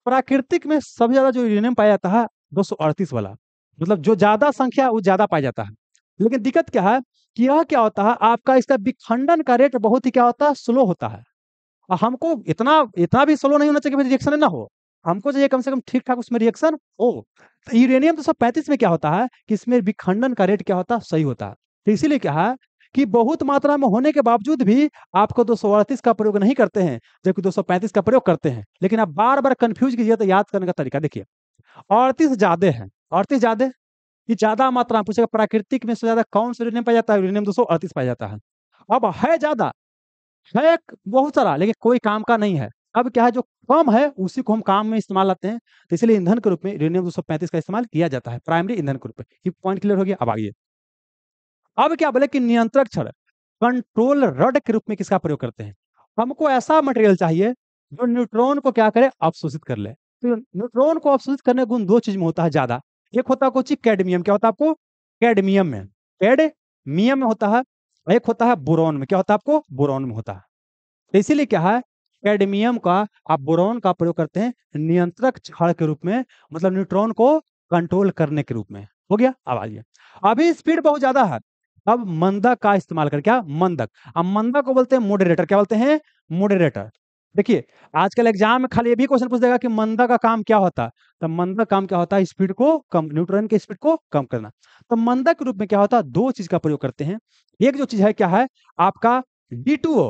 प्राकृतिक में सबसे ज्यादा जो यूरेनियम पाया जाता है 238 वाला, मतलब जो ज्यादा संख्या वो ज्यादा पाया जाता है। लेकिन दिक्कत क्या है कि यह क्या होता है आपका इसका विखंडन का रेट बहुत ही क्या होता है स्लो होता है। और हमको इतना इतना भी स्लो नहीं होना चाहिए कि रिएक्शन ना हो, हमको चाहिए कम से कम ठीक ठाक उसमें रिएक्शन हो। तो यूरेनियम 235 में क्या होता है कि इसमें विखंडन का रेट क्या होता है सही होता है। तो इसीलिए क्या है कि बहुत मात्रा में होने के बावजूद भी आपको 238 का प्रयोग नहीं करते हैं, जबकि 235 का प्रयोग करते हैं। लेकिन आप बार बार कंफ्यूज कीजिए तो याद करने का तरीका देखिए, 38 ज्यादा है, 38 ज्यादा, ये ज्यादा मात्रा में पूछेगा प्राकृतिक में से ज्यादा कौन सा यूरेनियम पाया जाता है, यूरेनियम 238 पाया जाता है। अब है ज्यादा, है बहुत सारा, लेकिन कोई काम का नहीं है। अब क्या है जो कम है उसी को हम काम में इस्तेमाल लाते हैं, तो इसलिए ईंधन के रूप में यूरेनियम 235 का इस्तेमाल किया जाता है प्राइमरी ईंधन के रूप में। ये पॉइंट क्लियर हो गया। अब आइए अब क्या बोले कि नियंत्रक छड़ कंट्रोल रड के रूप में किसका प्रयोग करते हैं। हमको ऐसा मटेरियल चाहिए जो न्यूट्रॉन को क्या करे अवशोषित कर ले। तो न्यूट्रॉन को अवशोषित करने का गुण दो चीज में होता है ज्यादा, एक होता है कुछ कैडमियम, क्या होता है आपको कैडमियम में, कैडमियम में होता है, एक होता है बोरॉन में, क्या होता है आपको बोरॉन में होता है। तो इसीलिए क्या है कैडमियम का आप बोरॉन का प्रयोग करते हैं नियंत्रक छड़ के रूप में, मतलब न्यूट्रॉन को कंट्रोल करने के रूप में। हो गया। अब आइए अभी स्पीड बहुत ज्यादा है, अब मंदक का इस्तेमाल कर, क्या मंदक, अब मंदक को बोलते हैं मॉडरेटर, क्या बोलते हैं मॉडरेटर। देखिए, आजकल एग्जाम में खाली ये भी क्वेश्चन पूछ देगा कि मंदा का काम क्या होता है? तो मंदा काम क्या होता है? स्पीड को कम, न्यूट्रॉन की स्पीड को कम करना। तो मंदा के रूप में क्या होता है? दो चीज का प्रयोग करते हैं। एक जो चीज है क्या है? आपका D2O,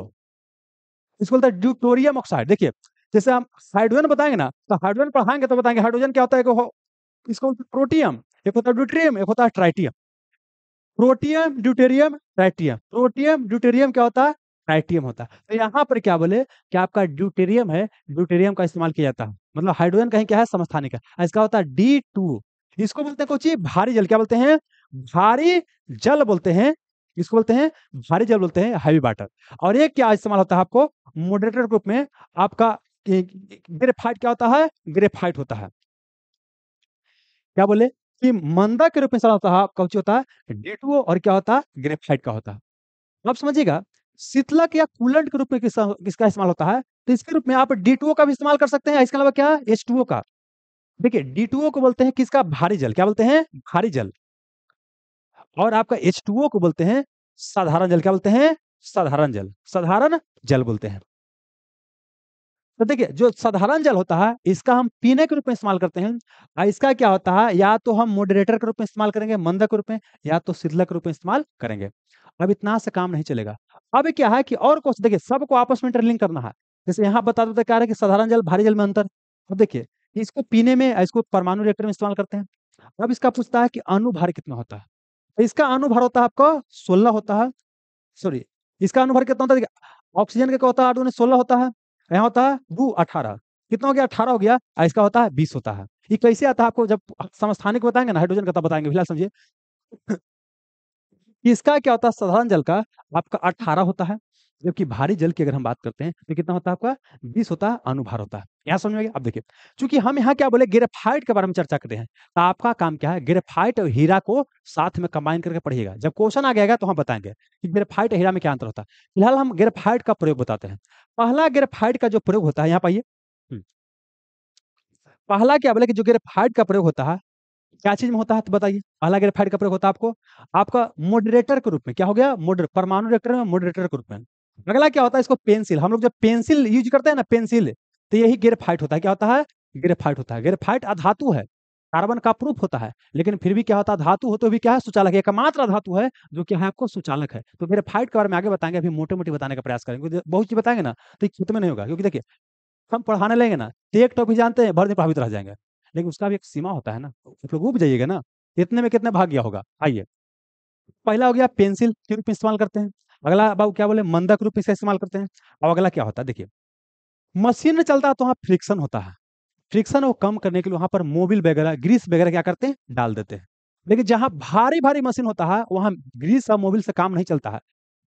इसको बोलते हैं ड्यूटोरियम ऑक्साइड। देखिए, जैसे हम हाइड्रोजन बताएंगे ना, तो हाइड्रोजन पढ़ाएंगे तो बताएंगे हाइड्रोजन क्या होता है, इसको बोलते हैं प्रोटियम, एक होता है ड्यूटेरियम, एक होता है tritium. Protium, deuterium, tritium. Protium, deuterium क्या होता है? ट्राइटियम होता है। तो यहाँ पर क्या बोले कि आपका ड्यूटेरियम है, ड्यूटेरियम का इस्तेमाल किया जाता है। मतलब हाइड्रोजन कहीं क्या है? समस्थानिक है। इसका होता है D2। इसको बोलते हैं कुछ भारी जल, क्या बोलते हैं? भारी जल बोलते हैं। इसको बोलते हैं भारी जल, बोलते हैं हैवी वाटर। और एक क्या इस्तेमाल होता है आपको मॉडरेटर के रूप में? आपका ग्रेफाइट क्या होता है? ग्रेफाइट होता है। क्या बोले कि मंदा के रूप में इस्तेमाल होता है, कौन सी होता है? D2O। और क्या होता है? ग्रेफाइट का होता है। आप समझिएगा, शीतलक या कूलेंट के रूप में किसका इस्तेमाल होता है? तो इसके रूप में आप D2O का भी इस्तेमाल कर सकते हैं। इसके अलावा क्या? H2O का। देखिए, D2O को बोलते हैं किसका? भारी जल। क्या बोलते हैं? भारी जल। और आपका H2O को बोलते हैं साधारण जल। क्या बोलते हैं? साधारण जल। साधारण जल बोलते हैं। तो देखिए, जो साधारण जल होता है इसका हम पीने के रूप में इस्तेमाल करते हैं। इसका क्या होता है? या तो हम मॉडरेटर के रूप में इस्तेमाल करेंगे, मंद के रूप में, या तो शीतलक के रूप में इस्तेमाल करेंगे। अब इतना से काम नहीं चलेगा। अब क्या है कि और कुछ देखिए, सबको आपस में इंटरलिंक करना है। जैसे यहाँ बता देते क्या है कि साधारण जल भारी जल में अंतर। अब देखिए, इसको पीने में, इसको परमाणु रिएक्टर में इस्तेमाल करते हैं। अब इसका पूछता है कि अणुभार कितना होता है? तो इसका अणुभार होता है आपका 16 होता है। सॉरी, इसका अणुभार कितना होता है? देखिए, ऑक्सीजन का क्या होता है? 8 16 होता है। यहाँ होता है 2 18। कितना हो गया? 18 हो गया। इसका होता है 20 होता है। ये कैसे आता है? आपको जब समस्थानिक बताएंगे ना हाइड्रोजन का, तब बताएंगे। फिलहाल समझिए कि इसका क्या होता है? साधारण जल का आपका 18 होता है, जबकि भारी जल की अगर हम बात करते हैं तो कितना होता है आपका? 20 होता है, अणुभार होता है। यहाँ समझ में आ गया? अब देखिए, चूंकि हम यहाँ क्या बोले, ग्रेफाइट के बारे में चर्चा करते हैं, तो आपका काम क्या है? ग्रेफाइट और हीरा को साथ में कंबाइन करके पढ़िएगा। जब क्वेश्चन आ जाएगा तो हम बताएंगे कि ग्रेफाइट और हीरा में क्या अंतर होता है। फिलहाल हम ग्रेफाइट का प्रयोग बताते हैं। पहला ग्रेफाइट का जो प्रयोग होता है, यहाँ पाइए। पहला क्या बोले कि जो ग्रेफाइट का प्रयोग होता है, क्या चीज में होता है? तो बताइए। पहला ग्रेफाइट का प्रयोग होता है आपको, आपका मॉडरेटर के रूप में। क्या हो गया? परमाणु रिएक्टर में मॉडरेटर के रूप में। अगला क्या होता है? इसको पेंसिल, हम लोग जब पेंसिल यूज करते हैं ना, पेंसिल, तो यही ग्रेफाइट होता है। क्या होता है? ग्रेफाइट होता है। ग्रेफाइट अधातु है, कार्बन का प्रूफ होता है, लेकिन फिर भी क्या होता है? धातु हो तो भी क्या है? सुचालक है। एकमात्र धातु है जो क्या है? आपको सुचालक है। तो ग्रेफाइट के बारे में आगे बताएंगे, अभी मोटे मोटे बताने का प्रयास करेंगे, क्योंकि बहुत चीज बताएंगे ना तो खेत में नहीं होगा। क्योंकि देखिए, हम पढ़ाने लगेंगे ना तो एक टॉपिक जानते हैं, भर दिन प्रभावित रह जाएंगे। लेकिन उसका भी एक सीमा होता है ना, आप लोग उब जाइएगा ना। इतने में कितने भाग गया होगा? आइए, पहला हो गया पेंसिल के रूप में इस्तेमाल करते हैं। अगला बाबू क्या बोले? मंदक रूप में इसका इस्तेमाल करते हैं। अब अगला क्या होता है? देखिए, मशीन में चलता है तो वहाँ फ्रिक्शन होता है। फ्रिक्शन को कम करने के लिए वहां पर मोबिल वगैरह, ग्रीस वगैरह क्या करते हैं? डाल देते हैं। लेकिन जहां भारी भारी मशीन होता है वहां ग्रीस और मोबिल से काम नहीं चलता है।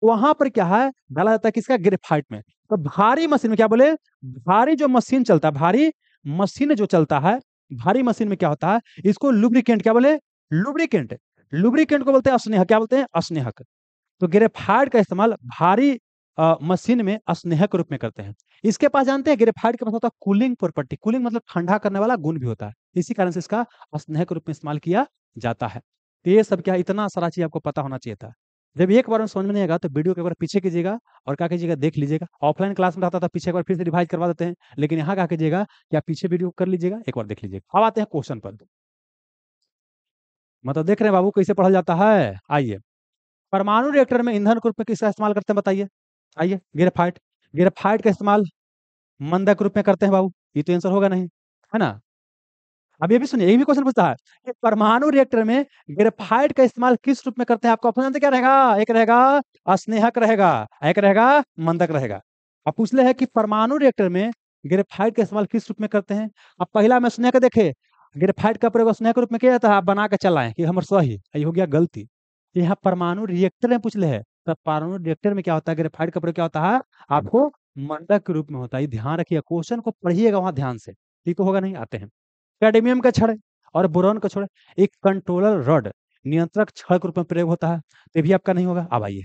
वहां पर क्या है? डाला जाता है किसका? ग्रेफाइट में। तो भारी मशीन में क्या बोले? भारी जो मशीन चलता है, भारी मशीन जो चलता है, भारी मशीन में क्या होता है? इसको लुब्रिकेंट, क्या बोले? लुब्रिकेंट। लुब्रिकेंट को बोलते हैं स्नेहक। क्या बोलते हैं? स्नेहक। तो ग्रेफाइट का इस्तेमाल भारी मशीन में स्नेहक के रूप में करते हैं। इसके पास जानते हैं ग्रेफाइट के पास होता है कूलिंग प्रॉपर्टी। कूलिंग मतलब ठंडा करने वाला गुण भी होता है। इसी कारण से इसका स्नेहक के रूप में इस्तेमाल किया जाता है। तो ये सब क्या, इतना सारा चीज आपको पता होना चाहिए था। जब एक बार में समझ में नहीं आएगा तो वीडियो के एक बार पीछे कीजिएगा और क्या कीजिएगा? देख लीजिएगा। ऑफलाइन क्लास में रहता था, पीछे एक बार फिर से रिवाइज करवा देते हैं, लेकिन यहाँ क्या कीजिएगा कि आप पीछे वीडियो कर लीजिएगा, एक बार देख लीजिएगा। अब आते हैं क्वेश्चन पर। मतलब देख रहे हैं बाबू कैसे पढ़ा जाता है। आइए, परमाणु रिएक्टर में ईंधन के रूप में किसका इस्तेमाल करते हैं? बताइए। आइए, ग्रेफाइट। ग्रेफाइट का इस्तेमाल मंदक रूप में करते हैं बाबू। ये तो आंसर होगा नहीं, है ना? अब ये भी सुनिए, ये भी क्वेश्चन पूछता है कि परमाणु रिएक्टर में ग्रेफाइट का इस्तेमाल किस रूप में करते हैं? आपका ऑप्शन जानते क्या रहेगा? एक रहेगा अस्नेहक रहेगा, एक रहेगा मंदक रहेगा। अब पूछ ले है कि परमाणु रिएक्टर में ग्रेफाइट का इस्तेमाल किस रूप में करते हैं? अब पहला में स्नेहक देखे, ग्रेफाइट का प्रयोग स्नेहक रूप में किया जाता है। आप बना के चलाएं कि हमर सही, ये हो गया गलती। यहाँ परमाणु रिएक्टर में पूछ ले है, तो परमाणु रिएक्टर में क्या होता है? ग्रेफाइट का प्रयोग क्या होता है? आपको मंदक के रूप में होता है। ये ध्यान रखिएगा, क्वेश्चन को पढ़िएगा वहां ध्यान से, ठीक तो होगा नहीं। आते हैं कैडमियम का छड़ और बोरॉन का छड़, एक कंट्रोलर रॉड, नियंत्रक छड़ के रूप में प्रयोग होता है। तो ये भी आपका नहीं होगा। अब आइए,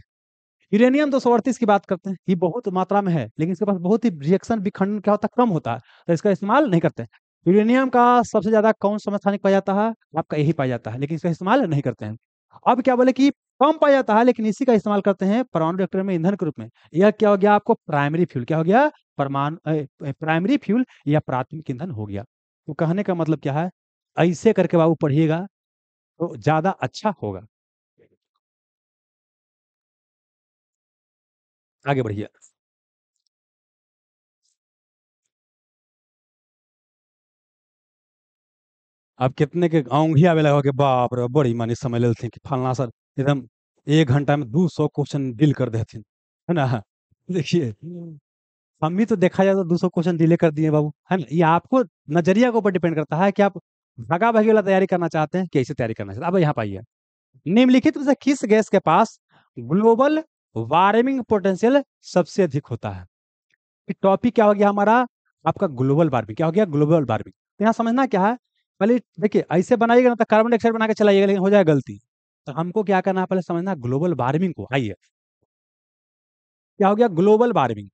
यूरेनियम 238 की बात करते हैं। ये बहुत मात्रा में है, लेकिन इसके पास बहुत ही रिएक्शन विखंडन क्या होता है? कम होता है, तो इसका इस्तेमाल नहीं करते हैं। यूरेनियम का सबसे ज्यादा कौन समस्थानिक पाया जाता है? आपका यही पाया जाता है, लेकिन इसका इस्तेमाल नहीं करते हैं। अब क्या बोले कि कम पाया जाता है, लेकिन इसी का इस्तेमाल करते हैं परमाणु रिएक्टर में ईंधन के रूप में। यह क्या हो गया? आपको प्राइमरी फ्यूल। क्या हो गया? प्राइमरी फ्यूल या प्राथमिक ईंधन हो गया। तो कहने का मतलब क्या है, ऐसे करके बाबू पढ़िएगा तो ज्यादा अच्छा होगा। आगे बढ़िए। अब कितने के औंधिया में लगा के बाप रे बड़ी मानी समझ लेते कि फलना सर एकदम 1 घंटा में 200 क्वेश्चन डील कर देते, है ना। देखिए, हम भी तो देखा जाए तो 200 क्वेश्चन डिले कर दिए बाबू, है ना। ये आपको नजरिया के ऊपर डिपेंड करता है कि आप भागा भागी वाला तैयारी करना चाहते हैं, कैसे तैयारी करना चाहते हैं। अब यहाँ पाइए, निम्नलिखित में से किस गैस के पास ग्लोबल वार्मिंग पोटेंशियल सबसे अधिक होता है। टॉपिक क्या हो गया हमारा, आपका ग्लोबल वार्मिंग। क्या हो गया, ग्लोबल वार्मिंग। तो यहाँ समझना क्या है, पहले देखिए ऐसे बनाइएगा ना तो कार्बन डाइऑक्साइड बना के चलाइएगा, लेकिन हो जाएगा गलती। तो हमको क्या करना है, पहले समझना ग्लोबल वार्मिंग को। आइए, क्या हो गया ग्लोबल वार्मिंग,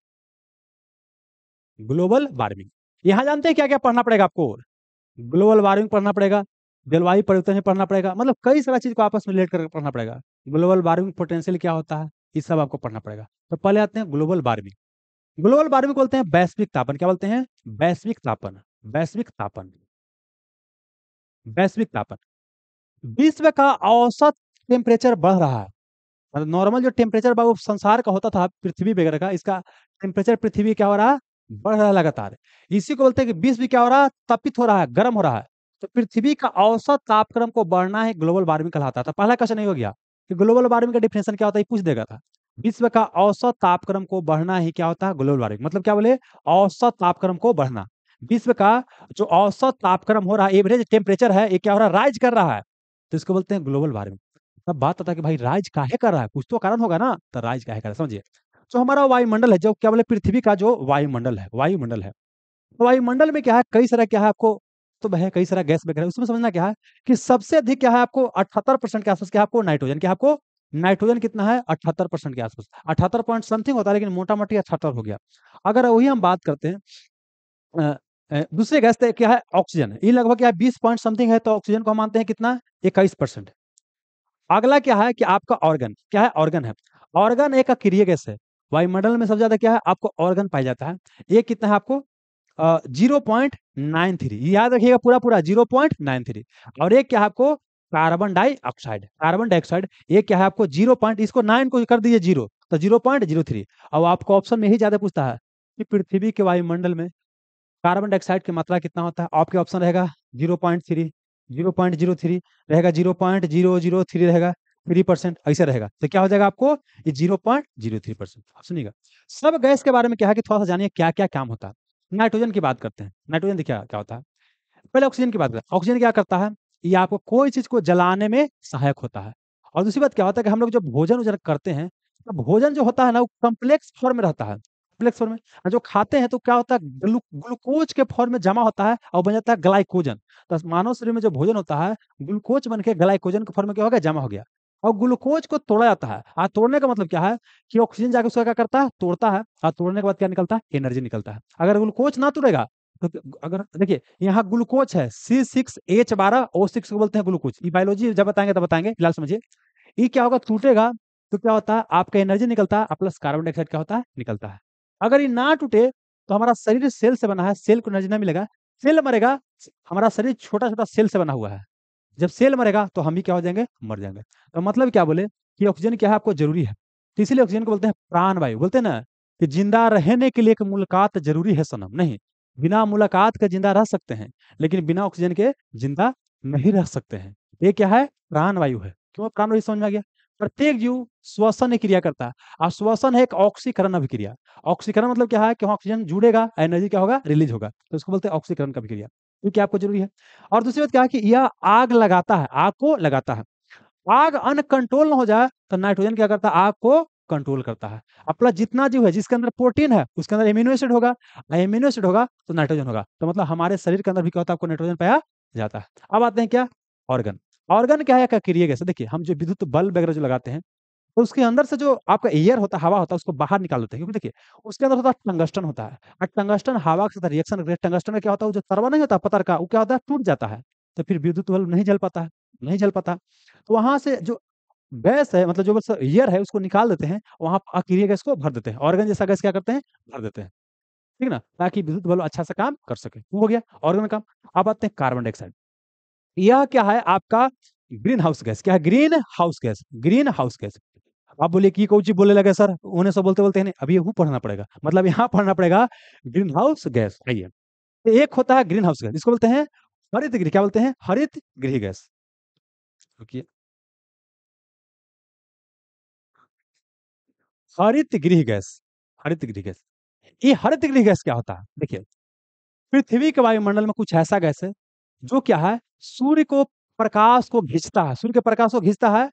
ग्लोबल वार्मिंग। यहाँ जानते हैं क्या क्या पढ़ना पड़ेगा आपको, ग्लोबल वार्मिंग पढ़ना पड़ेगा, जलवायु परिवर्तन भी पढ़ना पड़ेगा, मतलब कई सारा चीज को आपस में रिलेट करके पढ़ना पड़ेगा। ग्लोबल वार्मिंग पोटेंशियल क्या होता है, ये सब आपको पढ़ना पड़ेगा। तो पहले आते हैं ग्लोबल वार्मिंग। ग्लोबल वार्मिंग को बोलते हैं वैश्विक तापन। क्या बोलते हैं, वैश्विक तापन, वैश्विक तापन, वैश्विक तापन। विश्व का औसत टेम्परेचर बढ़ रहा है, मतलब नॉर्मल जो टेम्परेचर वो संसार का होता था पृथ्वी वगैरह का, इसका टेम्परेचर पृथ्वी क्या हो रहा है, बढ़ रहा है लगातार। इसी को बोलते हैं कि विश्व क्या हो रहा है, तपित हो रहा है, गर्म हो रहा है। तो पृथ्वी का औसत तापक्रम को बढ़ना है ग्लोबल वार्मिंग कहलाता था। पहला क्वेश्चन नहीं हो गया कि ग्लोबल वार्मिंग का डिफिनेशन क्या होता है, ये पूछ देगा था। विश्व का औसत तापक्रम को बढ़ना ही क्या होता है, ग्लोबल वार्मिंग। मतलब क्या बोले, औसत तापक्रम को बढ़ना। विश्व का जो औसत तापक्रम हो रहा है, एवरेज टेम्परेचर है, ये क्या हो रहा है, राइज कर रहा है। तो इसको बोलते हैं ग्लोबल वार्मिंग। तब बात आता है कि भाई राइज काहे कर रहा है, कुछ तो कारण होगा ना, तो राइज काहे कर रहा है समझिए। जो हमारा वायुमंडल है, जो क्या बोले पृथ्वी का जो वायुमंडल है, वायुमंडल है, तो वायुमंडल में क्या है, कई सारा क्या है आपको, तो वह कई सारा गैस वगैरह है। उसमें समझना क्या है कि सबसे अधिक क्या है आपको 78% के आसपास, क्या है आपको नाइट्रोजन, क्या है आपको नाइट्रोजन कितना है 78% के आसपास, 78 पॉइंट समथिंग होता है, लेकिन मोटा मोटी 78 हो गया। अगर वही हम बात करते हैं दूसरे गैस तो क्या है ऑक्सीजन, ये लगभग क्या है 20 पॉइंट समथिंग है, तो ऑक्सीजन को हम मानते हैं कितना 21%। अगला क्या है कि आपका ऑर्गन, क्या है ऑर्गन है, ऑर्गन एक अक्रिय गैस है। वायुमंडल में सबसे ज्यादा क्या है आपको ऑर्गन पाया जाता है। ये कितना है आपको 0.93, याद रखिएगा पूरा पूरा 0.93। और एक क्या है आपको कार्बन डाइऑक्साइड, कार्बन डाइऑक्साइड ये क्या है आपको 0 इसको 9 को कर दीजिए 0, तो 0.03। अब आपको ऑप्शन में ही ज्यादा पूछता है कि पृथ्वी के वायुमंडल में कार्बन डाइऑक्साइड की मात्रा कितना होता है, आपके ऑप्शन रहेगा 0.3, 0.03 रहेगा, 0.003 रहेगा, 3% ऐसे रहेगा। तो क्या हो जाएगा आपको ये 0.03%। आप सुनिएगा, सब गैस के बारे में क्या है कि थोड़ा सा जानिए क्या क्या काम होता है। नाइट्रोजन की बात करते हैं, नाइट्रोजन देखिए क्या होता है। पहले ऑक्सीजन की बात करें, ऑक्सीजन क्या करता है, ये आपको कोई चीज को जलाने में सहायक होता है। और दूसरी बात क्या होता है कि हम लोग जब भोजन वोजन करते हैं, तो भोजन जो होता है ना वो कम्प्लेक्स फॉर्म में रहता है, कम्प्लेक्स फॉर्म में। और जो खाते हैं तो क्या होता है ग्लूकोज के फॉर्म में जमा होता है और बन जाता है ग्लाइकोजन। तो मानव शरीर में जो भोजन होता है ग्लूकोज बन के ग्लाइकोजन के फॉर्म में क्या हो गया, जमा हो गया। और ग्लूकोज को तोड़ा जाता है, और तोड़ने का मतलब क्या है कि ऑक्सीजन जाके उसका क्या करता है, तोड़ता है, और तोड़ने के बाद क्या निकलता है, एनर्जी निकलता है। अगर ग्लूकोज ना तोड़ेगा तो अगर देखिए यहाँ ग्लूकोज है C6H12O6 को बोलते हैं ग्लूकोज। ये बायोलॉजी जब बताएंगे तब बताएंगे, फिलहाल समझिए। ये क्या होगा, टूटेगा तो क्या होता है आपका एनर्जी निकलता है, और प्लस कार्बन डाइऑक्साइड क्या होता है, निकलता है। अगर ये ना टूटे तो हमारा शरीर सेल से बना है, सेल को एनर्जी ना मिलेगा, सेल मरेगा। हमारा शरीर छोटा छोटा सेल से बना हुआ है, जब सेल मरेगा तो हम भी क्या हो जाएंगे, मर जाएंगे। तो मतलब क्या बोले कि ऑक्सीजन क्या है आपको जरूरी है। तो इसीलिए ऑक्सीजन को बोलते हैं प्राण वायु। बोलते हैं ना कि जिंदा रहने के लिए एक मुलाकात जरूरी है सनम, नहीं, बिना मुलाकात के जिंदा रह सकते हैं, लेकिन बिना ऑक्सीजन के जिंदा नहीं रह सकते हैं। ये क्या है, प्राण वायु है। क्यों प्राण वायु समझ में आ गया। प्रत्येक जीव श्वसन एक क्रिया करता है, और श्वसन है एक ऑक्सीकरण अभिक्रिया। ऑक्सीकरण मतलब क्या है कि ऑक्सीजन जुड़ेगा, एनर्जी क्या होगा, रिलीज होगा, तो इसको बोलते हैं ऑक्सीकरण का अभिक्रिया। ये क्या आपको जरूरी है। और दूसरी बात क्या है कि यह आग लगाता है, आग को लगाता है। आग अनकंट्रोल ना हो जाए तो नाइट्रोजन क्या करता है, आग को कंट्रोल करता है। अपना जितना जीव है जिसके अंदर प्रोटीन है उसके अंदर एमिनो एसिड होगा, एमिनो एसिड होगा तो नाइट्रोजन होगा। तो मतलब हमारे शरीर के अंदर भी क्या होता है, आपको नाइट्रोजन पाया जाता है। अब आते हैं क्या, ऑर्गन। ऑर्गन क्या है, क्या क्रिया कैसे, देखिए हम जो विद्युत बल्ब वगैरह जो लगाते हैं, तो उसके अंदर से जो आपका एयर होता है, हवा होता है, उसको बाहर निकाल देते हैं। क्योंकि देखिए उसके अंदर होता है टंगस्टन होता है, और टंगस्टन हवा के साथ रिएक्शन करके टंगस्टन का क्या होता है, वो जो तरवा नहीं होता पतर का, वो क्या होता है, टूट जाता है। तो फिर विद्युत बल्ब नहीं जल पाता है, नहीं जल पाता। तो वहां से जो गैस है, मतलब जो बस एयर है, उसको निकाल देते हैं, वहां अक्रिय गैस को भर देते हैं, ऑर्गन जैसा गैस क्या करते हैं, भर देते हैं। ठीक ना, ताकि विद्युत बल्ब अच्छा से काम कर सके। वो हो गया ऑर्गन काम। अब आते हैं कार्बन डाइऑक्साइड। यह क्या है आपका? Green house gas. क्या है? Green house gas. Green house gas. आप बोले कि कौन चीज बोलने लगे सर, उन्हें सब बोलते बोलते हैं नहीं, अभी ये पढ़ना पड़ेगा, मतलब यहाँ पढ़ना पड़ेगा। ग्रीन हाउस गैस, आइए। तो एक होता है ग्रीन हाउस गैस, इसको बोलते हैं हरित गृह। क्या बोलते हैं? हरित गृह गैस। रुकिए, हरित गृह गैस। हरित गृह गैस। ये हरित गृह गैस क्या होता है? देखिए, पृथ्वी के वायुमंडल में कुछ ऐसा गैस है जो क्या है, सूर्य को प्रकाश को खींचता है, सूर्य के प्रकाश को खींचता है।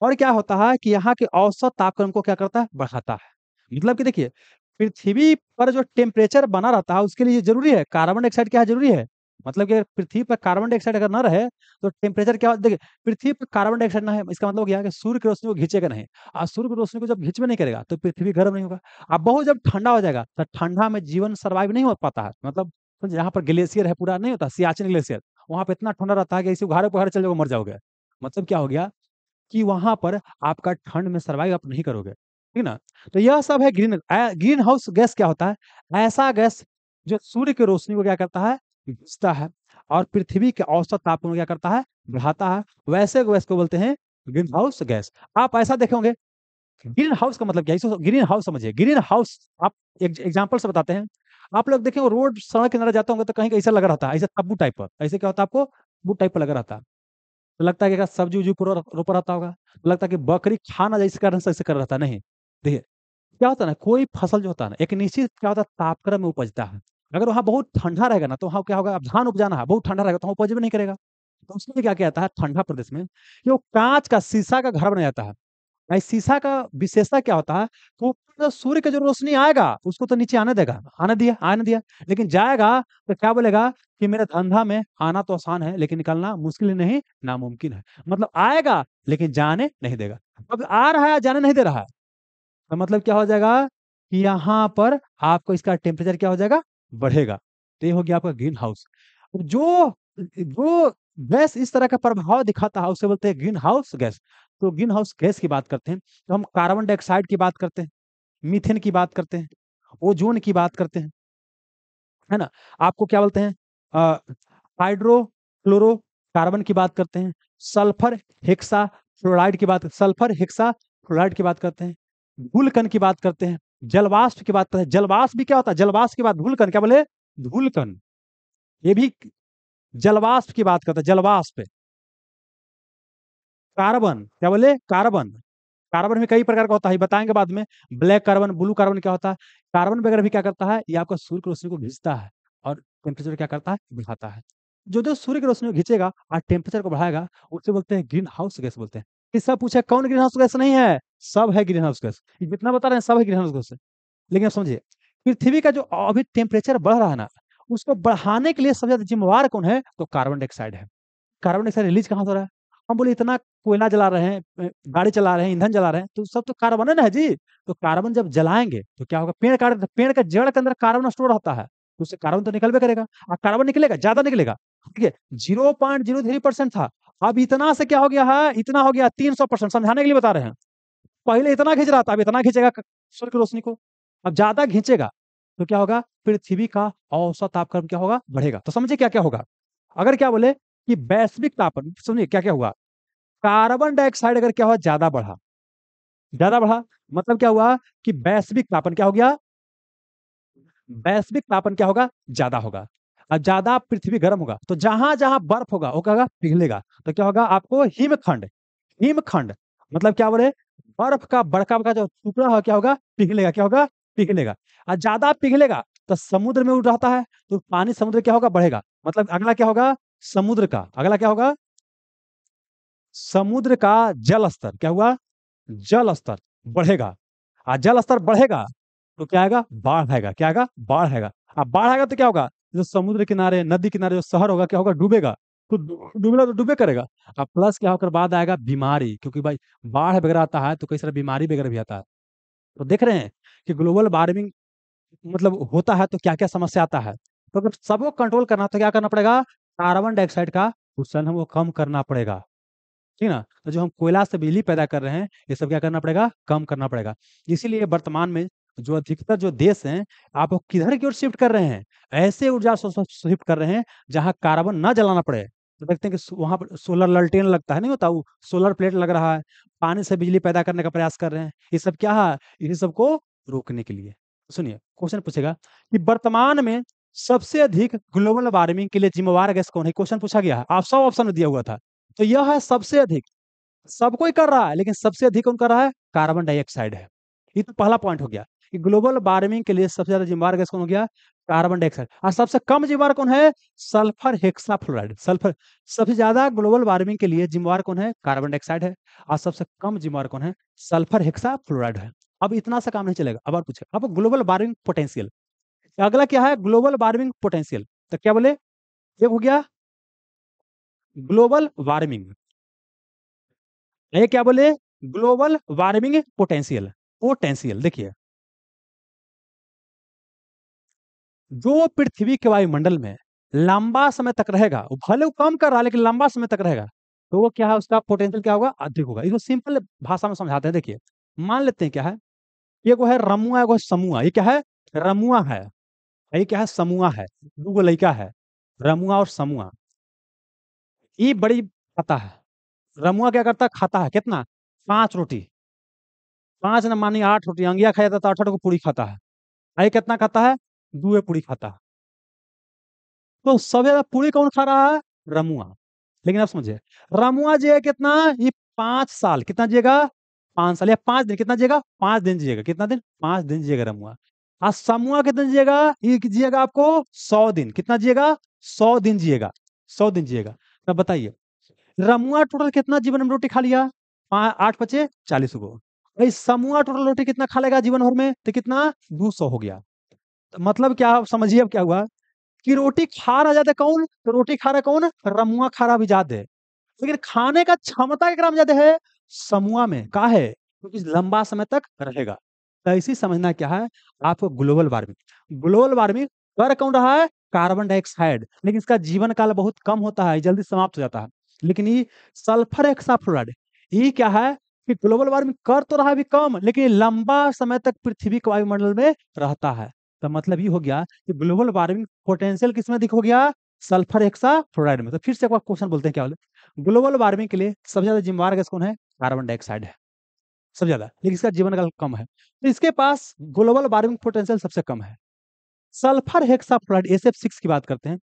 और क्या होता है कि यहाँ के औसत तापक्रम को क्या करता है? बढ़ाता है। मतलब कि देखिए, पृथ्वी पर जो टेम्परेचर बना रहता है उसके लिए ये जरूरी है, कार्बन डाइऑक्साइड क्या है? जरूरी है। मतलब कि पृथ्वी पर कार्बन डाइऑक्साइड अगर ना रहे तो टेम्परेचर क्या देखिए, पृथ्वी पर कार्बन डाइऑक्साइड ना है, इसका मतलब क्या है कि सूर्य की रोशनी को खींचेगा नहीं। और सूर्य की रोशनी को जब खींचवे नहीं करेगा तो पृथ्वी गर्म नहीं होगा। अब बहुत जब ठंडा हो जाएगा तो ठंडा में जीवन सर्वाइव नहीं हो पाता है। मतलब तो जहाँ पर ग्लेशियर है, पूरा नहीं होता सियाचिन ग्लेशियर, वहां पे इतना ठंडा रहता है कि ऐसे उघाड़े पहाड़ चल जाओगे मर जाओगे। मतलब क्या हो गया कि वहां पर आपका ठंड में सर्वाइव आप नहीं करोगे, ठीक ना। तो यह सब है ग्रीन हाउस गैस। क्या होता है? ऐसा गैस जो सूर्य की रोशनी को क्या करता है? खींचता है। और पृथ्वी के औसत तापमान को क्या करता है? बढ़ाता है। वैसे गैस को बोलते हैं ग्रीन हाउस गैस। आप ऐसा देखेंगे, ग्रीन हाउस का मतलब क्या है? इसको ग्रीन हाउस समझिए। ग्रीन हाउस, आप एक एग्जांपल से बताते हैं। आप लोग देखें, रोड सड़क किनारे जाते होंगे तो कहीं ऐसा लगा रहता है, ऐसे तब्बू टाइप पर, ऐसे क्या होता है आपको? तब्बू टाइप पर लगा रहता है। तो लगता है कि सब्जी उब्जी पूरा रोपा रहता होगा, तो लगता है कि बकरी खा ना जाए इस कारण से ऐसे कर रहता है। नहीं, देखिए क्या होता है ना, कोई फसल जो होता है ना, एक निश्चित क्या होता है तापक्रम में उपजता है। अगर वहां बहुत ठंडा रहेगा ना तो वहां क्या होगा? अब धान उपजाना है, बहुत ठंडा रहेगा तो वहां उपज भी नहीं करेगा। तो उसके लिए क्या किया जाता है ठंडा प्रदेश में कि वो कांच का शीशा का घर बनाया जाता है। भाई शीशा का विशेषता क्या होता है? तो ऊपर जो सूर्य का जो रोशनी आएगा उसको तो नीचे आने देगा, आने दिया, लेकिन जाएगा तो क्या बोलेगा कि मेरे धंधा में आना तो आसान है लेकिन निकलना मुश्किल नहीं, नामुमकिन है। मतलब आएगा लेकिन जाने नहीं देगा। अब आ रहा है, जाने नहीं दे रहा है, तो मतलब क्या हो जाएगा कि यहाँ पर आपको इसका टेम्परेचर क्या हो जाएगा? बढ़ेगा। तो ये हो गया आपका ग्रीन हाउस। जो जो गैस इस तरह का प्रभाव दिखाता है उसे बोलते हैं ग्रीन हाउस गैस। तो ग्रीन हाउस गैस की बात करते हैं तो हम कार्बन डाइऑक्साइड की बात करते हैं, मीथेन की बात करते हैं, ओजोन की बात करते हैं, है ना। आपको क्या बोलते हैं? हाइड्रोक्लोरो कार्बन की बात करते हैं, सल्फर हेक्सा फ्लोराइड की बात, सल्फर हेक्सा फ्लोराइड की बात करते हैं, धूलकण की बात करते हैं, जलवाष्प की बात करते हैं। जलवाष्प भी क्या होता है? जलवाष्प की बात, धूलकण क्या बोले? धूलकण। ये भी जलवाष्प की बात करते हैं, जलवाष्प। कार्बन क्या बोले? कार्बन। कार्बन भी कई प्रकार का होता है, बताएंगे बाद में। ब्लैक कार्बन, ब्लू कार्बन क्या होता है? कार्बन वगैरह भी क्या करता है? ये आपका सूर्य की रोशनी को खींचता है और टेम्परेचर क्या करता है? बढ़ाता है। जो जो सूर्य की रोशनी को खींचेगा और टेम्परेचर को बढ़ाएगा उसे बोलते हैं ग्रीन हाउस गैस बोलते हैं। इससे पूछे कौन ग्रीन हाउस गैस नहीं है? सब है ग्रीन हाउस गैस, ये जितना बता रहे हैं सब है ग्रीन हाउस गैस। लेकिन आप समझिए, पृथ्वी का जो अभी टेम्परेचर बढ़ रहा है ना, उसको बढ़ाने के लिए सबसे ज्यादा जिम्मेवार कौन है? तो कार्बन डाइऑक्साइड है। कार्बन डाइऑक्साइड रिलीज कहाँ से हो रहा है? हम बोले इतना कोयला जला रहे हैं, गाड़ी चला रहे हैं, ईंधन जला रहे हैं, तो सब तो कार्बन है ना जी। तो कार्बन जब जलाएंगे तो क्या होगा? पेड़ काट, पेड़ का जड़ के अंदर कार्बन स्टोर होता है, तो उससे कार्बन तो निकलबे करेगा। और कार्बन निकलेगा, ज्यादा निकलेगा। ठीक है, 0.03% था, अब इतना से क्या हो गया है? इतना हो गया 300%। समझाने के लिए बता रहे हैं। पहले इतना खींच रहा था, अब इतना खींचेगा सूर्य की रोशनी को। अब ज्यादा खींचेगा तो क्या होगा? पृथ्वी का औसत तापक्रम क्या होगा? बढ़ेगा। तो समझिए क्या क्या होगा। अगर क्या बोले कि वैश्विक तापमान, सुनिए क्या क्या हुआ। कार्बन डाइऑक्साइड अगर क्या हुआ? ज्यादा बढ़ा, ज्यादा बढ़ा, मतलब क्या हुआ कि वैश्विक तापमान क्या हो गया? वैश्विक तापमान क्या होगा? ज्यादा होगा। अब ज्यादा पृथ्वी गर्म होगा तो जहां जहां बर्फ होगा वो क्या होगा? पिघलेगा। तो क्या होगा आपको? हिमखंड। हिमखंड मतलब क्या बोले? बर्फ का बड़का बड़का जो टुकड़ा हो क्या होगा? पिघलेगा। क्या होगा? पिघलेगा। और ज्यादा पिघलेगा तो समुद्र में उड़ रहता है, तो पानी समुद्र क्या होगा? बढ़ेगा। मतलब अगला क्या होगा? समुद्र का अगला क्या होगा? समुद्र का जल स्तर क्या हुआ? जल स्तर बढ़ेगा। और जल स्तर बढ़ेगा तो क्या आएगा? बाढ़ आएगा। क्या आएगा? बाढ़ आएगा। अब बाढ़ आएगा तो क्या होगा? जो समुद्र किनारे नदी किनारे जो शहर होगा क्या होगा? डूबेगा। तो डूबेगा तो डूबे करेगा। अब प्लस क्या होकर बाद आएगा? बीमारी, क्योंकि भाई बाढ़ वगैरह आता है तो कई सारी बीमारी वगैरह भी आता है। तो देख रहे हैं कि ग्लोबल वार्मिंग मतलब होता है तो क्या क्या समस्या आता है। तो अगर सबको कंट्रोल करना तो क्या करना पड़ेगा? कार्बन डाइऑक्साइड का उत्सर्जन हमको कम करना पड़ेगा, ठीक ना। तो जो हम कोयला से बिजली पैदा कर रहे हैं ये सब क्या करना पड़ेगा? कम करना पड़ेगा। इसीलिए वर्तमान में जो अधिकतर जो देश हैं आप किधर की ओर शिफ्ट कर रहे हैं, ऐसे ऊर्जा शिफ्ट कर रहे हैं जहां कार्बन ना जलाना पड़े। तो देखते हैं कि वहां पर सोलर ललटेन लगता है, नहीं होता वो, सोलर प्लेट लग रहा है, पानी से बिजली पैदा करने का प्रयास कर रहे हैं। ये सब क्या है, इसी सबको रोकने के लिए। सुनिए क्वेश्चन पूछेगा कि वर्तमान में सबसे अधिक ग्लोबल वार्मिंग के लिए जिम्मेवार गैस कौन है, क्वेश्चन पूछा गया है, आप सब ऑप्शन में दिया हुआ था। तो यह है सबसे अधिक, सब कोई कर रहा है लेकिन सबसे अधिक कौन कर रहा है, कार्बन डाइऑक्साइड है। ये तो पहला पॉइंट हो गया कि ग्लोबल वार्मिंग के लिए सबसे ज्यादा जिम्मेवार गैस कौन हो गया, कार्बन डाइऑक्साइड। और सबसे कम जिम्मेवार कौन है, सल्फर हेक्साफ्लोराइड। सल्फर, सबसे ज्यादा ग्लोबल वार्मिंग के लिए जिम्मेवार कौन है, कार्बन डाइऑक्साइड है। और सबसे कम जिम्मेवार कौन है, सल्फर हेक्साफ्लोराइड है। अब इतना सा काम नहीं चलेगा, अब और पूछे, अब ग्लोबल वार्मिंग पोटेंशियल, अगला क्या है, ग्लोबल वार्मिंग पोटेंशियल। तो क्या बोले, ये हो गया ग्लोबल वार्मिंग, ये क्या बोले, ग्लोबल वार्मिंग पोटेंशियल। पोटेंशियल देखिए, जो पृथ्वी के वायुमंडल में लंबा समय तक रहेगा, वो भले वो कम कर रहा है लेकिन लंबा समय तक रहेगा, तो वो क्या है, उसका पोटेंशियल क्या होगा, अधिक होगा। इसको सिंपल भाषा में समझाते हैं, देखिए मान लेते हैं क्या है, ये को है रमुआ, को है समूह, ये क्या है, रमुआ है, ये क्या है, समूह है, दो लड़का है, रमुआ और समूह। ये बड़ी खाता है, रमुआ क्या करता है, खाता है कितना, 5 रोटी, 5 न मानी 8 रोटी, अंगिया खाया था तो 8 को पूरी खाता है। ये कितना खाता है, 2 पूरी खाता है। तो सबसे ज्यादा पूरी कौन खा रहा है, रमुआ। लेकिन आप समझिए, रमुआ जी है कितना, ये 5 साल कितना जिएगा, 5 साल या 5 दिन कितना जिएगा, 5 दिन जिएगा, कितना दिन, 5 दिन जिएगा रमुआ। और समूह कितना जिएगा, ये जिएगा आपको 100 दिन, कितना जिएगा, 100 दिन जिएगा, 100 दिन जिएगा। तब बताइए, रमुआ टोटल कितना जीवन में रोटी खा लिया, 8 × 5 = 40 गो। भाई समूह टोटल रोटी कितना खा लेगा जीवन भर में, तो कितना, 200 हो गया। तो मतलब क्या, आप समझिए अब क्या हुआ, कि रोटी खा रहा ज्यादा कौन, तो रोटी खा रहा कौन, रमुआ खा रहा भी ज्यादा है, लेकिन खाने का क्षमता केकरा में ज्यादा है, समूह में का है, क्योंकि लंबा समय तक रहेगा। तो इसी समझना क्या है आपको, ग्लोबल वार्मिंग, ग्लोबल वार्मिंग कर कौन रहा है, कार्बन डाइऑक्साइड, लेकिन इसका जीवन काल बहुत कम होता है, जल्दी समाप्त हो जाता है। लेकिन ये सल्फर हेक्साफ्लोराइड, ये क्या है, कि ग्लोबल वार्मिंग कर तो रहा है भी कम, लेकिन ये लंबा समय तक पृथ्वी के वायुमंडल में रहता है। तो मतलब ये हो गया कि ग्लोबल वार्मिंग पोटेंशियल किसमें अधिक हो गया, सल्फर हेक्साफ्लोराइड में। तो फिर से एक बार क्वेश्चन बोलते हैं, क्या बोले, ग्लोबल वार्मिंग के लिए सबसे ज्यादा जिम्मेवार गैस कौन है, कार्बन डाइऑक्साइड है सबसे ज्यादा, लेकिन इसका जीवन काल कम है, तो इसके पास ग्लोबल वार्मिंग पोटेंशियल सबसे कम है। सल्फर हेक्साफ्लोराइड SF6 की बात करते हैं,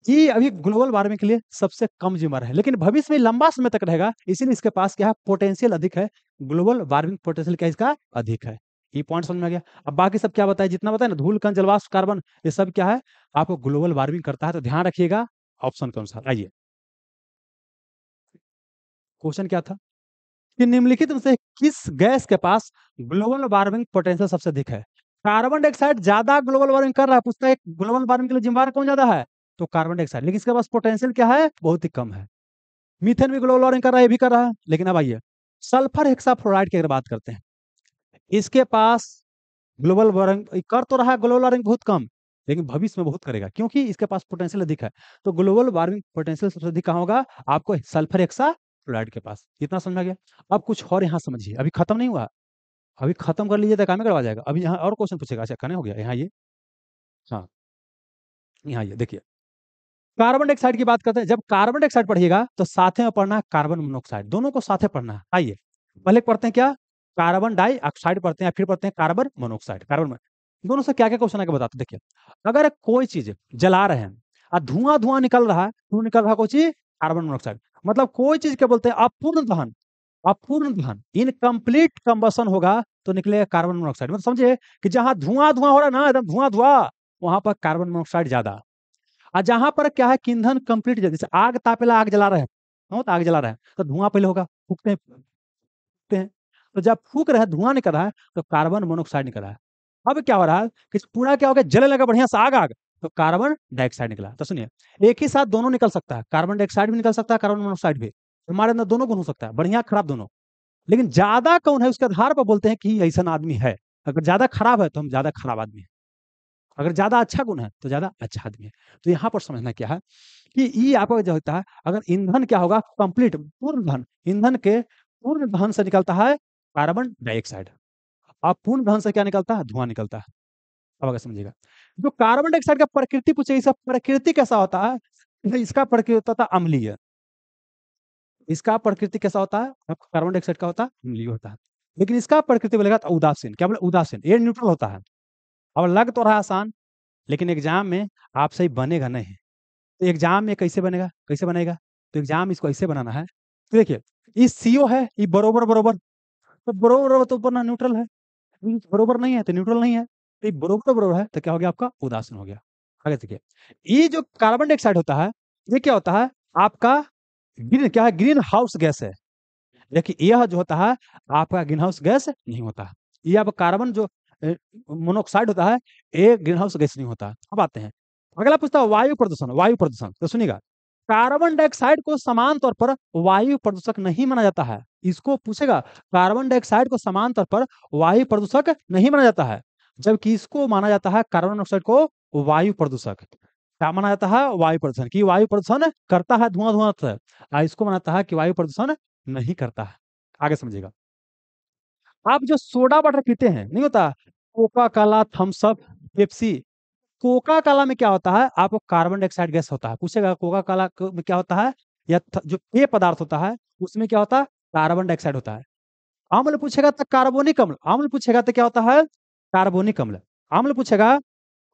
ये अभी ग्लोबल वार्मिंग के लिए सबसे कम जिम्मेवार है, लेकिन भविष्य में लंबा समय तक रहेगा, इसीलिए इसके पास क्या है, पोटेंशियल अधिक है। ग्लोबल वार्मिंग पोटेंशियल क्या है, इसका अधिक है। ये पॉइंट समझ में आ गया। अब बाकी सब क्या बताया, जितना बताया ना, धूल कण जलवाष्प कार्बन, ये सब क्या है, आपको ग्लोबल वार्मिंग करता है, तो ध्यान रखिएगा ऑप्शन के अनुसार। आइए क्वेश्चन क्या था, कि निम्नलिखित में से किस गैस के पास ग्लोबल वार्मिंग पोटेंशियल सबसे अधिक है। कार्बन डाइऑक्साइड ज्यादा ग्लोबल वार्मिंग कर रहा है, पूछता है ग्लोबल वार्मिंग के लिए जिम्मेवार कौन ज्यादा है, तो कार्बन डाइऑक्साइड, लेकिन इसके पास पोटेंशियल क्या है, बहुत ही कम है। मीथेन भी ग्लोबल वार्मिंग कर रहा है, ये भी कर रहा है, लेकिन अब आइए सल्फर हेक्साफ्लोराइड की अगर बात करते हैं, इसके पास ग्लोबल वार्मिंग कर तो रहा है, ग्लोबल वार्मिंग बहुत कम, लेकिन भविष्य में बहुत करेगा, क्योंकि इसके पास पोटेंशियल अधिक है। तो ग्लोबल वार्मिंग पोटेंशियल सबसे अधिक कहाँ होगा, आपको सल्फर हेक्साफ्लोराइड के पास। इतना समझ में आ गया। अब कुछ और यहाँ समझिए, अभी खत्म नहीं हुआ, अभी खत्म कर लीजिए तो काम ही करवा जाएगा। अभी यहाँ और क्वेश्चन पूछेगा, अच्छा कने हो गया, यहाँ ये, हाँ यहाँ ये देखिए, कार्बन डाइऑक्साइड की बात करते हैं, जब कार्बन डाइऑक्साइड पढ़िएगा तो साथ में पढ़ना है कार्बन मोनोऑक्साइड, दोनों को साथ में पढ़ना है। आइए पहले पढ़ते हैं क्या, कार्बन डाइऑक्साइड पढ़ते हैं, फिर पढ़ते हैं कार्बन मोनोऑक्साइड। दोनों से क्या क्या क्वेश्चन आके बताते हैं। देखिए, अगर कोई चीज जला रहे हैं और धुआं धुआं निकल रहा है, तो निकल रहा है कोई चीज, कार्बन मोनोऑक्साइड। मतलब कोई चीज क्या बोलते हैं, अपूर्ण दहन, अपूर्ण दहन, इनकम्प्लीट कंबसन होगा तो निकलेगा कार्बन मोनोऑक्साइड। मतलब समझे कि जहां धुआं धुआं हो रहा है ना, एकदम धुआं धुआं, वहां पर कार्बन मोनोऑक्साइड ज्यादा। और जहां पर क्या है कि ईंधन कंप्लीट, जैसे आग तापेला, आग जला रहे हैं, हो तो आग जला रहे हैं तो धुआं पहले होगा, फूकते हैं, तो जब फूक रहे हैं धुआं निकल रहा है, तो कार्बन मोनोऑक्साइड निकल रहा है। अब क्या हो रहा है कि पूरा क्या हो गया, जलने लगा बढ़िया से आग आग, तो कार्बन डाइऑक्साइड निकला। तो सुनिए, एक ही साथ दोनों निकल सकता है, कार्बन डाइऑक्साइड भी निकल सकता है, कार्बन मोनोऑक्साइड भी, हमारे अंदर दोनों गुण हो सकता है, बढ़िया खराब दोनों। लेकिन ज्यादा कौन है उसके आधार पर बोलते हैं कि ऐसा आदमी है। अगर ज्यादा खराब है तो हम ज्यादा खराब आदमी है, अगर ज्यादा अच्छा गुण है तो ज्यादा अच्छा आदमी है। तो यहाँ पर समझना क्या है, कि ये आपको जो होता है, अगर ईंधन क्या होगा, कंप्लीट पूर्ण दहन, ईंधन के पूर्ण दहन से निकलता है कार्बन डाइऑक्साइड। अपूर्ण दहन से क्या निकलता है? धुआं निकलता है। अब आगे समझिएगा। जो कार्बन डाइऑक्साइड का प्रकृति पूछे, इसका प्रकृति कैसा होता है? तो इसका प्रकृति होता था अम्लीय। इसका प्रकृति कैसा होता है? आपका कार्बन डाइऑक्साइड का होता है अम्लीय होता है। लेकिन इसका प्रकृति बोलेगा तो उदासीन। क्या बोले? उदासीन। ये न्यूट्रल होता है। अब लग तो रहा है आसान, लेकिन एग्जाम में आपसे ही बनेगा नहीं। तो एग्जाम में कैसे बनेगा? कैसे बनेगा? तो एग्जाम इसको ऐसे बनाना है। तो देखिए, ये सीओ है, ये बरोबर बरोबर, तो बरोबर बरोबर तो ऊपर ना न्यूट्रल है, बरोबर नहीं है तो न्यूट्रल नहीं है, तो ये बरोबर बरोबर है तो क्या हो गया आपका? उदासीन हो गया। आगे देखिए, ये जो कार्बन डाइऑक्साइड होता है, ये क्या होता है आपका? ग्रीन, क्या है? ग्रीन हाउस गैस है। देखिए यह जो होता है आपका ग्रीन हाउस गैस नहीं होता है। ये आपका कार्बन जो मोनोऑक्साइड होता है, ये ग्रीन हाउस गैस नहीं होता है। अब आते हैं, अगला पूछता है वायु प्रदूषण। वायु प्रदूषण तो सुनिएगा, कार्बन डाइऑक्साइड को समान तौर पर वायु प्रदूषक नहीं माना जाता है। इसको पूछेगा, कार्बन डाइऑक्साइड को समान तौर पर वायु प्रदूषक नहीं माना जाता है, जबकि इसको माना जाता है, कार्बन डाइऑक्साइड को, वायु प्रदूषक। क्या माना जाता है? वायु प्रदूषण, की वायु प्रदूषण करता है, धुआं धुआं होता है। इसको मानता है कि वायु प्रदूषण नहीं करता है। आगे समझिएगा, आप जो सोडा वाटर पीते हैं, नहीं होता Coca Cola, Thums Up, Pepsi, Coca Cola में क्या होता है? आपको कार्बन डाइऑक्साइड गैस होता है। पूछेगा कोका कोला में क्या होता है, या जो पेय पदार्थ होता है उसमें क्या होता है? कार्बन डाइऑक्साइड होता है। अम्ल पूछेगा तो कार्बोनिक अम्ल, अम्ल पूछेगा तो क्या होता है? कार्बोनिक अम्ल। अम्ल पूछेगा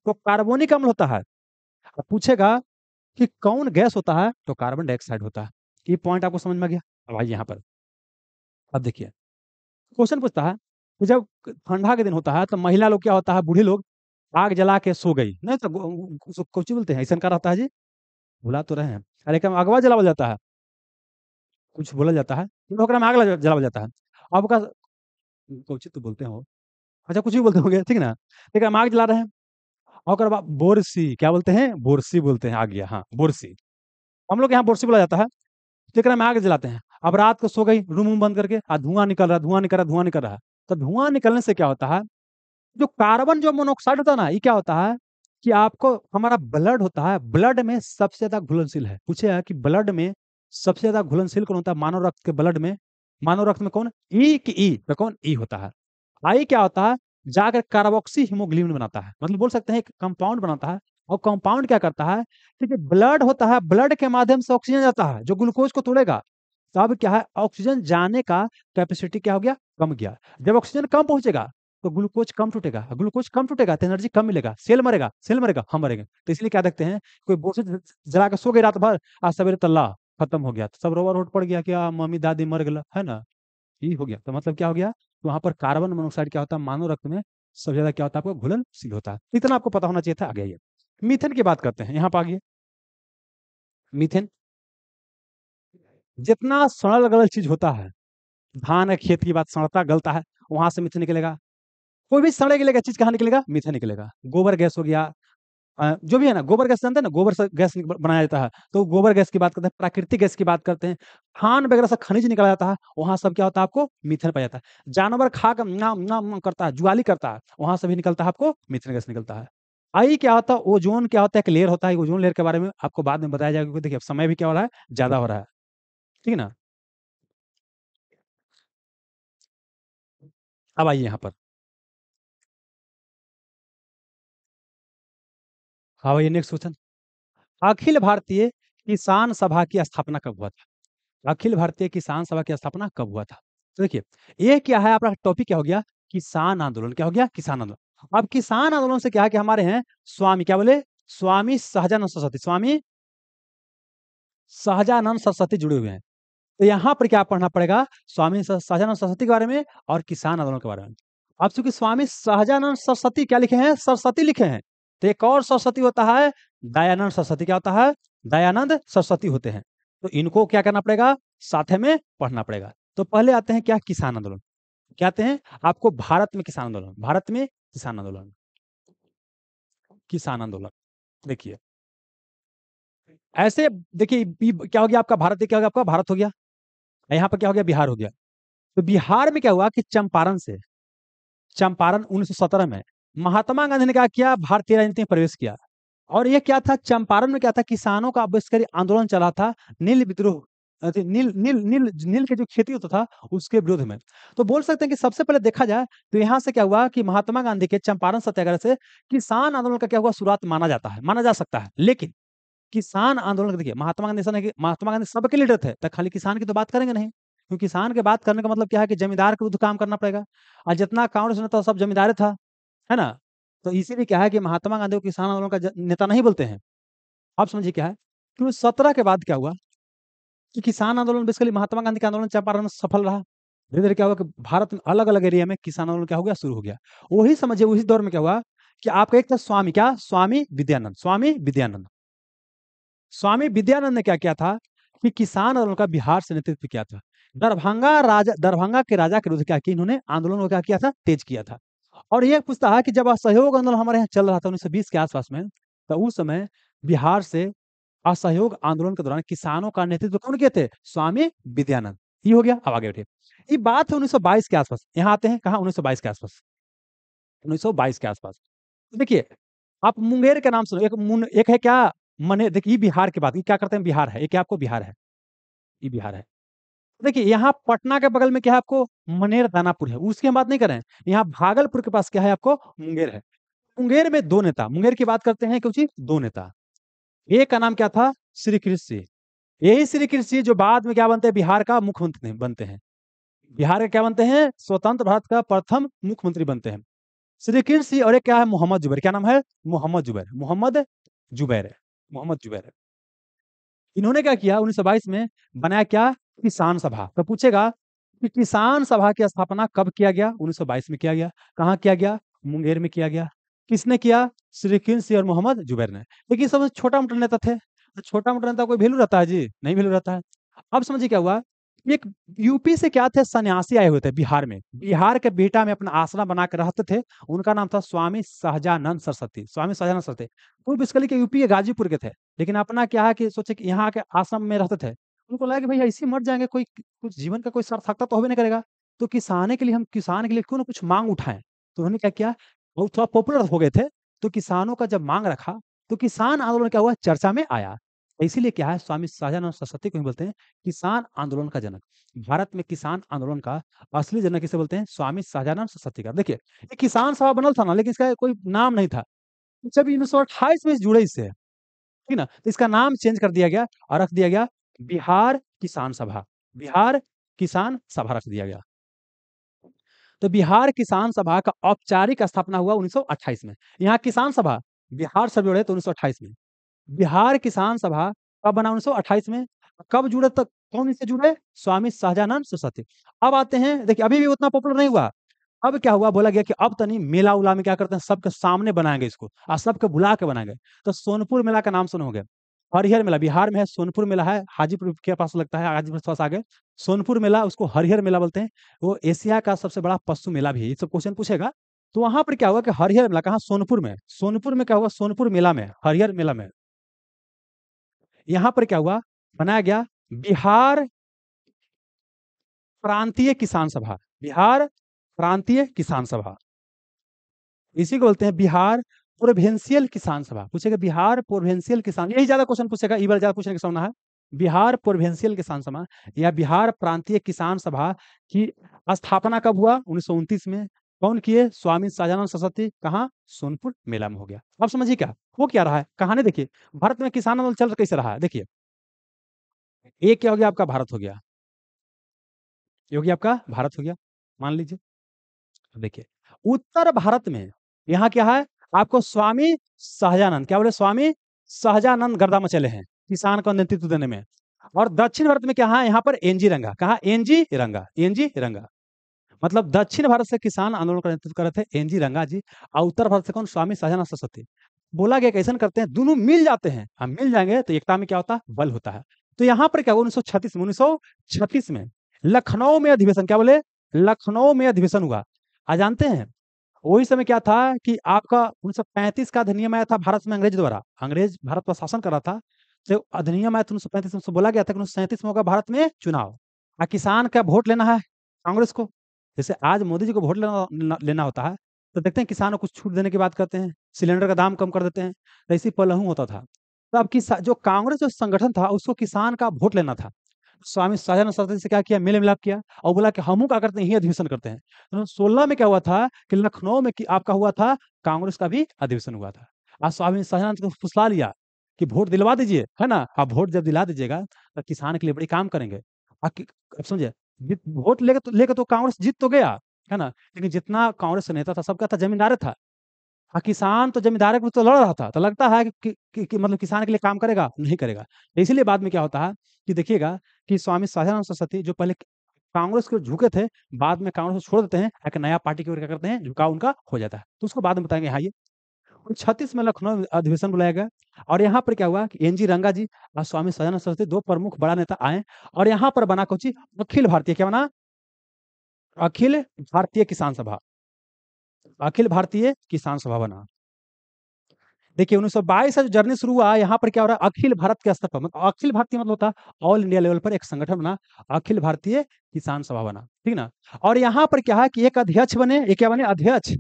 तो कार्बोनिक अम्ल होता है। अब पूछेगा कि कौन गैस होता है, तो कार्बन डाइऑक्साइड होता है। ये पॉइंट आपको समझ में आ गया? अब आइए यहाँ पर, अब देखिए, क्वेश्चन पूछता है कि जब ठंडा के दिन होता है तो महिला लोग क्या होता है, बूढ़ी लोग आग जला के सो गई, नहीं तो उसको कुछ बोलते हैं, ऐसा का रहता है जी, भुला तो रहे हैं, अरे क्या अगवा जलावल जाता है, कुछ बोला जाता है, फिर ओकरा में आग जलावल जाता है। अब का कुछ तो बोलते हो, अच्छा कुछ भी बोलते होंगे, ठीक ना? ठीक है, हम आग जला रहे हैं, और ओकरा बाद बोरसी, क्या बोलते हैं? बोरसी बोलते हैं, आ गया, हाँ बोरसी। हम लोग यहाँ बोरसी बोला जाता है। तो में आग जलाते हैं। अब रात को सो गई रूम वूम बंद करके, धुआं निकल रहा, धुआं निकल रहा, धुआं निकल रहा है। तो धुआं निकलने से क्या होता है, जो कार्बन जो मोनोऑक्साइड होता है ना, ये क्या होता है कि आपको, हमारा ब्लड होता है, ब्लड में सबसे ज्यादा घुलनशील है। पूछे है कि ब्लड में सबसे ज्यादा घुलनशील कौन होता है? मानव रक्त के ब्लड में, मानव रक्त में कौन? ई की ई, तो कौन? ई होता है। आई क्या होता है? जाकर कार्बोक्सी हीमोग्लोबिन बनाता है, मतलब बोल सकते हैं एक कंपाउंड बनाता है। और कंपाउंड क्या करता है? ठीक है, ब्लड होता है, ब्लड के माध्यम से ऑक्सीजन जाता है जो ग्लूकोज को तोड़ेगा। तो अब क्या है, ऑक्सीजन जाने का कैपेसिटी क्या हो गया? कम गया। जब ऑक्सीजन कम पहुंचेगा तो ग्लूकोज कम टूटेगा, ग्लूकोज कम टूटेगा तो एनर्जी कम मिलेगा, सेल मरेगा, सेल मरेगा, हम मरेंगे। तो इसलिए क्या देखते हैं, कोई बोसे जला के सो गए रात भर, आज सवेरे तल्ला खत्म हो गया, तो सब रोवर रोड पड़ गया, क्या मम्मी दादी मर गया, है ना? ये हो गया। तो मतलब क्या हो गया, तो वहां पर कार्बन मोनोऑक्साइड क्या होता है, मानव रक्त में सबसे ज्यादा क्या होता है, आपको घुलनशील होता है। इतना आपको पता होना चाहिए था। आगे आइए, मीथेन की बात करते हैं, यहाँ पर आगे मीथेन, जितना सड़ल गलल चीज होता है, धान है, खेत की बात, सड़ता गलता है, वहां से मीथेन निकलेगा। कोई भी सड़े गलेगा चीज कहाँ निकलेगा? मीथेन निकलेगा। गोबर गैस हो गया, जो भी है ना, गोबर गैस जानते हैं ना, गोबर से गैस बनाया जाता है, तो गोबर गैस की बात करते हैं, प्राकृतिक गैस की बात करते हैं। खान वगैरह से खनिज निकला जाता है, वहां सब क्या होता है, आपको मीथेन पाया जाता है। जानवर खा कर नाम नाम नाम करता है, जुआली करता है, वहां से भी निकलता है आपको मीथेन गैस निकलता है। आई क्या होता है, ओजोन क्या होता है, एक लेयर होता है, ओजोन लेयर के बारे में आपको बाद में बताया जाएगा, क्योंकि देखिए समय भी क्या हो रहा है, ज्यादा हो रहा है, ठीक है ना? अब आइए यहाँ पर, अब आइए नेक्स्ट क्वेश्चन। अखिल भारतीय किसान सभा की स्थापना कब हुआ था? अखिल भारतीय किसान सभा की स्थापना कब हुआ था? तो देखिए, ये क्या है, आपका टॉपिक क्या हो गया? किसान आंदोलन। क्या हो गया? किसान आंदोलन। अब किसान आंदोलन से क्या है कि हमारे हैं स्वामी, क्या बोले? स्वामी सहजानंद सरस्वती, स्वामी सहजानंद सरस्वती जुड़े हुए हैं। तो यहाँ पर क्या पढ़ना पड़ेगा? स्वामी सहजानंद सरस्वती के बारे में और किसान आंदोलन के बारे में। अब चूंकि स्वामी सहजानंद सरस्वती क्या लिखे हैं? सरस्वती लिखे हैं, तो एक और सरस्वती होता है दयानंद सरस्वती। क्या होता है? दयानंद सरस्वती होते हैं। तो इनको क्या करना पड़ेगा? साथ में पढ़ना पड़ेगा। तो पहले आते हैं क्या? किसान आंदोलन। क्या आते हैं आपको? भारत में किसान आंदोलन, भारत में किसान आंदोलन, किसान आंदोलन। देखिए ऐसे, देखिए क्या हो गया आपका? भारत, क्या हो गया आपका? भारत हो गया। यहाँ पर क्या हो गया? बिहार हो गया। तो बिहार में क्या हुआ कि चंपारण से, चंपारण 1917 में महात्मा गांधी ने क्या किया? भारतीय राजनीति में प्रवेश किया। और ये क्या था? चंपारण में क्या था? किसानों का बहिष्कारी आंदोलन चला था, नील विद्रोह। नील नील नील नील के जो खेती होता था उसके विरोध में। तो बोल सकते हैं कि सबसे पहले देखा जाए तो यहाँ से क्या हुआ कि महात्मा गांधी के चंपारण सत्याग्रह से किसान आंदोलन का क्या हुआ शुरुआत माना जाता है, माना जा सकता है। लेकिन किसान आंदोलन देखिए, महात्मा गांधी ऐसा नहीं कि महात्मा गांधी सबके लीडर थे, तो खाली किसान की तो बात करेंगे नहीं, क्योंकि किसान की बात करने का मतलब क्या है कि जमींदार के विरुद्ध काम करना पड़ेगा। और जितना कांग्रेस नेता सब जमींदार था, है ना? तो इसीलिए क्या है कि महात्मा गांधी को किसान आंदोलन का नेता नहीं बोलते हैं। आप समझिए क्या है कि 17 के बाद क्या हुआ कि किसान आंदोलन बेसिकली महात्मा गांधी का आंदोलन चंपारण में सफल रहा। धीरे धीरे क्या हुआ कि भारत में अलग अलग एरिया में किसान आंदोलन क्या हो गया, शुरू हो गया। वही समझिए उसी दौर में क्या हुआ कि आपका एक था स्वामी, क्या स्वामी विद्यानंद, स्वामी विद्यानंद। स्वामी विद्यानंद ने क्या किया था कि किसान आंदोलन का बिहार से नेतृत्व किया था। दरभंगा के राजा के विरुद्ध क्या किया इन्होंने, आंदोलन को क्या किया था, तेज किया था। और ये पूछता है कि जब असहयोग आंदोलन हमारे यहाँ चल रहा था 1920 के आसपास में, तो उस समय बिहार से असहयोग आंदोलन के दौरान किसानों का नेतृत्व कौन किए थे, स्वामी विद्यानंद। ये हो गया। अब आगे बैठिए, ये बात है 1922 के आसपास। यहाँ आते हैं कहा, 1922 के आसपास, 1922 के आसपास। तो देखिए, आप मुंगेर का नाम सुनो, एक है क्या, मने देखिए, ये बिहार की बात, ये क्या करते हैं, बिहार है, ये क्या आपको बिहार है, ये बिहार है। देखिए यहाँ पटना के बगल में क्या है आपको, मनेर दानापुर है, उसकी हम बात नहीं कर रहे हैं। यहाँ भागलपुर के पास क्या है आपको, मुंगेर है। मुंगेर में दो नेता, मुंगेर की बात करते हैं क्योंकि दो नेता, एक का नाम क्या था, श्री कृष्ण सिंह। यही श्री कृष्ण सिंह जो बाद में क्या बनते हैं, बिहार का मुख्यमंत्री बनते हैं। बिहार के क्या बनते हैं, स्वतंत्र भारत का प्रथम मुख्यमंत्री बनते हैं श्री कृष्ण सिंह। और एक क्या है, मोहम्मद जुबैर, क्या नाम है, मोहम्मद जुबैर, मोहम्मद जुबैर, मोहम्मद जुबैर। इन्होंने क्या किया 1922 में, बनाया क्या, किसान सभा। तो पूछेगा कि किसान सभा की स्थापना कब किया गया, 1922 में किया गया। कहाँ किया गया, मुंगेर में किया गया। किसने किया, श्री कृष्ण सिंह और मोहम्मद जुबैर ने। लेकिन सब छोटा मोटा नेता थे, तो छोटा मोटा नेता कोई वैल्यू रहता है जी, नहीं वैल्यू रहता है। अब समझिए क्या हुआ, एक यूपी से क्या थे, सन्यासी आए हुए थे बिहार में, बिहार के बेटा में अपना आश्रम बना कर रहते थे। उनका नाम था स्वामी सहजानंद सरस्वती, स्वामी सहजानंद सरस्वती। वो बेसिकली के यूपी के गाजीपुर के थे, लेकिन अपना क्या है कि सोचे कि यहाँ के आश्रम में रहते थे। उनको लगा कि भैया इसी मर जाएंगे, कोई कुछ जीवन का कोई सार्थकता तो होबे नहीं करेगा, तो किसाने के लिए हम किसान के लिए क्यों ना कुछ मांग उठाएं। तो उन्होंने क्या किया, वो थोड़ा पॉपुलर हो गए थे, तो किसानों का जब मांग रखा, तो किसान आंदोलन क्या हुआ, चर्चा में आया। इसीलिए क्या है, स्वामी सहजानंद सरस्वती को ही बोलते हैं किसान आंदोलन का जनक। भारत में किसान आंदोलन का असली जनक किसे बोलते हैं, स्वामी सहजानंद सरस्वती का। देखिए, ये किसान सभा बनल था ना, लेकिन इसका कोई नाम नहीं था। जब 1928 में जुड़े इससे, ठीक ना, तो इसका नाम चेंज कर दिया गया और रख दिया गया बिहार किसान सभा, बिहार किसान सभा रख दिया गया। तो बिहार किसान सभा का औपचारिक स्थापना हुआ 1928 में। यहाँ किसान सभा बिहार से जुड़े तो 1928 में। बिहार किसान सभा कब बना, 1928 में। कब जुड़े, तक कौन इससे जुड़े, स्वामी सहजानंद सरस्वती। अब आते हैं, देखिए अभी भी उतना पॉपुलर नहीं हुआ। अब क्या हुआ, बोला गया कि अब तनी मेला उला में क्या करते हैं, सबके सामने बनाएंगे इसको और सबके बुला के बनाएंगे। तो सोनपुर मेला का नाम सुने होंगे, हरिहर मेला बिहार में है, सोनपुर मेला है, हाजीपुर के पास लगता है, हाजीपुर के पास आगे सोनपुर मेला, उसको हरिहर मेला बोलते हैं। वो एशिया का सबसे बड़ा पशु मेला भी है, ये सब क्वेश्चन पूछेगा। तो वहां पर क्या हुआ कि हरिहर मेला कहाँ, सोनपुर में, सोनपुर में क्या हुआ, सोनपुर मेला में, हरिहर मेला में, यहाँ पर क्या हुआ, बनाया गया बिहार प्रांतीय किसान सभा, बिहार प्रांतीय किसान सभा। इसी को बोलते हैं बिहार प्रोविंशियल किसान सभा। पूछेगा बिहार प्रोविंशियल किसान, यही ज्यादा क्वेश्चन पूछेगा, ये बार ज्यादा पूछने की संभावना है। बिहार प्रोविंशियल किसान सभा या बिहार प्रांतीय किसान सभा की स्थापना कब हुआ, 1929 में। कौन किए, स्वामी सहजानंद सरस्वती। कहाँ, सोनपुर मेला में हो गया। अब समझिए क्या वो क्या रहा है कहानी। देखिए भारत में किसान आंदोलन चल कैसे रहा है, देखिए एक क्या हो गया, आपका भारत हो गया, ये हो गया आपका भारत हो गया, मान लीजिए। देखिए उत्तर भारत में यहाँ क्या है, आपको स्वामी सहजानंद, क्या बोले, स्वामी सहजानंद गर्दा मचले हैं किसान को नेतृत्व देने में। और दक्षिण भारत में क्या है, यहाँ पर एनजी रंगा, कहा, एनजी रंगा, एनजी रंगा। मतलब दक्षिण भारत से किसान आंदोलन का नेतृत्व कर रहे थे एनजी रंगा जी, और उत्तर भारत से कौन, स्वामी सहजानंद सरस्वती। बोला गया कैसे करते हैं, दोनों मिल जाते हैं, हम मिल जाएंगे तो एकता में क्या होता है, बल होता है। तो यहाँ पर क्या हुआ, 1936 में लखनऊ में अधिवेशन, क्या बोले, लखनऊ में अधिवेशन हुआ। आज जानते हैं वही समय क्या था कि आपका 1935 का अधिनियम आया था भारत में, अंग्रेज द्वारा, अंग्रेज भारत पर शासन कर रहा था। तो अधिनियम आया था 1935 में, बोला गया था कि 1937 में होगा भारत में चुनाव, और किसान का वोट लेना है कांग्रेस को। जैसे आज मोदी जी को वोट लेना होता है, तो देखते हैं किसानों को कुछ छूट देने की बात करते हैं, सिलेंडर का दाम कम कर देते हैं, तो ऐसी पहलू होता था। तो अब जो कांग्रेस जो संगठन था उसको किसान का वोट लेना था। स्वामी सहजानंद सरस्वती से क्या किया, मेल मिलाप किया और बोला कि हम क्या करते हैं, यही अधिवेशन करते हैं। तो 16 में क्या हुआ था कि लखनऊ में आपका हुआ था कांग्रेस का भी अधिवेशन हुआ था। आज स्वामी सहजानंद को फुसला लिया कि वोट दिलवा दीजिए, है ना, आप वोट जब दिला दीजिएगा तो किसान के लिए बड़ी काम करेंगे। अब समझे, वोट लेके तो कांग्रेस जीत तो गया, है ना, लेकिन जितना कांग्रेस का नेता था सबका था जमींदार था। किसान तो जमींदार के तो लड़ रहा था, तो लगता है कि मतलब किसान के लिए काम करेगा, नहीं करेगा। तो इसीलिए बाद में क्या होता है कि देखिएगा कि स्वामी सहजानंद सरस्वती जो पहले कांग्रेस के झुके थे, बाद में कांग्रेस को छोड़ देते हैं, एक नया पार्टी की ओर क्या करते हैं, झुकाव उनका हो जाता है। तो उसको बाद में बताएंगे। हाँ, ये 36 में लखनऊ अधिवेशन बुलाया गया और यहाँ पर क्या हुआ कि एनजी रंगा जी और स्वामी सहजानंद सरस्वती दो प्रमुख बड़ा नेता आए और यहाँ पर बना कौन सी, अखिल भारतीय, क्या बना, अखिल भारतीय किसान सभा। अखिल भारतीय किसान सभा बना। देखिए 1922 से जो जर्नी शुरू हुआ, यहाँ पर क्या हो रहा है, अखिल भारत के स्तर पर, मतलब अखिल भारतीय मतलब होता है ऑल इंडिया लेवल पर एक संगठन बना, अखिल भारतीय किसान सभा बना, ठीक ना। और यहाँ पर क्या है कि एक अध्यक्ष बने, एक क्या बने, अध्यक्ष।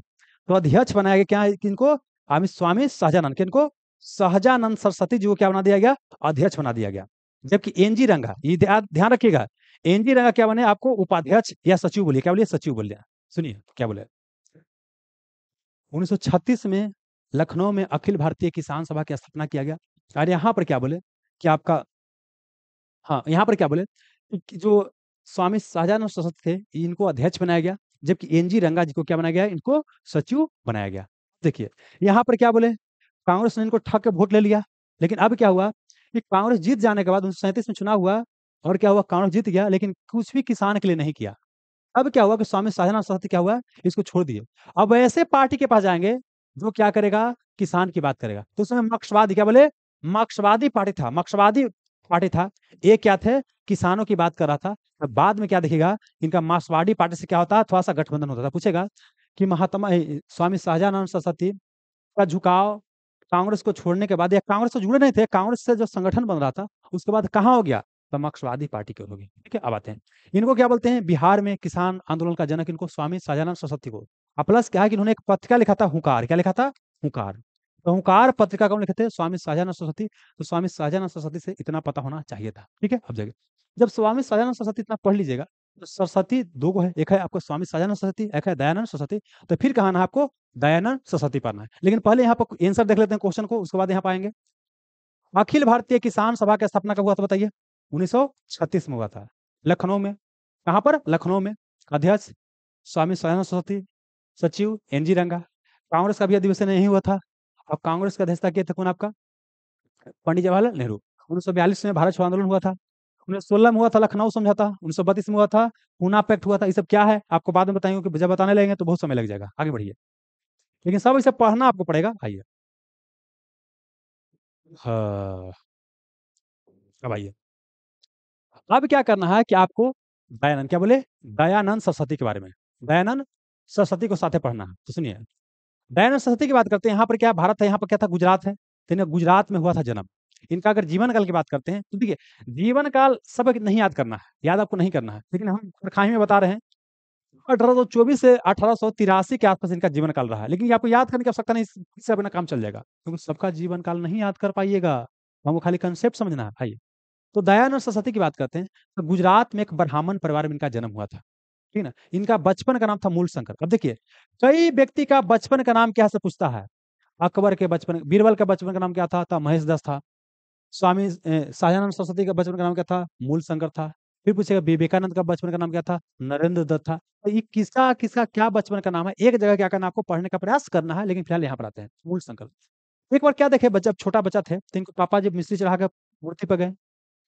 तो अध्यक्ष बनाया गया क्या है, किनको, स्वामी सहजानंद, किनको, सहजानंद सरस्वती जी को क्या बना दिया गया, अध्यक्ष बना दिया गया। जबकि एनजी रंगा, ये ध्यान रखिएगा, एनजी रंगा क्या बने, आपको उपाध्यक्ष या सचिव बोलिए, क्या बोलिए, सचिव बोलिए। सुनिए क्या बोले, 1936 में लखनऊ में अखिल भारतीय किसान सभा की स्थापना किया गया। और यहाँ पर क्या बोले कि आपका, हाँ, यहाँ पर क्या बोले कि जो स्वामी शाहजानंद सरस्वती थे इनको अध्यक्ष बनाया गया, जबकि एनजी रंगा जी को क्या बनाया गया, इनको सचिव बनाया गया। देखिए यहाँ पर क्या बोले, कांग्रेस ने इनको ठग के वोट ले लिया, लेकिन अब क्या हुआ कि कांग्रेस जीत जाने के बाद 1937 में चुनाव हुआ और क्या हुआ, कांग्रेस जीत गया लेकिन कुछ भी किसान के लिए नहीं किया। अब क्या हुआ कि स्वामी शाहजानंद सरस्वती क्या हुआ, इसको छोड़ दिए। अब ऐसे पार्टी के पास जाएंगे जो क्या करेगा, किसान की बात करेगा। तो उसमें मार्क्सवादी, क्या बोले, मार्क्सवादी पार्टी था, मार्क्सवादी पार्टी था। ये क्या थे, किसानों की बात कर रहा था। अब बाद में क्या देखिएगा, इनका मार्क्सवादी पार्टी से क्या होता, थोड़ा सा गठबंधन होता था। पूछेगा कि महात्मा स्वामी शाहजानंद सरस्वती का झुकाव कांग्रेस को छोड़ने के बाद, या कांग्रेस से जुड़े नहीं थे, कांग्रेस से जो संगठन बन रहा था उसके बाद कहाँ हो गया, तो मार्क्सवादी पार्टी की ओर हो गई। ठीक है, अब आते हैं, इनको क्या बोलते हैं, बिहार में किसान आंदोलन का जनक इनको स्वामी शाहजानंद सरस्वती को। और प्लस क्या है कि इन्होंने एक पत्रिका लिखा था, हुंकार, क्या लिखा था, हुंकार। तो हुंकार पत्रिका कौन लिखे थे, स्वामी शाहजानंद सरस्वती। तो स्वामी शाहजानंद सरस्वती से इतना पता होना चाहिए था। ठीक है, अब जगह जब स्वामी शाहजानंद सरस्वती इतना पढ़ लीजिएगा, तो सरस्वती दो को है, एक है आपको स्वामी शाहजानंद सरस्वती, एक है दयानंद सरस्वती। तो फिर कहा ना आपको दयानंद सरस्वती पढ़ना है। लेकिन पहले यहाँ पर आंसर देख लेते हैं क्वेश्चन को, उसके बाद यहाँ पाएंगे। अखिल भारतीय किसान सभा की स्थापना कब हुआ था बताइए, 1936 में हुआ था, लखनऊ में। कहां पर, लखनऊ में। अध्यक्ष स्वामी सयानंद सरस्वती, सचिव एनजी रंगा। कांग्रेस का भी अधिवेशन नहीं हुआ था। अब कांग्रेस का अध्यक्षता किया था कौन, आपका पंडित जवाहरलाल नेहरू। 1942 में भारत छोड़ो आंदोलन हुआ था। 1916 में हुआ था लखनऊ समझौता। 1932 में हुआ था पूना पैक्ट हुआ था। ये सब क्या है आपको बाद में बताएंगे, कि जब बताने लगेंगे तो बहुत समय लग जाएगा, आगे बढ़िए। लेकिन सब इसे पढ़ना आपको पड़ेगा। आइए, हाँ, अब आइए, अब क्या करना है कि आपको दयानंद, क्या बोले, दयानंद सरस्वती के बारे में, दयानंद सरस्वती को साथे पढ़ना है। तो सुनिए, दयानंद सरस्वती की बात करते हैं। यहाँ पर क्या भारत है, यहाँ पर क्या था, गुजरात है। तो इन्हें गुजरात में हुआ था जन्म। इनका अगर जीवन काल की बात करते हैं तो देखिए, जीवन काल सब नहीं याद करना है, याद आपको नहीं करना है, लेकिन हम खाई में बता रहे हैं 1824 से 1883 के आसपास इनका जीवन काल रहा है। लेकिन ये आपको याद करने की आवश्यकता नहीं, इससे अपना काम चल जाएगा, क्योंकि सबका जीवन काल नहीं याद कर पाइएगा। हमको खाली कंसेप्ट समझना है भाई। तो दयानंद सरस्वती की बात करते हैं, तो गुजरात में एक ब्राह्मण परिवार में इनका जन्म हुआ था। ठीक ना। इनका बचपन का नाम था मूल शंकर। अब देखिए, कई व्यक्ति का बचपन का नाम क्या से पूछता है। अकबर के बचपन, बीरबल का बचपन का नाम क्या था महेश दास था। स्वामी शाहजानंद सरस्वती का बचपन का नाम क्या था, मूल शंकर था। फिर पूछेगा विवेकानंद का बचपन का नाम क्या था, नरेंद्र दत्त था। तो ये किसका किसका क्या बचपन का नाम है, एक जगह क्या करना आपको पढ़ने का प्रयास करना है। लेकिन फिलहाल यहाँ पर आते हैं मूल शंकर। एक बार क्या देखे, बच्चा छोटा बच्चा थे तो इनको पापा जब मिश्री चढ़ा के मूर्ति पे गए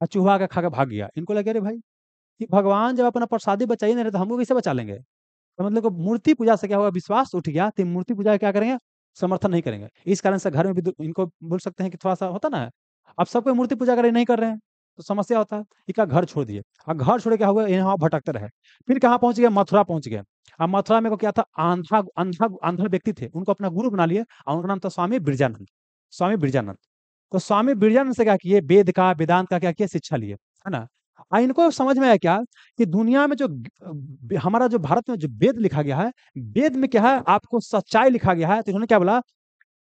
और चूहा के खा के भाग गया। इनको लगे अरे भाई, कि भगवान जब अपना प्रसादी बचाई नहीं रहे तो हमको कैसे बचा लेंगे। तो मतलब को मूर्ति पूजा से क्या हुआ, विश्वास उठ गया, तो मूर्ति पूजा क्या करेंगे, समर्थन नहीं करेंगे। इस कारण से घर में भी इनको बोल सकते हैं कि थोड़ा सा होता ना है, अब सब कोई मूर्ति पूजा करे नहीं कर रहे हैं तो समस्या होता है। इनका घर छोड़ दिए और घर छोड़ क्या हुआ, यहाँ भटकते रहे। फिर कहाँ पहुंच गए, मथुरा पहुंच गए। अब मथुरा में को क्या था, आंधा अंधा अंधा व्यक्ति थे, उनको अपना गुरु बना लिए और उनका नाम था स्वामी बिरजानंद। स्वामी बिरजानंद। तो स्वामी बिरजानंद से क्या किए, वेद का वेदांत का क्या किया, शिक्षा लिए, है ना। इनको समझ में आया क्या कि दुनिया में जो हमारा जो भारत में जो वेद लिखा गया है, वेद में क्या है, आपको सच्चाई लिखा गया है। तो इन्होंने क्या बोला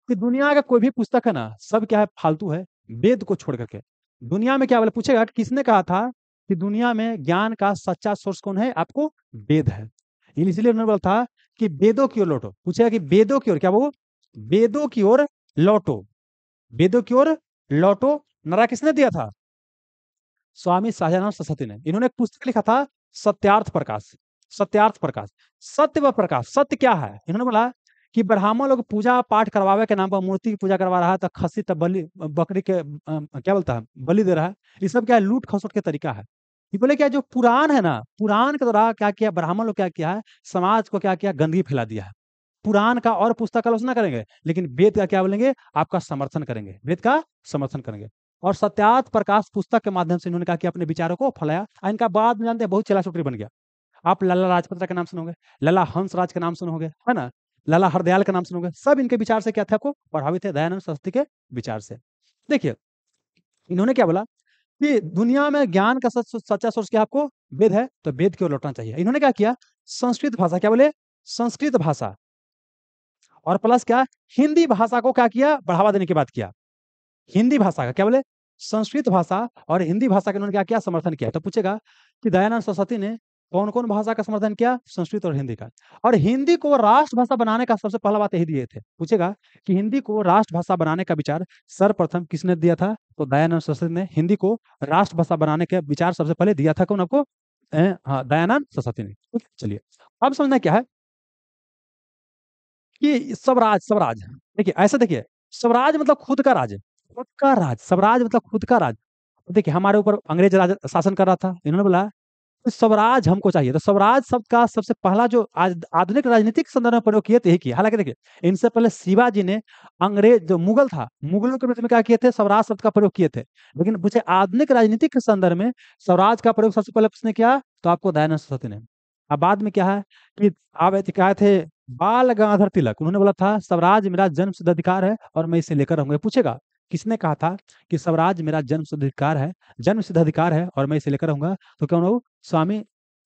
कि दुनिया का कोई भी पुस्तक है ना, सब क्या है, फालतू है, वेद को छोड़ करके। दुनिया में क्या बोला, पूछेगा कि किसने कहा था कि दुनिया में ज्ञान का सच्चा सोर्स कौन है? आपको वेद है। इसलिए उन्होंने बोला था कि वेदों की ओर लौटो। पूछेगा कि वेदों की ओर क्या बोलो? वेदों की ओर लौटो। वेदों की ओर लौटो नारा किसने दिया था? स्वामी शाहजानंद सरस्वती ने। इन्होंने एक पुस्तक लिखा था, सत्यार्थ प्रकाश। सत्यार्थ प्रकाश, सत्य व प्रकाश। सत्य क्या है? इन्होंने बोला कि ब्राह्मण लोग पूजा पाठ करवावे के नाम पर मूर्ति की पूजा करवा रहा है, तो खस्सी तब बलि बकरी के क्या बोलता है, बलि दे रहा है। ये सब क्या है? लूट खसोट के तरीका है। ये बोले क्या, जो पुराण है ना, पुराण के द्वारा क्या किया ब्राह्मण लोग, क्या किया है, समाज को क्या किया, गंदगी फैला दिया है। पुराण का और पुस्तक का आलोचना करेंगे, लेकिन वेद का क्या बोलेंगे? आपका समर्थन करेंगे, वेद का समर्थन करेंगे। और सत्यार्थ प्रकाश पुस्तक के माध्यम से इन्होंने कहा कि अपने विचारों को फैलाया। और इनका बाद में जानते हैं बहुत चला चुटरी बन गया। आप लाला लाजपत राय का नाम सुनोगे, लाला हंसराज का नाम सुनोगे, है ना, लाला हरदयाल का नाम सुनोगे, सब इनके विचार से क्या थे? आपको प्रभावित है, दयानंद सरस्वती के विचार से। देखिए, इन्होंने क्या बोला कि दुनिया में ज्ञान का सच्चा सोर्स क्या है? आपको वेद है, तो वेद की ओर लौटना चाहिए। इन्होंने क्या किया? संस्कृत भाषा, क्या बोले? संस्कृत भाषा और प्लस क्या, हिंदी भाषा को क्या किया? बढ़ावा देने की बात किया। हिंदी भाषा का क्या बोले? संस्कृत भाषा और हिंदी भाषा का इन्होंने क्या किया? समर्थन किया। तो पूछेगा कि दयानंद सरस्वती ने कौन कौन भाषा का समर्थन किया? संस्कृत और हिंदी का। और हिंदी को राष्ट्रभाषा बनाने का सबसे पहला बात यही दिए थे। पूछेगा कि हिंदी को राष्ट्रभाषा बनाने का विचार सर्वप्रथम किसने दिया था? तो दयानंद सरस्वती ने हिंदी को राष्ट्रभाषा बनाने का विचार सबसे पहले दिया था। कौन? आपको हाँ, दयानंद सरस्वती ने। ठीक है, चलिए अब समझना क्या है कि स्वराज। स्वराज देखिए, ऐसा देखिए, स्वराज मतलब खुद का राज। खुद का राज, स्वराज मतलब खुद का राज। देखिए, हमारे ऊपर अंग्रेज राज शासन कर रहा था, इन्होंने बोला कि स्वराज हमको चाहिए। तो स्वराज शब्द का सबसे पहला जो आज आधुनिक राजनीतिक संदर्भ में प्रयोग किए थे, यही किया। हालांकि देखिए, इनसे पहले शिवाजी ने अंग्रेज जो मुगल था, मुगलों के विरुद्ध में क्या किए थे? स्वराज शब्द का प्रयोग किए थे। लेकिन मुझे आधुनिक राजनीतिक के संदर्भ में स्वराज का प्रयोग सबसे पहले किसने किया? तो आपको दयानंद सरस्वती ने। अब बाद में क्या है कि आप क्या थे, बाल गंगाधर तिलक, उन्होंने बोला था स्वराज मेरा जन्म सिद्ध अधिकार है और मैं इसे लेकर रहूंगा। पूछेगा किसने कहा था कि स्वराज मेरा जन्म सिद्ध अधिकार है, जन्म सिद्ध अधिकार है और मैं इसे लेकर रहूंगा? तो कौन हो? स्वामी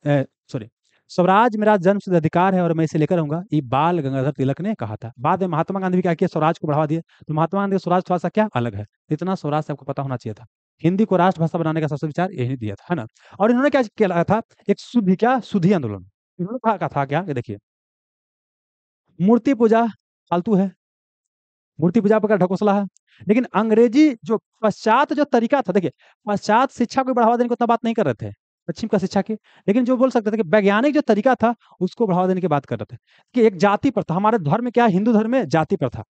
सॉरी, स्वराज मेरा जन्म सिद्ध अधिकार है और मैं इसे लेकर रहूंगा, ये बाल गंगाधर तिलक ने कहा था। बाद में महात्मा गांधी भी क्या किया? स्वराज को बढ़ावा दिया। तो महात्मा गांधी का स्वराज थोड़ा सा क्या अलग है, इतना स्वराज से आपको पता होना चाहिए था। हिंदी को राष्ट्रभाषा बनाने का सबसे विचार यही दिया था, है ना। और इन्होंने क्या किया था? एक शुद्धि, क्या शुद्धि आंदोलन। इन्होंने कहा था क्या, ये देखिए, मूर्ति पूजा फालतू है, मूर्ति पूजा पर ढकोसला है। लेकिन अंग्रेजी जो पश्चात जो तरीका था, देखिए, पश्चात शिक्षा को बढ़ावा देने को उतना बात नहीं कर रहे थे, पश्चिम का शिक्षा की। लेकिन जो बोल सकते थे कि वैज्ञानिक जो तरीका था, उसको बढ़ावा देने की बात कर रहे थे। कि एक जाति प्रथा, हमारे धर्म में क्या है, हिंदू धर्म में जाति प्रथा,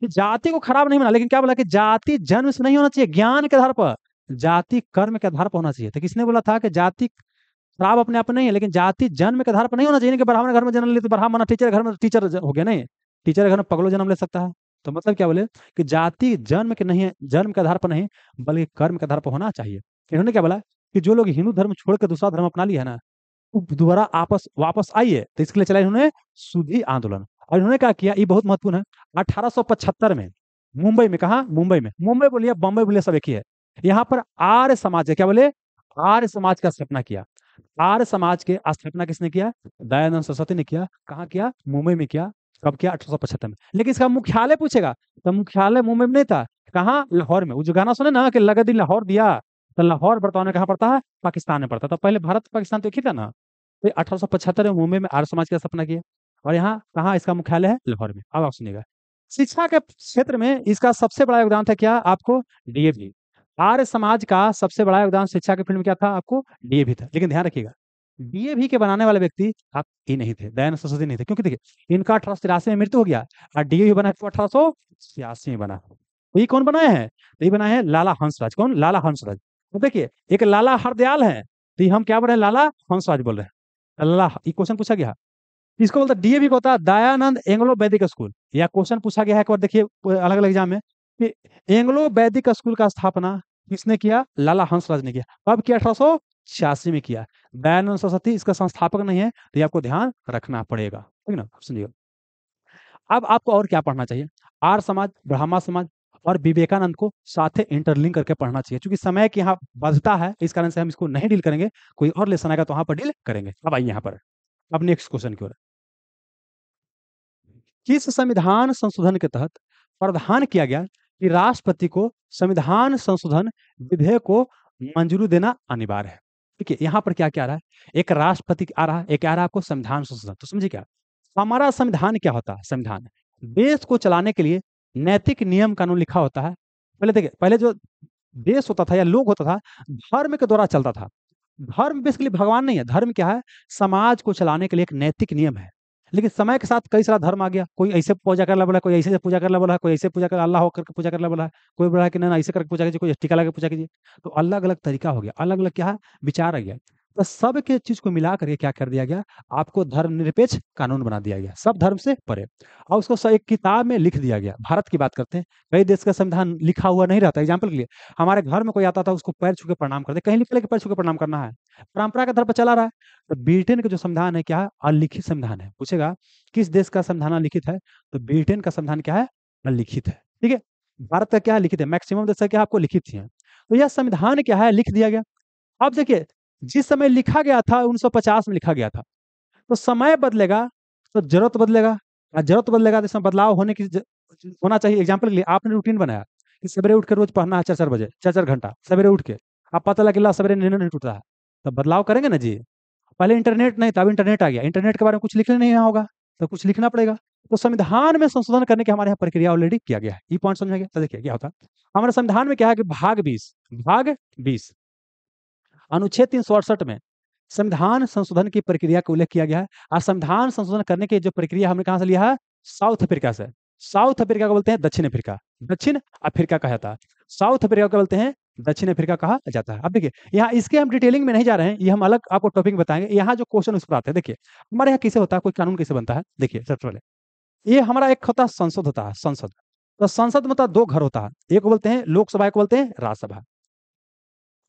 कि जाति को खराब नहीं बना, लेकिन क्या बोला कि जाति जन्म से नहीं होना चाहिए, ज्ञान के आधार पर, जाति कर्म के आधार पर होना चाहिए। तो किसने बोला था कि जाति खराब अपने आप में नहीं है, लेकिन जाति जन्म के आधार पर नहीं होना चाहिए? कि ब्राह्मण घर में जन्म ले तो ब्राह्मण, टीचर घर में टीचर हो गया, नहीं, टीचर के घर में पगलो जन्म ले सकता है। तो मतलब क्या बोले कि जाति जन्म के नहीं है, जन्म के आधार पर नहीं, बल्कि कर्म के आधार पर होना चाहिए। इन्होंने क्या बोला कि जो लोग हिंदू धर्म छोड़ के दूसरा धर्म अपना लिया है ना, वो दोबारा आपस वापस आइए। तो इसके लिए चला इन्होंने शुद्धि आंदोलन। और इन्होंने क्या किया, ये बहुत महत्वपूर्ण है, 1875 में मुंबई में, कहा मुंबई में, मुंबई बोलिए बम्बई बोलिए सब एक ही है, यहाँ पर आर्य समाज है, क्या बोले, आर्य समाज का स्थापना किया। आर्य समाज के स्थापना किसने किया? दयानंद सरस्वती ने किया। कहाँ किया? मुंबई में किया। कब किया? 1875 में। लेकिन इसका मुख्यालय पूछेगा तो मुख्यालय मुंबई में नहीं था। कहाँ? लाहौर में। वो जो गाना सुने ना कि लगा दिन लाहौर दिया, तो लाहौर वर्तमान में कहाँ पड़ता है? पाकिस्तान में पड़ता था। पहले भारत पाकिस्तान तो एक ही था ना। तो 1875 में मुंबई में आर्य समाज का स्थापना किया। और यहाँ कहाँ इसका मुख्यालय है? लाहौर में। अब आप सुनिएगा, शिक्षा के क्षेत्र में इसका सबसे बड़ा योगदान था क्या? आपको डीएवी। आर्य समाज का सबसे बड़ा योगदान शिक्षा के फील्ड में क्या था? आपको डीएवी था। लेकिन ध्यान रखिएगा, डीएवी के बनाने वाले व्यक्ति आप ही नहीं थे, दयानंद सरस्वती नहीं थे, क्योंकि देखिए इनका 1883 में मृत्यु हो गया और डीएवी बना 1886 में बना। तो ये कौन बनाए हैं? तो ये बनाए हैं लाला हंसराज। कौन? लाला हंसराज। तो देखिए, एक लाला हरदयाल है, तो ये हम क्या बोल रहे हैं? लाला हंसराज बोल रहे हैं। लाला, ये क्वेश्चन पूछा गया, इसको बोलता डीएवी को होता है दयानंद एंग्लो वैदिक स्कूल। या क्वेश्चन पूछा गया है एक बार, देखिए अलग अलग एग्जाम में, कि एंग्लो वैदिक स्कूल का स्थापना किसने किया? लाला हंसराज ने किया। कब किया? 1886 में किया। दयानंद सरस्वती इसका संस्थापक नहीं है, तो ये आपको ध्यान रखना पड़ेगा, ठीक ना। सुनिए, अब आपको और क्या पढ़ना चाहिए? आर्य समाज, ब्राह्मण समाज और विवेकानंद को साथ इंटरलिंक करके पढ़ना चाहिए। क्योंकि समय की यहाँ बाध्यता है, इस कारण से हम इसको नहीं डील करेंगे। कोई और लेसन आएगा तो वहां पर डील करेंगे। अब आइए यहाँ पर, अब नेक्स्ट क्वेश्चन की ओर। किस संविधान संशोधन के तहत प्रावधान किया गया कि राष्ट्रपति को संविधान संशोधन विधेयक को मंजूरी देना अनिवार्य है? देखिए यहाँ पर क्या क्या आ रहा है, एक राष्ट्रपति आ रहा है, एक आ रहा है आपको संविधान संशोधन। तो समझिए क्या हमारा संविधान क्या होता है, संविधान देश को चलाने के लिए नैतिक नियम कानून लिखा होता है। पहले देखिए, पहले जो देश होता था या लोग होता था, धर्म के द्वारा चलता था। धर्म बेसिकली भगवान नहीं है, धर्म क्या है, समाज को चलाने के लिए एक नैतिक नियम है। लेकिन समय के साथ कई सारा धर्म आ गया, कोई ऐसे पूजा करला बोला, कोई ऐसे पूजा करला बोला, कोई ऐसे पूजा कर अल्लाह होकर के पूजा करला बोला, कोई बोला कि ना ऐसे करके पूजा कीजिए, कोई टीका लगा के पूजा कीजिए। तो अलग अलग तरीका हो गया, अलग अलग क्या है, विचार आ गया। तो सब के चीज को मिला करके क्या कर दिया गया, आपको धर्मनिरपेक्ष कानून बना दिया गया, सब धर्म से परे। और उसको एक किताब में लिख दिया गया। भारत की बात करते हैं, कई देश का संविधान लिखा हुआ नहीं रहता। एग्जाम्पल के लिए हमारे घर में कोई आता था, उसको पैर छू के प्रणाम करते, कहीं लिखा है कि पैर छू के प्रणाम करना है, परंपरा के आधार पर चला रहा है। तो ब्रिटेन का जो संविधान है क्या है, अलिखित संविधान है। पूछेगा किस देश का संविधान लिखित है, तो ब्रिटेन का संविधान क्या है, अलिखित है। ठीक है, भारत का क्या है, लिखित है। मैक्सिमम देश का क्या है, आपको लिखित ही है। तो यह संविधान क्या है, लिख दिया गया। अब देखिए, जिस समय लिखा गया था 1950 में लिखा गया था, तो समय बदलेगा तो जरूरत बदलेगा, और जरूरत बदलेगा तो इसमें बदलाव होना चाहिए। एग्जाम्पल के लिए आपने रूटीन बनाया कि सवेरे उठ के रोज पढ़ना है 4-4 बजे, 4-4 घंटा सवेरे उठ के। अब पता लगा कि ला सवेरे नींद नहीं टूटता है, तो बदलाव करेंगे ना जी। पहले इंटरनेट नहीं था, अब इंटरनेट आ गया, इंटरनेट के बारे में कुछ लिखना नहीं होगा, तो कुछ लिखना पड़ेगा। तो संविधान में संशोधन करने की हमारे यहाँ प्रक्रिया ऑलरेडी किया गया है। ये पॉइंट समझ में गया। तो देखिए क्या होता है, हमारे संविधान में क्या है कि भाग 20 अनुच्छेद 368 में संविधान संशोधन की प्रक्रिया का उल्लेख किया गया है। और संविधान संशोधन करने की जो प्रक्रिया हमने कहां से लिया है, साउथ अफ्रीका से। साउथ अफ्रीका को बोलते हैं दक्षिण अफ्रीका, दक्षिण अफ्रीका कहा जाता है। साउथ अफ्रीका को बोलते हैं दक्षिण अफ्रीका कहा जाता है। अब देखिए यहाँ इसके हम डिटेलिंग में नहीं जा रहे हैं, ये हम अलग आपको टॉपिक बताएंगे। यहाँ जो क्वेश्चन उस पर आते हैं, देखिए हमारे यहाँ कैसे होता है, कोई कानून कैसे बनता है। देखिए सबसे पहले ये हमारा एक होता है संसद, होता है संसद। तो संसद में होता है 2 घर होता है, एक को बोलते हैं लोकसभा, एक को बोलते हैं राज्यसभा।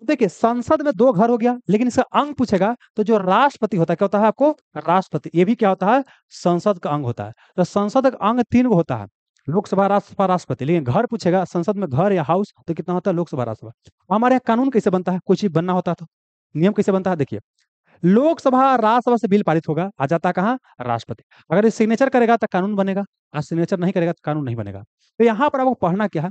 देखिए संसद में 2 घर हो गया, लेकिन इसका अंग पूछेगा तो जो राष्ट्रपति होता है, क्या होता है आपको, राष्ट्रपति। ये भी क्या होता है, संसद का अंग होता है। तो संसद का अंग 3 गो होता है, लोकसभा, राज्यसभा, राष्ट्रपति। लेकिन घर पूछेगा संसद में घर या हाउस, तो कितना होता है, लोकसभा, राज्यसभा। हमारे यहाँ कानून कैसे बनता है, कुछ भी बनना होता है तो नियम कैसे बनता है। देखिए लोकसभा राज्यसभा से बिल पारित होगा, आ जाता कहाँ, राष्ट्रपति। अगर ये सिग्नेचर करेगा तो कानून बनेगा, और सिग्नेचर नहीं करेगा तो कानून नहीं बनेगा। तो यहाँ पर आपको पढ़ना क्या है,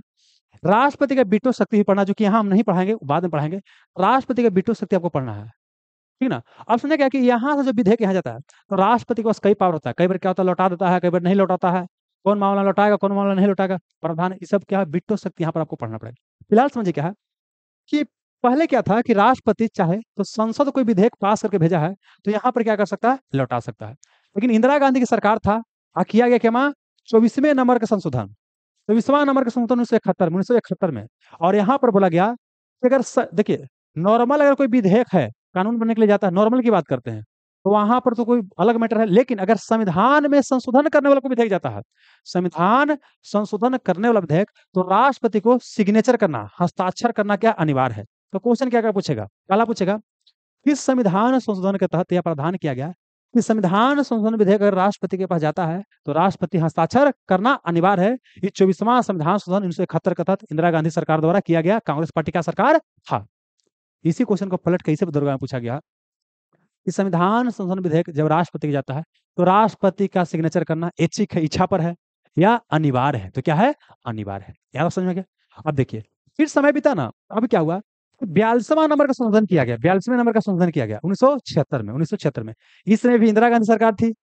राष्ट्रपति का वीटो शक्ति भी पढ़ना, जो कि यहाँ हम नहीं पढ़ाएंगे, बाद में पढ़ाएंगे। राष्ट्रपति का वीटो शक्ति आपको पढ़ना है, ठीक ना। अब समझे क्या कि यहाँ से जो विधेयक यहाँ जाता है, तो राष्ट्रपति के पास कई पावर होता है। कई बार क्या होता है, लौटा देता है, कई बार नहीं लौटाता है। कौन मामला लौटाएगा, कौन मामला नहीं लौटाएगा, प्रावधान, ये सब क्या है, वीटो शक्ति यहाँ पर आपको पढ़ना पड़ेगा। फिलहाल समझिए क्या है कि पहले क्या था कि राष्ट्रपति चाहे तो संसद कोई विधेयक पास करके भेजा है, तो यहाँ पर क्या कर सकता है, लौटा सकता है। लेकिन इंदिरा गांधी की सरकार था, किया गया क्या, 24वें नंबर का संशोधन, 24वां नंबर का संशोधन 1971 में। और यहाँ पर बोला गया कि अगर देखिए नॉर्मल अगर कोई विधेयक है, कानून बनने के लिए जाता है, नॉर्मल की बात करते हैं, तो वहां पर तो कोई अलग मैटर है। लेकिन अगर संविधान में संशोधन करने वाला कोई विधेयक जाता है, संविधान संशोधन करने वाला विधेयक, तो राष्ट्रपति को सिग्नेचर करना, हस्ताक्षर करना क्या अनिवार्य है। तो क्वेश्चन क्या क्या पूछेगा, पहला पूछेगा किस संविधान संशोधन के तहत यह प्रावधान किया गया कि संविधान संशोधन विधेयक अगर राष्ट्रपति के पास जाता है तो राष्ट्रपति हस्ताक्षर करना अनिवार्य है। ये 24वां संविधान संशोधन 1971 के तहत इंदिरा गांधी सरकार द्वारा किया गया, कांग्रेस पार्टी का सरकार था। इसी क्वेश्चन को पलट कैसे दुर्गा में पूछा गया कि संविधान संशोधन विधेयक जब राष्ट्रपति के जाता है तो राष्ट्रपति का सिग्नेचर करना ऐच्छिक है, इच्छा पर है, या अनिवार्य है। तो क्या है, अनिवार्य है। याद समझ में गया। अब देखिए फिर समय बीता ना, अब क्या हुआ, 42वां नंबर का संशोधन किया गया, 42वें नंबर का संशोधन किया गया 1976 में। इसमें भी इंदिरा गांधी सरकार थी।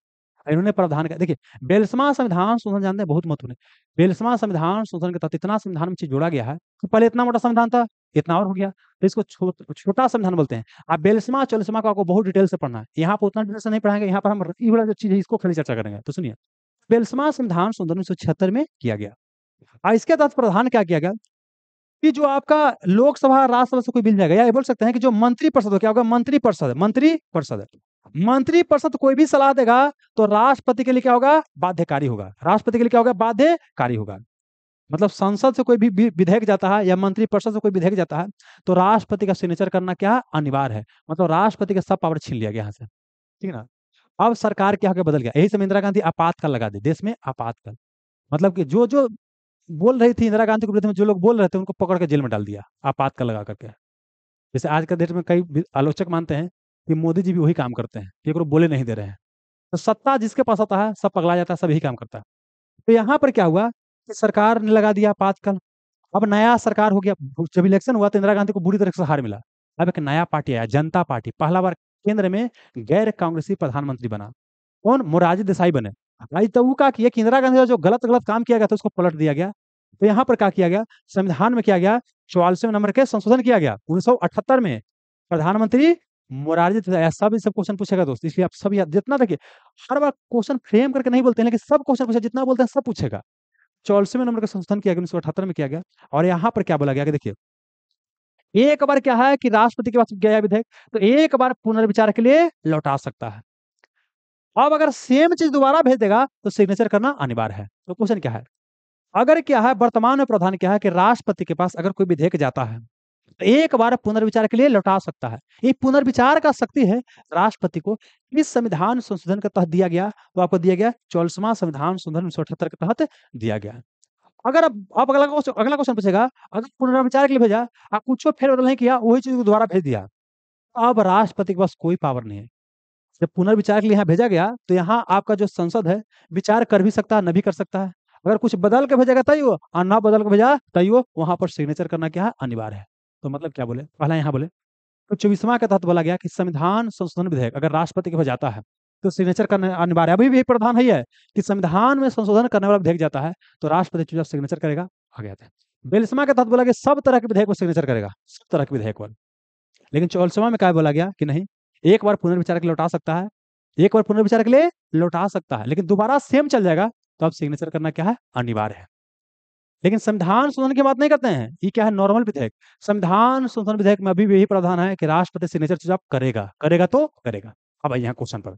इन्होंने प्रावधान का, देखिए 42वां संविधान संशोधन जानते हैं, बहुत महत्वपूर्ण है। 42वां संविधान संशोधन के तहत इतना संविधान में चीज जोड़ा गया है तो पहले इतना मोटा संविधान था, इतना और हो गया, तो इसको छोटा संविधान बोलते हैं। आप 42वां 44वां को आपको बहुत डिटेल से पढ़ना है, यहाँ पर उतना डिटेल से नहीं पढ़ाएंगे। यहाँ पर हम ये वाला जो चीज है इसको खाली चर्चा करेंगे। तो सुनिए, 42वां संविधान संशोधन 1976 में किया गया। और इसके तहत प्रावधान क्या किया गया कि जो आपका लोकसभा राज्यसभा से कोई बिल जाएगा, या ये बोल सकते हैं कि जो मंत्रिपरिषद हो, क्या होगा, मंत्रिपरिषद कोई भी सलाह देगा तो राष्ट्रपति के लिए क्या होगा, बाध्यकारी होगा। राष्ट्रपति के लिए क्या होगा, बाध्यकारी होगा। मतलब संसद से कोई भी विधेयक जाता है या मंत्रिपरिषद से कोई विधेयक जाता है तो राष्ट्रपति का सिग्नेचर करना क्या अनिवार्य है। मतलब राष्ट्रपति का सब पावर छीन लिया गया यहाँ से, ठीक है ना। अब सरकार क्या होकर बदल गया, यही समय इंदिरा गांधी आपातकाल लगा दी, देश में आपातकाल। मतलब कि जो जो बोल रही थी इंदिरा गांधी के विरुद्ध में, जो लोग बोल रहे थे उनको पकड़ के जेल में डाल दिया आपातकाल लगा करके। जैसे आज का डेट में कई आलोचक मानते हैं कि मोदी जी भी वही काम करते हैं, कि को बोले नहीं दे रहे हैं। तो सत्ता जिसके पास आता है सब पगला जाता है, सब यही काम करता है। तो यहाँ पर क्या हुआ कि सरकार ने लगा दिया आपातकाल। अब नया सरकार हो गया। जब इलेक्शन हुआ तो इंदिरा गांधी को बुरी तरह से हार मिला, अब एक नया पार्टी आया, जनता पार्टी, पहला बार केंद्र में गैर कांग्रेसी प्रधानमंत्री बना। कौन? मोरारजी देसाई बने। भाई तो वो क्या किया कि इंदिरा गांधी का जो गलत गलत काम किया गया था उसको पलट दिया गया। तो यहाँ पर क्या किया गया, संविधान में किया गया 44वें नंबर के संशोधन किया गया 1978 में। प्रधानमंत्री मोरारजी देसाई। सब सब क्वेश्चन पूछेगा दोस्त, इसलिए आप सब याद, जितना देखिए हर बार क्वेश्चन फ्रेम करके नहीं बोलते हैं, लेकिन सब क्वेश्चन पूछे, जितना बोलते हैं सब पूछेगा। 44वें नंबर का संशोधन किया गया 1978 में किया गया। और यहाँ पर क्या बोला गया कि देखिए, एक बार क्या है कि राष्ट्रपति के पास गया विधेयक तो एक बार पुनर्विचार के लिए लौटा सकता है। अब अगर सेम चीज दोबारा भेज देगा तो सिग्नेचर करना अनिवार्य है। तो क्वेश्चन क्या है, अगर क्या है वर्तमान में प्रावधान क्या है कि राष्ट्रपति के पास अगर कोई विधेयक जाता है तो एक बार पुनर्विचार के लिए लौटा सकता है। ये पुनर्विचार का शक्ति है राष्ट्रपति को। इस संविधान संशोधन के तहत दिया गया, तो आपको दिया गया 44वां संविधान संशोधन 1978 के तहत दिया गया। अगर अब अगला क्वेश्चन पूछेगा, अगर पुनर्विचार के लिए भेजा, आप कुछ फेरबदल नहीं किया, वही चीज को दोबारा भेज दिया, अब राष्ट्रपति के पास कोई पावर नहीं है। जब पुनर्विचार के लिए यहाँ भेजा गया तो यहाँ आपका जो संसद है विचार कर भी सकता है, न भी कर सकता है। अगर कुछ बदल के भेजेगा तय हो, और ना बदल के भेजा तय हो, वहां पर सिग्नेचर करना क्या है, अनिवार्य है। तो मतलब क्या बोले, पहला यहाँ बोले तो 24वां के तहत बोला गया कि संविधान संशोधन विधेयक अगर राष्ट्रपति के पास जाता है तो सिग्नेचर करना अनिवार्य है। अभी भी प्रावधान है कि संविधान में संशोधन करने वाला विधेयक जाता है तो राष्ट्रपति चुपचाप सिग्नेचर करेगा। आ गया था 42वां के तहत बोला गया सब तरह के विधेयक को सिग्नेचर करेगा, सब तरह के विधेयक पर। लेकिन 44वां में क्या बोला गया कि नहीं, एक बार पुनर्विचार के लिए लौटा सकता है, एक बार पुनर्विचार के लिए लौटा सकता है, लेकिन दोबारा सेम चल जाएगा तो अब सिग्नेचर करना क्या है, अनिवार्य है। लेकिन संविधान संशोधन की बात नहीं करते हैं, ये क्या है, नॉर्मल विधेयक। संविधान संशोधन विधेयक में अभी भी यही प्रावधान है कि राष्ट्रपति सिग्नेचर चुनाव करेगा, करेगा तो करेगा। अब आइए यहाँ क्वेश्चन पर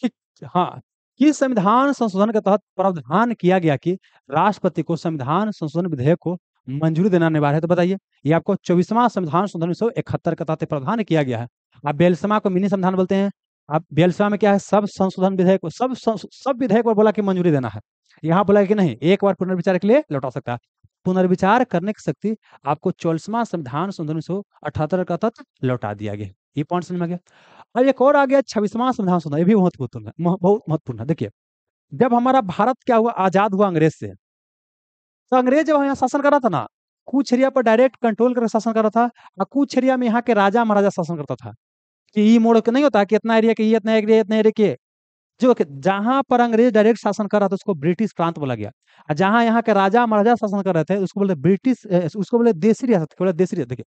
कि हाँ, किस संविधान संशोधन के तहत प्रावधान किया गया कि राष्ट्रपति को संविधान संशोधन विधेयक को मंजूरी देना अनिवार्य है। तो बताइए, ये आपको 24वां संविधान संशोधन 1971 के तहत प्रावधान किया गया है। आप 42वां को मिनी संविधान बोलते हैं। आप 42वां में क्या है, सब संशोधन विधेयक को सब विधेयक पर बोला कि मंजूरी देना है। यहाँ बोला कि नहीं, एक बार पुनर्विचार के लिए लौटा सकता है। पुनर्विचार करने की शक्ति आपको 44वां संविधान संशोधन 1978 का तहत लौटा दिया गया। ये पॉइंट समझ में आ गया। अब एक और आ गया 26वां संविधान संशोधन, ये भी महत्वपूर्ण है, बहुत महत्वपूर्ण है। देखिए, जब हमारा भारत क्या हुआ, आजाद हुआ अंग्रेज से, तो अंग्रेज जब यहाँ शासन कर रहा था ना, कुछ एरिया पर डायरेक्ट कंट्रोल करके शासन कर रहा था, और कुछ एरिया में यहाँ के राजा महाराजा शासन करता था। कि ये मोड़ के नहीं होता कि इतना एरिया के ये, इतना एरिया के, जो जहां पर अंग्रेज डायरेक्ट शासन कर रहा था उसको ब्रिटिश प्रांत बोला गया। और जहां यहाँ के राजा महाराजा शासन कर रहे थे उसको बोले ब्रिटिश, उसको बोले देसी रियासत, बोले देसी रियासत। देखिए,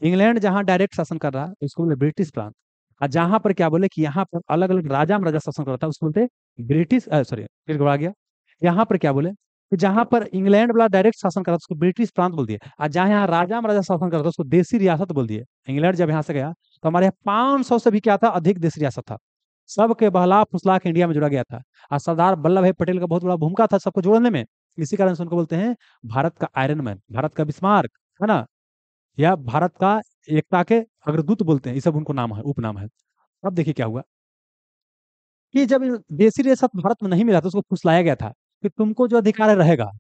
इंग्लैंड जहां डायरेक्ट शासन कर रहा है उसको बोले ब्रिटिश प्रांत। और जहां पर क्या बोले कि यहाँ पर अलग अलग राजा महाराजा शासन कर रहा था उसको बोलते ब्रिटिश, सॉरी फिर गड़ा गया। यहाँ पर क्या बोले कि जहां पर इंग्लैंड वाला डायरेक्ट शासन कर रहा था उसको ब्रिटिश प्रांत बोल दिए, और जहां यहाँ राजा महाराजा शासन कर रहा था उसको देसी रियासत बोल दिए। इंग्लैंड जब यहाँ से गया तो हमारे यहाँ 500 से भी क्या था, अधिक देसी रियासत था। सबके बहला फुसला के इंडिया में जुड़ा गया था। और सरदार वल्लभ भाई पटेल का बहुत बड़ा भूमिका था सबको जोड़ने में। इसी कारण से उनको बोलते हैं भारत का आयरन मैन, भारत का बिस्मार्क, है ना, या भारत का एकता के अग्रदूत बोलते हैं। ये सब उनको नाम है, उपनाम है। अब देखिए क्या हुआ कि जब देसी रियासत भारत में नहीं मिला तो उसको फुसलाया गया था कि तुमको जो अधिकार है रहेगा,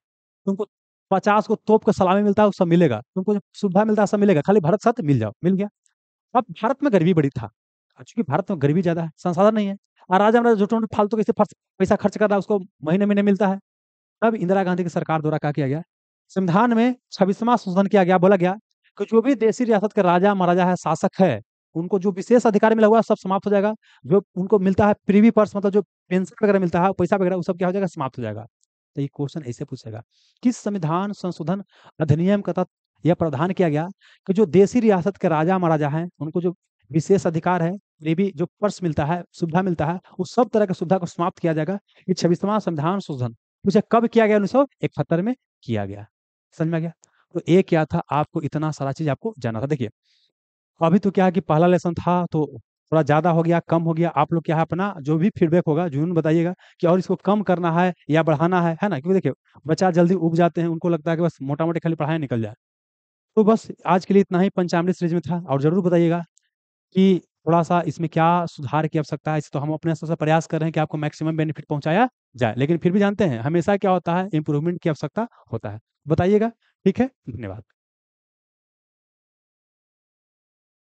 तुमको 50 को तोप का सलामी मिलता है वो सब मिलेगा, तुमको जो सुविधा मिलता है सब मिलेगा, खाली भारत साथ मिल जाओ, मिल गया। अब भारत में गरीबी बड़ी था, चूंकि भारत में गरीबी ज्यादा है, संसाधन नहीं है, और राजा महाराजा जो फालतू कैसे पैसा खर्च कर रहा है उसको महीने महीने मिलता है। तब इंदिरा गांधी की सरकार द्वारा क्या किया गया, संविधान में 26वां संशोधन किया गया। बोला गया कि जो भी देसी रियासत के राजा महाराजा है, शासक है, उनको जो विशेष अधिकार मिला हुआ है, सब समाप्त हो जाएगा। जो उनको मिलता है प्रीवी पर्स, मतलब जो पेंशन वगैरह मिलता है, पैसा वगैरह, वो सब क्या हो जाएगा, समाप्त हो जाएगा। तो ये क्वेश्चन ऐसे पूछेगा, किस संविधान संशोधन अधिनियम का तहत यह प्रावधान किया गया कि जो देसी रियासत के राजा महाराजा हैं उनको जो विशेष अधिकार है, प्रीवी जो पर्स मिलता है, सुविधा मिलता है, उस सब तरह की सुविधा को समाप्त किया जाएगा। ये 26वां संविधान संशोधन मुझे कब किया गया, 1971 में किया गया। समझ में आ गया। तो एक क्या था, आपको इतना सारा चीज आपको जाना था। देखिए, अभी तो क्या है कि पहला लेसन था तो थोड़ा ज्यादा हो गया, कम हो गया। आप लोग क्या है, अपना जो भी फीडबैक होगा जरूर बताइएगा कि और इसको कम करना है या बढ़ाना है ना। क्योंकि देखिए, बच्चा जल्दी उब जाते हैं, उनको लगता है कि बस मोटा मोटी खाली पढ़ाई निकल जाए। तो बस आज के लिए इतना ही पंचामृत सीरीज में था। और जरूर बताइएगा कि थोड़ा सा इसमें क्या सुधार की आवश्यकता है। इसे तो हम अपने स्तर से प्रयास कर रहे हैं कि आपको मैक्सिमम बेनिफिट पहुंचाया जाए, लेकिन फिर भी जानते हैं हमेशा क्या होता है, इंप्रूवमेंट की आवश्यकता होता है। बताइएगा। ठीक है, धन्यवाद।